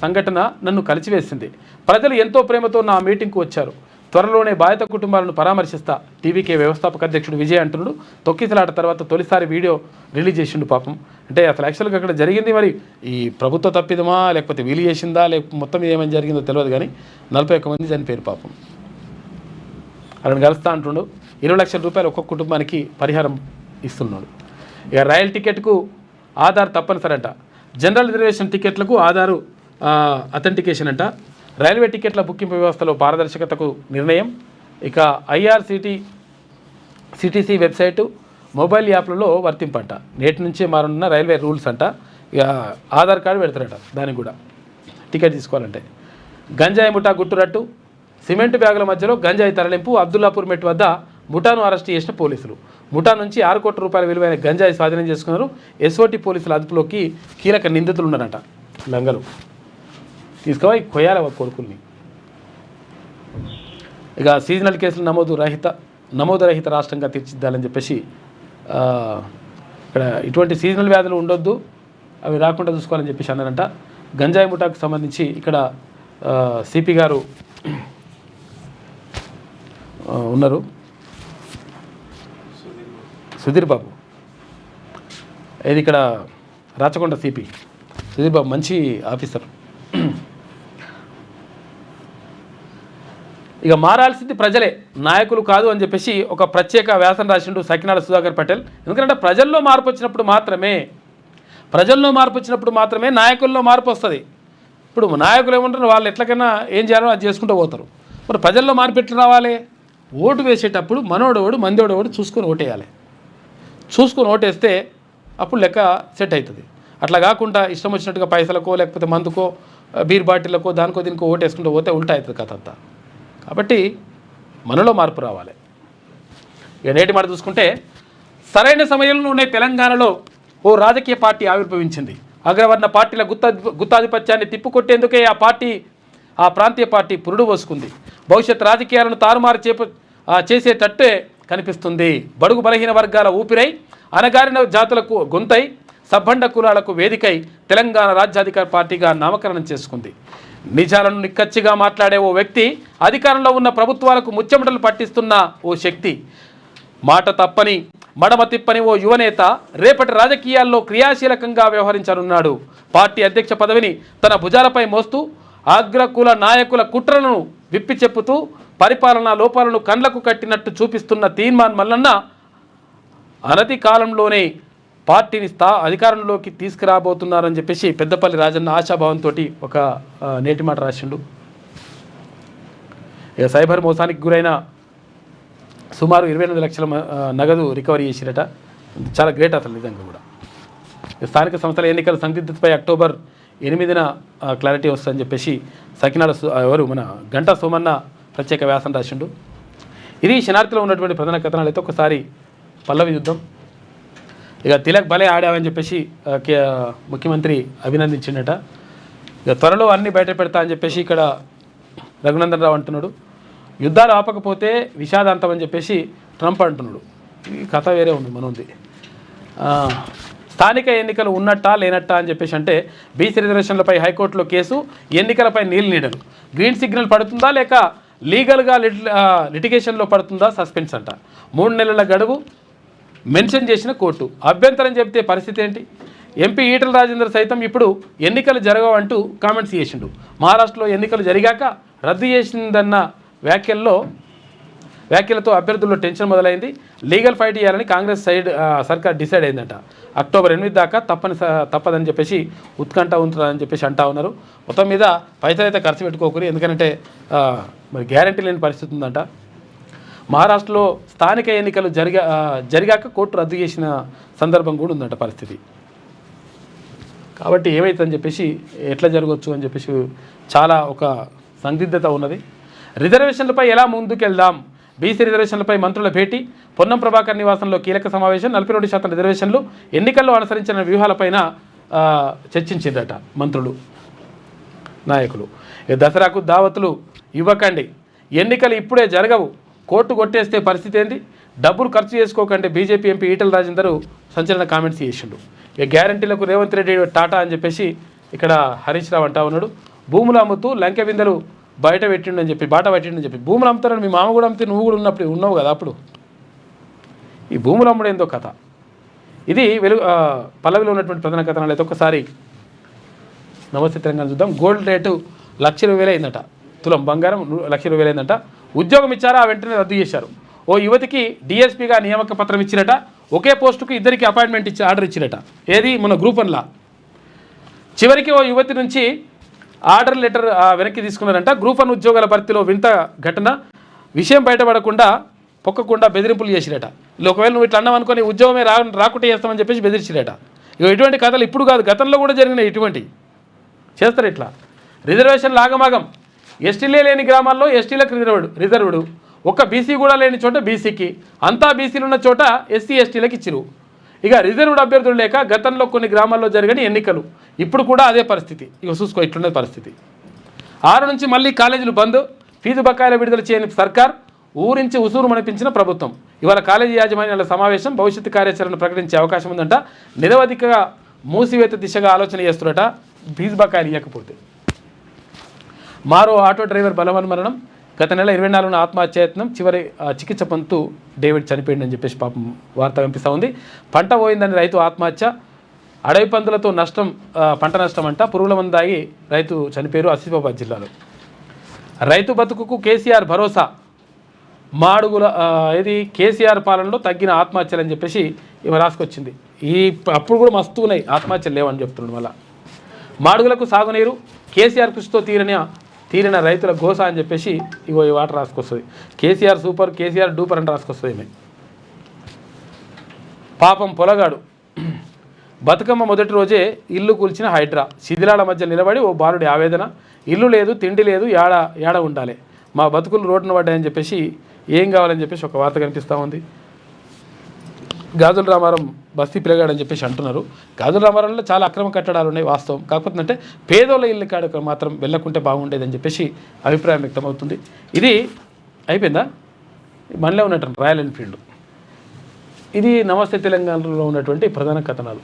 సంఘటన నన్ను కలిచివేసింది, ప్రజలు ఎంతో ప్రేమతో నా మీటింగ్కు వచ్చారు, త్వరలోనే బాధిత కుటుంబాలను పరామర్శిస్తా, టీవీకే వ్యవస్థాపక అధ్యక్షుడు విజయ్ అంటున్నాడు. తొక్కిసలాట తర్వాత తొలిసారి వీడియో రిలీజ్ చేసిండు పాపం. అంటే అసలు యాక్చువల్గా అక్కడ జరిగింది మరి ఈ ప్రభుత్వ తప్పిదమా లేకపోతే వీలు చేసిందా లేకపోతే మొత్తం ఏమైనా జరిగిందో తెలియదు కానీ 41 మంది చనిపోయారు పాపం. అక్కడ కలుస్తా అంటుండు. 20 లక్షల రూపాయలు ఒక్కొక్క కుటుంబానికి పరిహారం ఇస్తున్నాడు. ఇక రైల్ టికెట్కు ఆధార్ తప్పనిసరి అంట. జనరల్ రిజర్వేషన్ టికెట్లకు ఆధారు అథెంటికేషన్ అంట. రైల్వే టికెట్ల బుకింగ్ వ్యవస్థలో పారదర్శకతకు నిర్ణయం. ఇక ఐఆర్సిటీసీ వెబ్సైటు మొబైల్ యాప్లలో వర్తింపంట. నేటి నుంచే మారనున్న రైల్వే రూల్స్ అంట. ఇక ఆధార్ కార్డు పెడతారట దానికి కూడా టికెట్ తీసుకోవాలంటే. గంజాయి ముఠా గుట్టురట్టు, సిమెంట్ బ్యాగుల మధ్యలో గంజాయి తరలింపు. అబ్దుల్లాపూర్ మెట్ వద్ద ముఠాను అరెస్ట్ చేసిన పోలీసులు. ముఠా నుంచి 6 కోట్ల రూపాయల విలువైన గంజాయి స్వాధీనం చేసుకున్నారు. ఎస్ఓటీ పోలీసుల అదుపులోకి కీలక నిందితులు ఉన్నారట. లంగలు తీసుకుపోయి కొయ్యాల కొడుకుల్ని. ఇక సీజనల్ కేసులు నమోదు రహిత నమోదరహిత రాష్ట్రంగా తీర్చిదిద్దాలని చెప్పేసి ఇక్కడ ఇటువంటి సీజనల్ వ్యాధులు ఉండొద్దు, అవి రాకుండా చూసుకోవాలని చెప్పేసి అన్నారంట. గంజాయి ముఠాకు సంబంధించి ఇక్కడ సిపి గారు ఉన్నారు, సుధీర్ బాబు. ఇది ఇక్కడ రాచకొండ సిపి సుధీర్ బాబు మంచి ఆఫీసర్. ఇక మారాల్సింది ప్రజలే, నాయకులు కాదు అని చెప్పేసి ఒక ప్రత్యేక వ్యాసం రాసిండు సకినాల సుధాకర్ పటేల్. ఎందుకంటే ప్రజల్లో మార్పు వచ్చినప్పుడు మాత్రమే నాయకుల్లో మార్పు వస్తుంది. ఇప్పుడు నాయకులు ఏమంటారు, వాళ్ళు ఎట్లకైనా ఏం చేయాలో అది చేసుకుంటూ పోతారు. మరి ప్రజల్లో మార్పు ఎట్లా రావాలి? ఓటు వేసేటప్పుడు మనోడోడు మందోడోడు చూసుకొని ఓటేయాలి. చూసుకొని ఓటేస్తే అప్పుడు లెక్క సెట్ అవుతుంది. అట్లా కాకుండా ఇష్టం వచ్చినట్టుగా పైసలకో లేకపోతే మందుకో బీర్ బాటిళ్ళకో దానికో దీనికో ఓటేసుకుంటూ పోతే ఉల్టా అవుతుంది కథ అంతా. కాబట్టి మనలో మార్పు రావాలి. ఇక నేటి మాట చూసుకుంటే సరైన సమయంలోనే తెలంగాణలో ఓ రాజకీయ పార్టీ ఆవిర్భవించింది. అగ్రవర్ణ పార్టీల గుత్తాధిపత్యాన్ని తిప్పుకొట్టేందుకే ఆ ప్రాంతీయ పార్టీ పురుడు పోసుకుంది. భవిష్యత్ రాజకీయాలను తారుమారు చేసేటట్టే కనిపిస్తుంది. బడుగు బలహీన వర్గాల ఊపిరై, అనగారిన జాతులకు గొంతై, సబ్బండ కులాలకు వేదికై తెలంగాణ రాజ్యాధికార పార్టీగా నామకరణం చేసుకుంది. నిజాలను నిక్కచ్చిగా మాట్లాడే ఓ వ్యక్తి, అధికారంలో ఉన్న ప్రభుత్వాలకు ముచ్చెమటలు పట్టిస్తున్న ఓ శక్తి, మాట తప్పని మడమ తిప్పని ఓ యువనేత రేపటి రాజకీయాల్లో క్రియాశీలకంగా వ్యవహరించనున్నాడు. పార్టీ అధ్యక్ష పదవిని తన భుజాలపై మోస్తూ అగ్రకుల నాయకుల కుట్రలను విప్పి చెప్పుతూ పరిపాలనా లోపాలను కండ్లకు కట్టినట్టు చూపిస్తున్న తీర్మాన్ మల్లన్న అనతి కాలంలోనే పార్టీని అధికారంలోకి తీసుకురాబోతున్నారని చెప్పేసి పెద్దపల్లి రాజన్న ఆశాభావంతో ఒక నేటి మాట రాసిండు. ఇక సైబర్ మోసానికి గురైన సుమారు 28 లక్షల నగదు రికవరీ చేసిరట. చాలా గ్రేట్ అసలు నిజంగా కూడా. స్థానిక సంస్థల ఎన్నికల సందిగ్ధతపై అక్టోబర్ 8న క్లారిటీ వస్తుందని చెప్పేసి సకినాల మన గంటా సోమన్న ప్రత్యేక వ్యాసం రాసిండు. ఇది శనార్థిలో ఉన్నటువంటి ప్రధాన కథనాలు. అయితే ఒకసారి పల్లవి యుద్ధం, ఇక తిలక్ భలే ఆడావని చెప్పేసి ముఖ్యమంత్రి అభినందించిండట. ఇక త్వరలో అన్నీ బయట పెడతా అని చెప్పేసి ఇక్కడ రఘునందన్ రావు అంటున్నాడు. యుద్ధాలు ఆపకపోతే విషాదాంతం అని చెప్పేసి ట్రంప్ అంటున్నాడు. ఈ కథ వేరే ఉంది మనది. స్థానిక ఎన్నికలు ఉన్నట్టా లేనట్టా అని చెప్పేసి అంటే బీసీ రిజర్వేషన్లపై హైకోర్టులో కేసు, ఎన్నికలపై నీడలు, గ్రీన్ సిగ్నల్ పడుతుందా లేక లీగల్గా లిటిగేషన్లో పడుతుందా సస్పెన్స్ అంట. 3 నెలల గడువు మెన్షన్ చేసిన కోర్టు. అభ్యంతరం చెబితే పరిస్థితి ఏంటి? ఎంపీ ఈటల రాజేందర్ సైతం ఇప్పుడు ఎన్నికలు జరగవంటూ కామెంట్స్ చేసిండు. మహారాష్ట్రలో ఎన్నికలు జరిగాక రద్దు చేసిందన్న వ్యాఖ్యలతో అభ్యర్థుల్లో టెన్షన్ మొదలైంది. లీగల్ ఫైట్ చేయాలని కాంగ్రెస్ సర్కార్ డిసైడ్ అయిందట. అక్టోబర్ 8 దాకా తప్పదని చెప్పేసి ఉత్కంఠ ఉంటుందని చెప్పేసి అంటా ఉన్నారు. మొత్తం మీద పైసలు అయితే ఖర్చు పెట్టుకోకూరి, ఎందుకంటే మరి గ్యారంటీ లేని పరిస్థితి ఉందంట. మహారాష్ట్రలో స్థానిక ఎన్నికలు జరిగాక కోర్టు రద్దు చేసిన సందర్భం కూడా ఉందంట పరిస్థితి. కాబట్టి ఏమైతుందని చెప్పేసి ఎట్లా జరగవచ్చు అని చెప్పేసి చాలా ఒక సందిగ్ధత ఉన్నది. రిజర్వేషన్లపై ఎలా ముందుకెళ్దాం? బీసీ రిజర్వేషన్లపై మంత్రుల భేటీ, పొన్నం ప్రభాకర్ నివాసంలో కీలక సమావేశం. 42% రిజర్వేషన్లు, ఎన్నికల్లో అనుసరించిన వ్యూహాలపైన చర్చించిందట మంత్రులు, నాయకులు. దసరాకు దావతులు ఇవ్వకండి, ఎన్నికలు ఇప్పుడే జరగవు, కోర్టు కొట్టేస్తే పరిస్థితి ఏంటి, డబ్బులు ఖర్చు చేసుకోకండి. బీజేపీ ఎంపీ ఈటల రాజేందర్ సంచలన కామెంట్స్ చేసిండు. ఇక గ్యారంటీలకు రేవంత్ రెడ్డి టాటా అని చెప్పేసి ఇక్కడ హరీష్ రావు అంటా ఉన్నాడు. భూములు అమ్ముతూ లంకె బిందెలు బాట పెట్టిండని చెప్పి భూములు అమ్ముతారని మీ మామ కూడా అమ్మితే నువ్వు కూడా ఉన్నావు కదా అప్పుడు. ఈ భూములు అమ్ముడేందో కథ. ఇది పల్లవిలో ఉన్నటువంటి ప్రధాన కథనాలు. అయితే ఒకసారి నమస్తే తెలంగాణ చూద్దాం. గోల్డ్ రేటు 1,20,000 అయిందట. తులం బంగారం 1,20,000 అయిందట. ఉద్యోగం ఇచ్చారా, వెంటనే రద్దు చేశారు. ఓ యువతికి డిఎస్పీగా నియామక పత్రం ఇచ్చిరట. ఒకే పోస్టుకు ఇద్దరికి అపాయింట్మెంట్ ఇచ్చి ఆర్డర్ ఇచ్చిరట. ఏది మన గ్రూప్ 1లా. చివరికి ఓ యువతి నుంచి ఆర్డర్ లెటర్ వెనక్కి తీసుకున్నారంట. గ్రూప్ 1 ఉద్యోగాల భర్తీలో వింత ఘటన. విషయం బయటపడకుండా పొక్కకుండా బెదిరింపులు చేసిరట. ఒకవేళ నువ్వు ఇట్లా అన్నావు అనుకొని ఉద్యోగమే రాకుంటే చేస్తామని చెప్పేసి బెదిరించిరట. ఇక ఇటువంటి కథలు ఇప్పుడు కాదు, గతంలో కూడా జరిగినాయి. ఇటువంటి చేస్తారు ఇట్లా. రిజర్వేషన్ లాగమాగం. ఎస్టీలే లేని గ్రామాల్లో ఎస్టీలకు రిజర్వ్డ్, ఒక్క బీసీ కూడా లేని చోట బీసీకి, అంతా బీసీలు ఉన్న చోట ఎస్సీ ఎస్టీలకు ఇచ్చిరు. ఇక రిజర్వ్డ్ అభ్యర్థులు లేక గతంలో కొన్ని గ్రామాల్లో జరిగిన ఎన్నికలు, ఇప్పుడు కూడా అదే పరిస్థితి. ఇక చూసుకో, ఇట్లున్నది పరిస్థితి. 6 నుంచి మళ్ళీ కాలేజీలు బంద్, ఫీజు బకాయిల విడుదల చేయని సర్కార్, ఊరించి ఉసూరు మనిపించిన ప్రభుత్వం. ఇవాళ కాలేజీ యాజమాన్యాల సమావేశం, భవిష్యత్తు కార్యాచరణ ప్రకటించే అవకాశం ఉందంట. నిరవధికగా మూసివేత దిశగా ఆలోచన చేస్తున్నట ఫీజు బకాయిలు ఇవ్వకపోతే. మారో ఆటో డ్రైవర్ బలవన్మరణం. గత నెల 24న ఆత్మహత్యాయత్నం, చివరి చికిత్స పొందుతూ డేవిడ్ చనిపోయిందని చెప్పేసి పాపం వార్త కనిపిస్తూ ఉంది. పంట పోయిందని రైతు ఆత్మహత్య. అడవి పందులతో నష్టం, పంట నష్టం అంట. పురుగుల మందు తాగి రైతు చనిపోయారు ఆసిఫాబాద్ జిల్లాలో. రైతు బతుకుకు కేసీఆర్ భరోసా. మాడుగుల కేసీఆర్ పాలనలో తగ్గిన ఆత్మహత్యలు అని చెప్పేసి ఇవి రాసుకొచ్చింది. అప్పుడు కూడా మస్తు ఉన్నాయి, ఆత్మహత్యలు లేవని చెప్తున్నాడు. మళ్ళా మాడుగులకు సాగునీరు, కేసీఆర్ కృషితో తీరిన రైతుల గోస అని చెప్పేసి ఇగో ఈ వాటర్ రాసుకొస్తుంది. కేసీఆర్ సూపర్, కేసీఆర్ డూపర్ అని రాసుకొస్తుంది. ఈమె పాపం పొలగాడు. బతుకమ్మ మొదటి రోజే ఇల్లు కూల్చిన హైడ్రా. శిథిలాల మధ్య నిలబడి ఓ బాలుడి ఆవేదన. ఇల్లు లేదు, తిండి లేదు, ఏడ ఉండాలి, మా బతుకులు రోడ్డున పడ్డాయని చెప్పేసి ఏం కావాలని చెప్పేసి ఒక వార్త కనిపిస్తూ ఉంది. గాజుల రామారం బస్తీ పిల్లగాడని చెప్పేసి అంటున్నారు. గాజుల రామారంలో చాలా అక్రమ కట్టడాలు ఉన్నాయి వాస్తవం. కాకపోతే అంటే పేదోళ్ళ ఇల్లు కాడ మాత్రం వెళ్ళకుంటే బాగుండేదని చెప్పేసి అభిప్రాయం వ్యక్తమవుతుంది. ఇది అయిపోయిందా? మనలో ఉన్నట్టు రాయల్ ఎన్ఫీల్డ్. ఇది నమస్తే తెలంగాణలో ఉన్నటువంటి ప్రధాన కథనాలు.